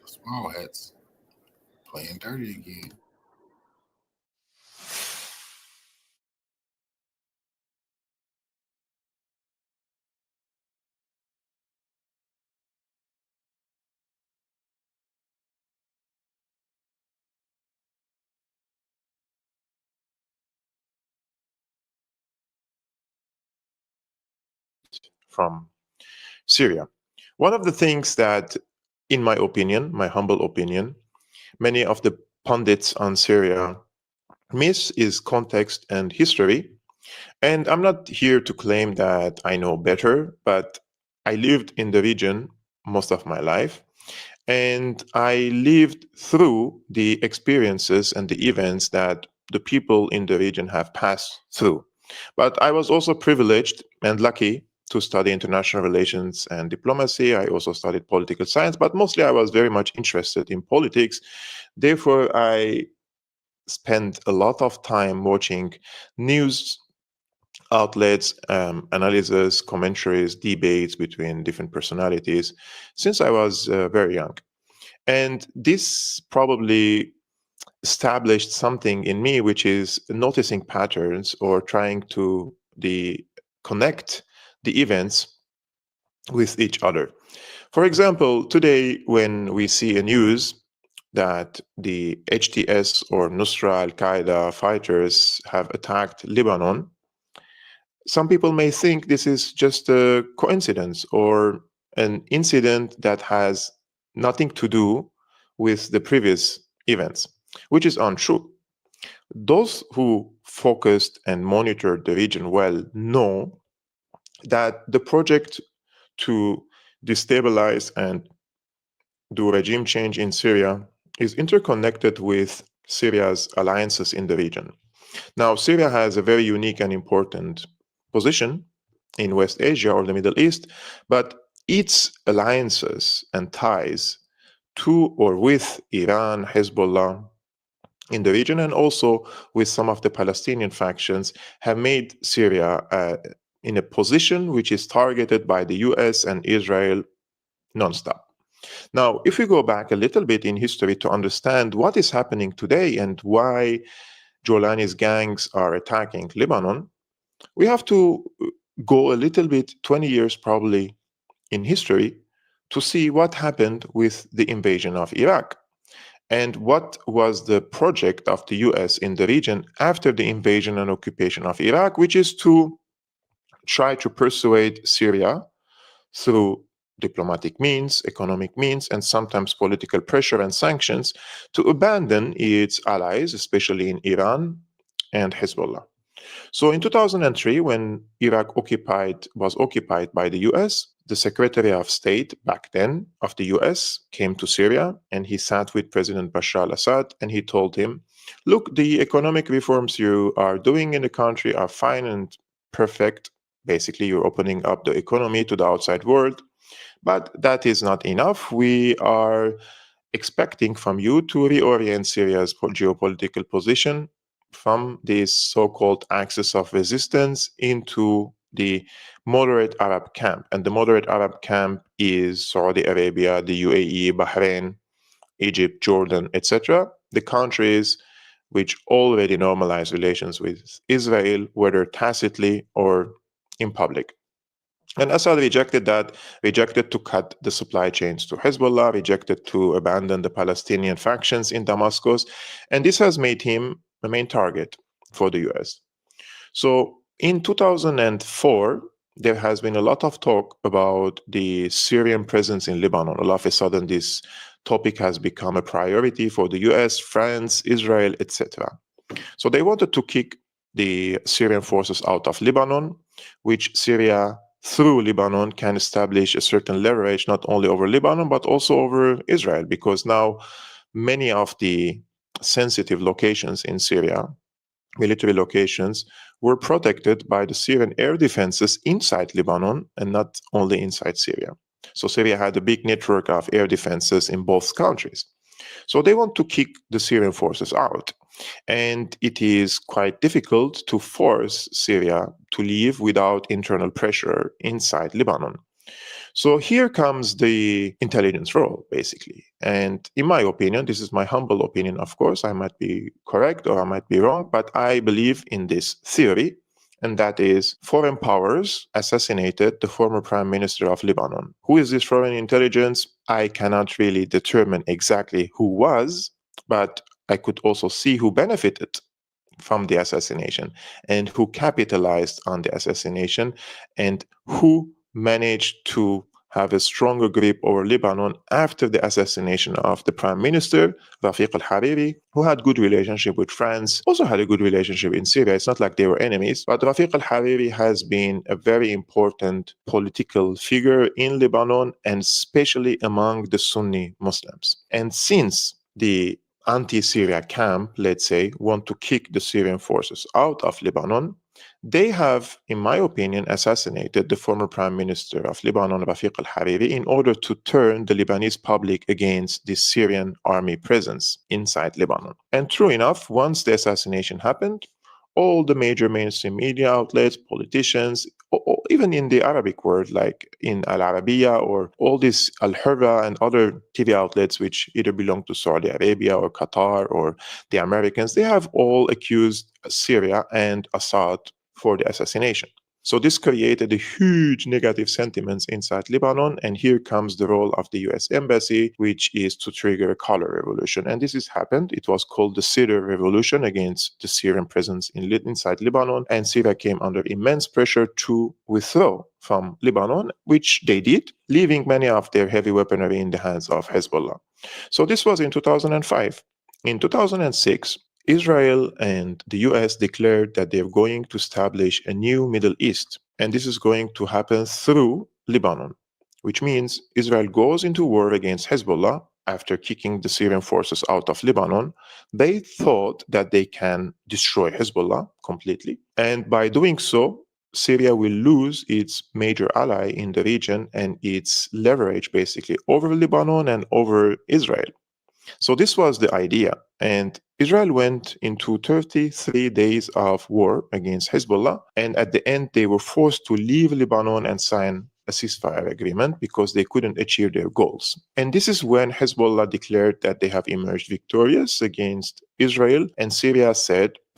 Small hats playing dirty again. From Syria. One of the things that, in my opinion, my humble opinion, many of the pundits on Syria miss is context and history. And I'm not here to claim that I know better, but I lived in the region most of my life. And I lived through the experiences and the events that the people in the region have passed through. But I was also privileged and lucky to study international relations and diplomacy. I also studied political science, but mostly I was very much interested in politics. Therefore, I spent a lot of time watching news outlets, analysis, commentaries, debates between different personalities since I was very young. And this probably established something in me, which is noticing patterns or trying to connect the events with each other. For example, today when we see a news that the HTS or Nusra al-Qaeda fighters have attacked Lebanon, some people may think this is just a coincidence or an incident that has nothing to do with the previous events, which is untrue. Those who focused and monitored the region well know that the project to destabilize and do regime change in Syria is interconnected with Syria's alliances in the region. Now, Syria has a very unique and important position in West Asia or the Middle East, but its alliances and ties to or with Iran, Hezbollah in the region, and also with some of the Palestinian factions, have made Syria in a position which is targeted by the US and Israel nonstop. Now, if we go back a little bit in history to understand what is happening today and why Jolani's gangs are attacking Lebanon, we have to go a little bit, 20 years probably, in history to see what happened with the invasion of Iraq and what was the project of the US in the region after the invasion and occupation of Iraq, which is to try to persuade Syria through diplomatic means, economic means, and sometimes political pressure and sanctions to abandon its allies, especially in Iran and Hezbollah. So in 2003, when Iraq was occupied by the US, the Secretary of State back then of the US came to Syria and he sat with President Bashar al-Assad and he told him, look, the economic reforms you are doing in the country are fine and perfect. Basically, you're opening up the economy to the outside world, but that is not enough. We are expecting from you to reorient Syria's geopolitical position from this so-called axis of resistance into the moderate Arab camp. And the moderate Arab camp is Saudi Arabia, the UAE, Bahrain, Egypt, Jordan, etc. The countries which already normalize relations with Israel, whether tacitly or in public. And Assad rejected that, rejected to cut the supply chains to Hezbollah, rejected to abandon the Palestinian factions in Damascus, and this has made him the main target for the US. So in 2004, there has been a lot of talk about the Syrian presence in Lebanon. All of a sudden, this topic has become a priority for the US, France, Israel, etc. So they wanted to kick the Syrian forces out of Lebanon, which Syria through Lebanon can establish a certain leverage not only over Lebanon but also over Israel, because now many of the sensitive locations in Syria, military locations, were protected by the Syrian air defenses inside Lebanon and not only inside Syria. So Syria had a big network of air defenses in both countries. So they want to kick the Syrian forces out. And it is quite difficult to force Syria to leave without internal pressure inside Lebanon. So here comes the intelligence role, basically. And in my opinion, this is my humble opinion, of course, I might be correct or I might be wrong, but I believe in this theory, and that is foreign powers assassinated the former prime minister of Lebanon. Who is this foreign intelligence? I cannot really determine exactly who was, but I could also see who benefited from the assassination and who capitalized on the assassination and who managed to have a stronger grip over Lebanon after the assassination of the prime minister, Rafiq al-Hariri, who had good relationship with France, also had a good relationship in Syria. It's not like they were enemies, but Rafiq al-Hariri has been a very important political figure in Lebanon and especially among the Sunni Muslims. And since the anti-Syria camp, let's say, want to kick the Syrian forces out of Lebanon, they have, in my opinion, assassinated the former prime minister of Lebanon, Rafiq al-Hariri, in order to turn the Lebanese public against the Syrian army presence inside Lebanon. And true enough, once the assassination happened, all the major mainstream media outlets, politicians, even in the Arabic world, like in Al Arabiya or all these Al Hurra and other TV outlets, which either belong to Saudi Arabia or Qatar or the Americans, they have all accused Syria and Assad for the assassination. So this created a huge negative sentiments inside Lebanon, and here comes the role of the US Embassy, which is to trigger a color revolution. And this has happened. It was called the Syria Revolution against the Syrian presence inside Lebanon, and Syria came under immense pressure to withdraw from Lebanon, which they did, leaving many of their heavy weaponry in the hands of Hezbollah. So this was in 2005. In 2006, Israel and the US declared that they're going to establish a new Middle East, and this is going to happen through Lebanon, which means Israel goes into war against Hezbollah after kicking the Syrian forces out of Lebanon. They thought that they can destroy Hezbollah completely, and by doing so, Syria will lose its major ally in the region and its leverage basically over Lebanon and over Israel. So this was the idea. And Israel went into 33 days of war against Hezbollah. And at the end, they were forced to leave Lebanon and sign a ceasefire agreement because they couldn't achieve their goals. And this is when Hezbollah declared that they have emerged victorious against Israel, and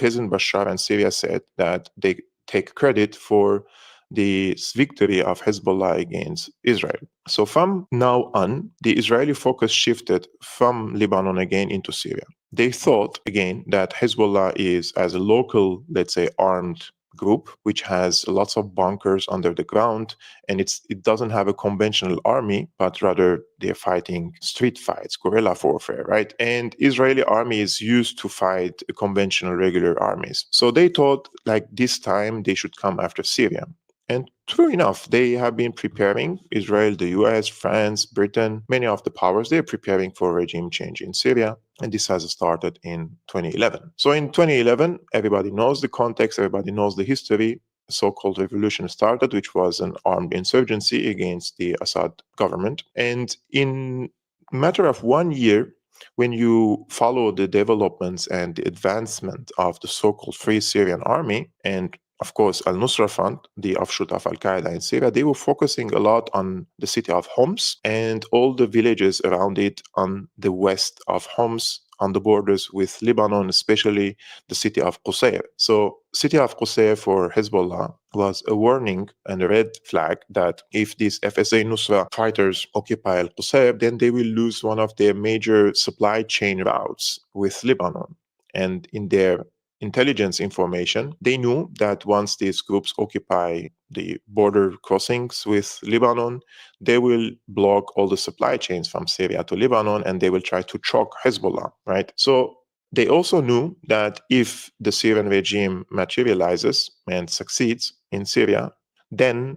President Bashar and Syria said that they take credit for the victory of Hezbollah against Israel. So from now on, the Israeli focus shifted from Lebanon again into Syria. They thought again that Hezbollah is as a local, let's say, armed group which has lots of bunkers under the ground, and it doesn't have a conventional army, but rather they're fighting street fights, guerrilla warfare, right? And Israeli army is used to fight conventional regular armies. So they thought like this time they should come after Syria. And true enough, they have been preparing, Israel, the US, France, Britain, many of the powers, they're preparing for regime change in Syria. And this has started in 2011. So in 2011, everybody knows the context, everybody knows the history. A so-called revolution started, which was an armed insurgency against the Assad government. And in a matter of 1 year, when you follow the developments and the advancement of the so-called Free Syrian Army, and of course, Al-Nusra Front, the offshoot of Al-Qaeda in Syria, they were focusing a lot on the city of Homs and all the villages around it on the west of Homs, on the borders with Lebanon, especially the city of Qusayr. So city of Qusayr for Hezbollah was a warning and a red flag that if these FSA Nusra fighters occupy Al-Qusayr, then they will lose one of their major supply chain routes with Lebanon. And in their intelligence information, they knew that once these groups occupy the border crossings with Lebanon, they will block all the supply chains from Syria to Lebanon, and they will try to choke Hezbollah, right? So they also knew that if the Syrian regime materializes and succeeds in Syria, then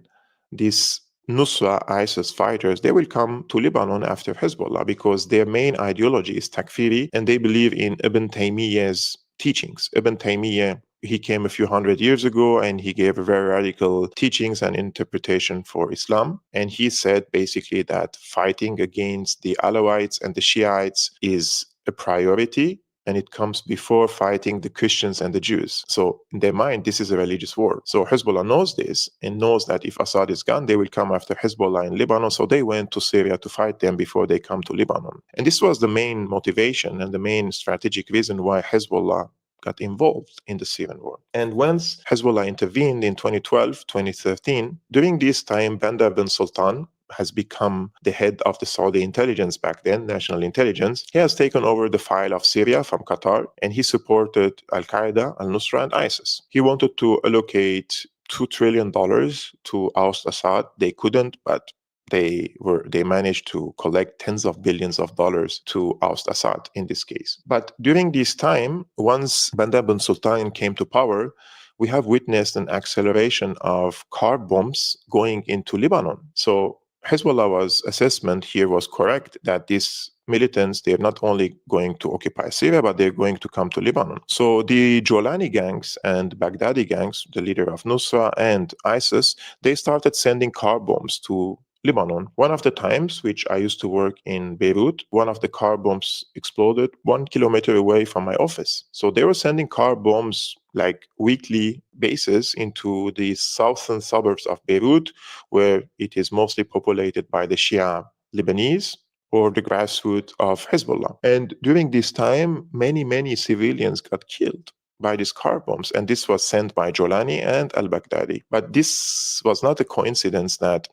these Nusra ISIS fighters, they will come to Lebanon after Hezbollah because their main ideology is Takfiri, and they believe in Ibn Taymiyyah's teachings. Ibn Taymiyyah, he came a few hundred years ago and he gave very radical teachings and interpretation for Islam. And he said basically that fighting against the Alawites and the Shiites is a priority, and it comes before fighting the Christians and the Jews. So in their mind, this is a religious war. So Hezbollah knows this and knows that if Assad is gone, they will come after Hezbollah in Lebanon. So they went to Syria to fight them before they come to Lebanon. And this was the main motivation and the main strategic reason why Hezbollah got involved in the Syrian war. And once Hezbollah intervened in 2012, 2013, during this time, Bandar bin Sultan has become the head of the Saudi intelligence back then, national intelligence. He has taken over the file of Syria from Qatar, and he supported Al-Qaeda, Al-Nusra, and ISIS. He wanted to allocate $2 trillion to oust Assad. They couldn't, but they managed to collect tens of billions of dollars to oust Assad in this case. But during this time, once Bandar bin Sultan came to power, we have witnessed an acceleration of car bombs going into Lebanon. So Hezbollah's assessment here was correct that these militants, they're not only going to occupy Syria, but they're going to come to Lebanon. So the Jolani gangs and Baghdadi gangs, the leader of Nusra and ISIS, they started sending car bombs to Lebanon. One of the times, which I used to work in Beirut, one of the car bombs exploded 1 kilometer away from my office. So they were sending car bombs like weekly basis into the southern suburbs of Beirut, where it is mostly populated by the Shia Lebanese or the grassroots of Hezbollah. And during this time, many civilians got killed by these car bombs. And this was sent by Jolani and al-Baghdadi. But this was not a coincidence that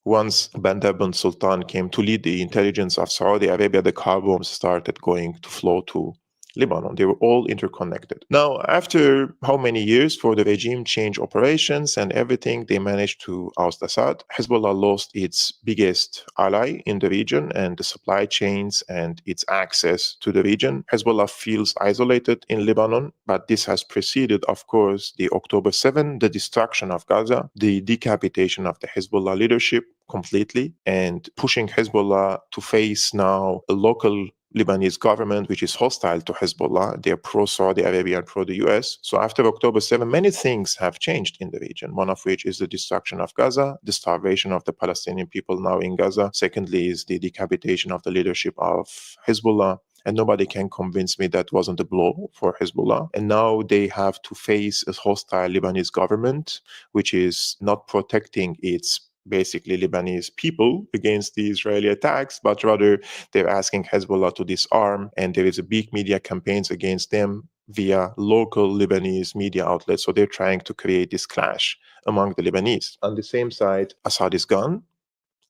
once Bandar bin Sultan came to lead the intelligence of Saudi Arabia, the car bombs started going to flow to Lebanon. They were all interconnected. Now, after how many years for the regime change operations and everything, they managed to oust Assad. Hezbollah lost its biggest ally in the region and the supply chains and its access to the region. Hezbollah feels isolated in Lebanon, but this has preceded, of course, the October 7, the destruction of Gaza, the decapitation of the Hezbollah leadership completely, and pushing Hezbollah to face now a local Lebanese government which is hostile to Hezbollah. They are pro-Saudi Arabia and pro-the US. So after October 7, many things have changed in the region, one of which is the destruction of Gaza, the starvation of the Palestinian people now in Gaza. Secondly is the decapitation of the leadership of Hezbollah. And nobody can convince me that wasn't a blow for Hezbollah. And now they have to face a hostile Lebanese government, which is not protecting its basically Lebanese people against the Israeli attacks, but rather they're asking Hezbollah to disarm, and there is a big media campaigns against them via local Lebanese media outlets. So they're trying to create this clash among the Lebanese. On the same side, Assad is gone.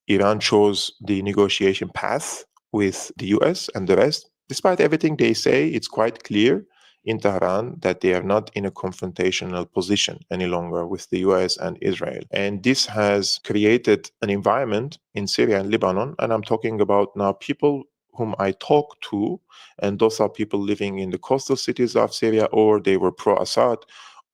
Iran chose the negotiation path with the US and the West. Despite everything they say, it's quite clear in Tehran that they are not in a confrontational position any longer with the US and Israel. And this has created an environment in Syria and Lebanon, and I'm talking about now people whom I talk to, and those are people living in the coastal cities of Syria, or they were pro-Assad,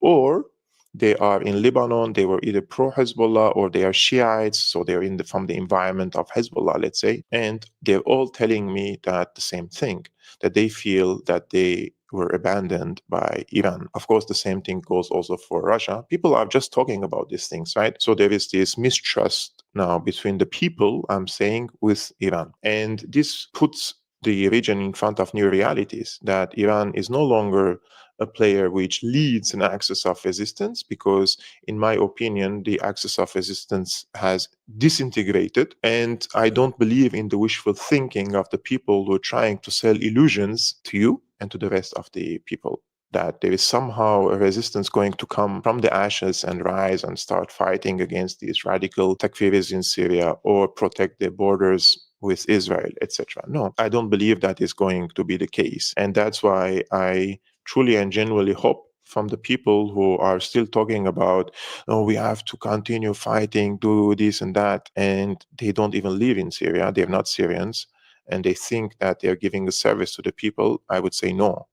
or they are in Lebanon, they were either pro-Hezbollah or they are Shiites, so they're from the environment of Hezbollah, let's say, and they're all telling me that the same thing, that they feel that they were abandoned by Iran. Of course, the same thing goes also for Russia. People are just talking about these things, right? So there is this mistrust now between the people, I'm saying, with Iran. And this puts the region in front of new realities, that Iran is no longer a player which leads an axis of resistance, because in my opinion, the axis of resistance has disintegrated. And I don't believe in the wishful thinking of the people who are trying to sell illusions to you and to the rest of the people, that there is somehow a resistance going to come from the ashes and rise and start fighting against these radical Takfiris in Syria or protect their borders with Israel, etc. No, I don't believe that is going to be the case. And that's why I truly and genuinely hope from the people who are still talking about, oh, we have to continue fighting, do this and that, and they don't even live in Syria, they're not Syrians, and they think that they're giving a service to the people, I would say no.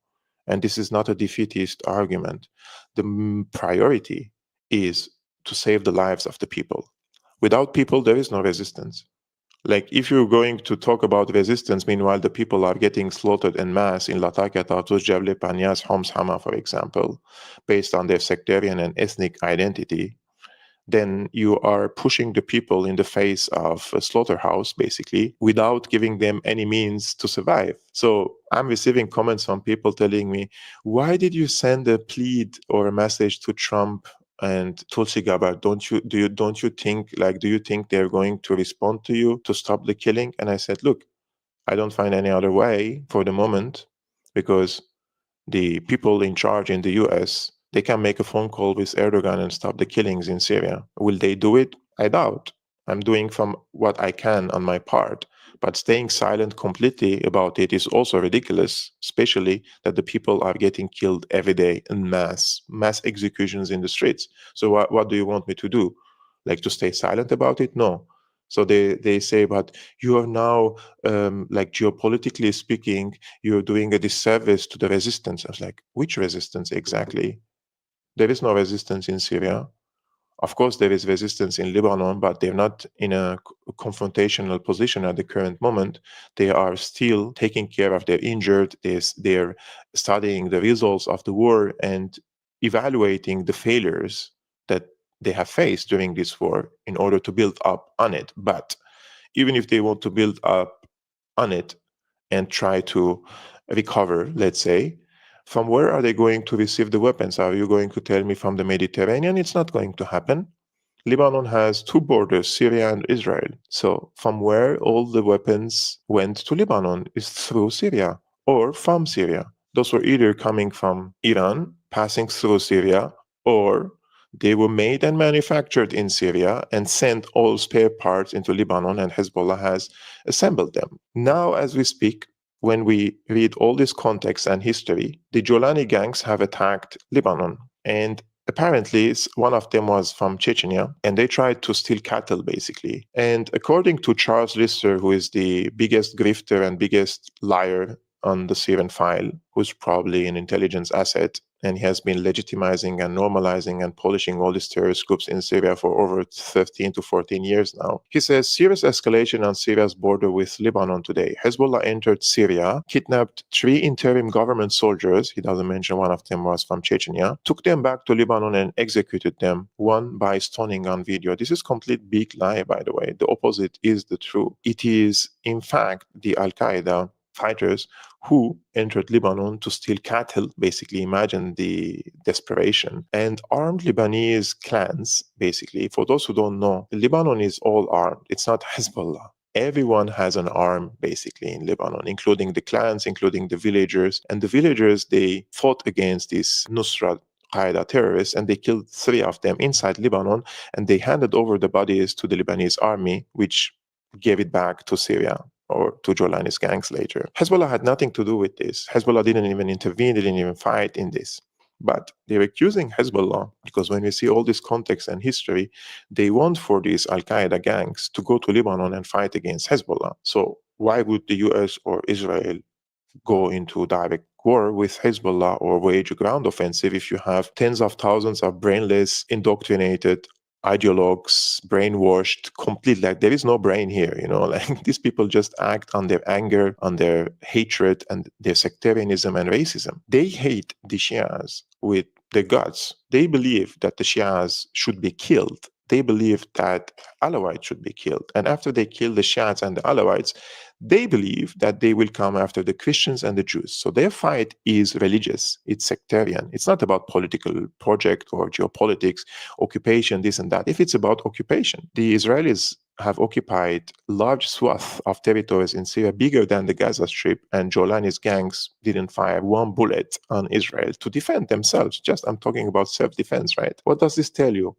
And this is not a defeatist argument. The priority is to save the lives of the people. Without people, there is no resistance. Like, if you're going to talk about resistance, meanwhile the people are getting slaughtered en masse in Latakia, Tartus, Jable, Panias, Homs, Hama, for example, based on their sectarian and ethnic identity, then you are pushing the people in the face of a slaughterhouse, basically, without giving them any means to survive. So I'm receiving comments from people telling me, why did you send a plead or a message to Trump and Tulsi Gabbard? Do you think they're going to respond to you to stop the killing? And I said, look, I don't find any other way for the moment, because the people in charge in the US, they can make a phone call with Erdogan and stop the killings in Syria. Will they do it? I doubt. I'm doing from what I can on my part. But staying silent completely about it is also ridiculous, especially that the people are getting killed every day in mass executions in the streets. So what do you want me to do? Like, to stay silent about it? No. So they say, but you are now, like, geopolitically speaking, you're doing a disservice to the resistance. I was like, which resistance exactly? There is no resistance in Syria. Of course, there is resistance in Lebanon, but they're not in a confrontational position at the current moment. They are still taking care of their injured. They're studying the results of the war and evaluating the failures that they have faced during this war in order to build up on it. But even if they want to build up on it and try to recover, let's say, from where are they going to receive the weapons? Are you going to tell me from the Mediterranean? It's not going to happen. Lebanon has two borders, Syria and Israel. So from where all the weapons went to Lebanon is through Syria or from Syria. Those were either coming from Iran, passing through Syria, or they were made and manufactured in Syria and sent all spare parts into Lebanon, and Hezbollah has assembled them. Now, as we speak, when we read all this context and history, the Jolani gangs have attacked Lebanon. And apparently, one of them was from Chechnya, and they tried to steal cattle, basically. And according to Charles Lister, who is the biggest grifter and biggest liar on the Syrian file, who's probably an intelligence asset, and he has been legitimizing and normalizing and polishing all these terrorist groups in Syria for over 13 to 14 years now. He says, serious escalation on Syria's border with Lebanon today. Hezbollah entered Syria, kidnapped 3 interim government soldiers, he doesn't mention one of them was from Chechnya, took them back to Lebanon and executed them, one by stoning on video. This is complete big lie, by the way. The opposite is the truth. It is, in fact, the Al-Qaeda fighters who entered Lebanon to steal cattle. Basically, imagine the desperation. And armed Lebanese clans, basically, for those who don't know, Lebanon is all armed. It's not Hezbollah. Everyone has an arm, basically, in Lebanon, including the clans, including the villagers. And the villagers, they fought against these Nusra Qaeda terrorists, and they killed 3 of them inside Lebanon, and they handed over the bodies to the Lebanese army, which gave it back to Syria or to Jolani's gangs later. Hezbollah had nothing to do with this. Hezbollah didn't even intervene, didn't even fight in this. But they're accusing Hezbollah because when we see all this context and history, they want for these Al-Qaeda gangs to go to Lebanon and fight against Hezbollah. So why would the US or Israel go into direct war with Hezbollah or wage a ground offensive if you have tens of thousands of brainless, indoctrinated ideologues, brainwashed, complete, like there is no brain here, like these people just act on their anger, on their hatred and their sectarianism and racism. They hate the Shias with their guts. They believe that the Shias should be killed. They believe that Alawites should be killed. And after they kill the Shiites and the Alawites, they believe that they will come after the Christians and the Jews. So their fight is religious. It's sectarian. It's not about political project or geopolitics, occupation, this and that. If it's about occupation, the Israelis have occupied large swath of territories in Syria, bigger than the Gaza Strip, and Jolani's gangs didn't fire one bullet on Israel to defend themselves. I'm talking about self-defense, right? What does this tell you?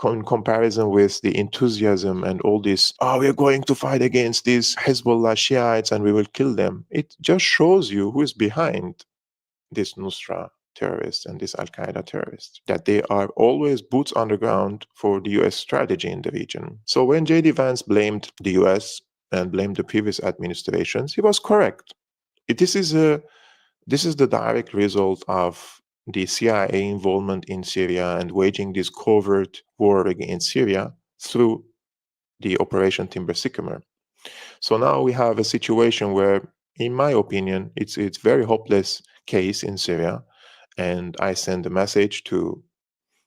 In comparison with the enthusiasm and all this, we're going to fight against these Hezbollah Shiites and we will kill them. It just shows you who is behind this Nusra terrorists and this Al-Qaeda terrorists, that they are always boots on the ground for the US strategy in the region. So when J.D. Vance blamed the US and blamed the previous administrations, he was correct. This is the direct result of the CIA involvement in Syria and waging this covert war against Syria through the Operation Timber Sycamore. So now we have a situation where, in my opinion, it's a very hopeless case in Syria. And I send a message to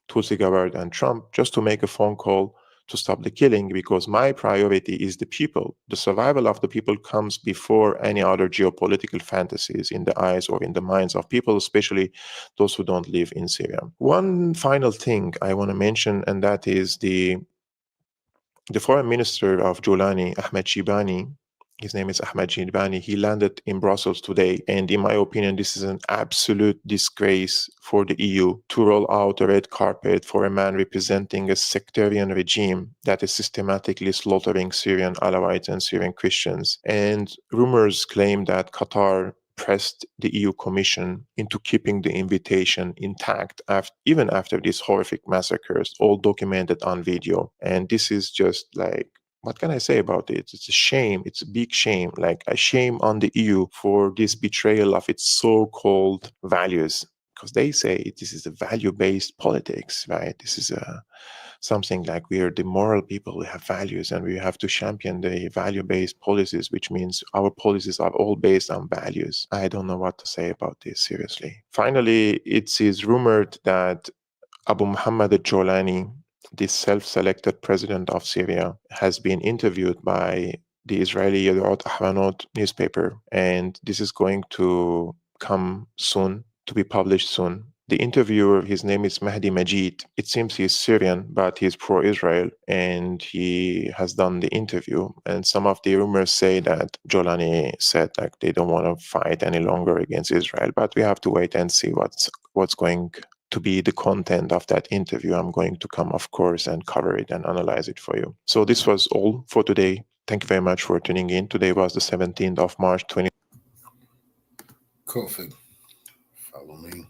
Tulsi Gabbard and Trump just to make a phone call to stop the killing, because my priority is the people. The survival of the people comes before any other geopolitical fantasies in the eyes or in the minds of people, especially those who don't live in Syria. One final thing I want to mention, and that is the foreign minister of Jolani, Ahmed Shibani. His name is Ahmed Shibani. He landed in Brussels today. And in my opinion, this is an absolute disgrace for the EU to roll out a red carpet for a man representing a sectarian regime that is systematically slaughtering Syrian Alawites and Syrian Christians. And rumors claim that Qatar pressed the EU Commission into keeping the invitation intact even after these horrific massacres, all documented on video. And this is just like, what can I say about it? It's a shame. It's a big shame. Like a shame on the EU for this betrayal of its so-called values, because they say this is a value-based politics, right? This is something like we are the moral people, we have values, and we have to champion the value-based policies, which means our policies are all based on values. I don't know what to say about this, seriously. Finally, it is rumored that Abu Muhammad al-Jolani, the self-selected president of Syria, has been interviewed by the Israeli Yedioth Ahronot newspaper, and this is going to come soon, to be published soon. The interviewer, his name is Mahdi Majid. It seems he's Syrian, but he's pro-Israel, and he has done the interview. And some of the rumors say that Jolani said like they don't want to fight any longer against Israel, but we have to wait and see what's going to be the content of that interview. I'm going to come, of course, and cover it and analyze it for you. So this was all for today. Thank you very much for tuning in. Today was the 17th of March, 2020. Kofi, follow me.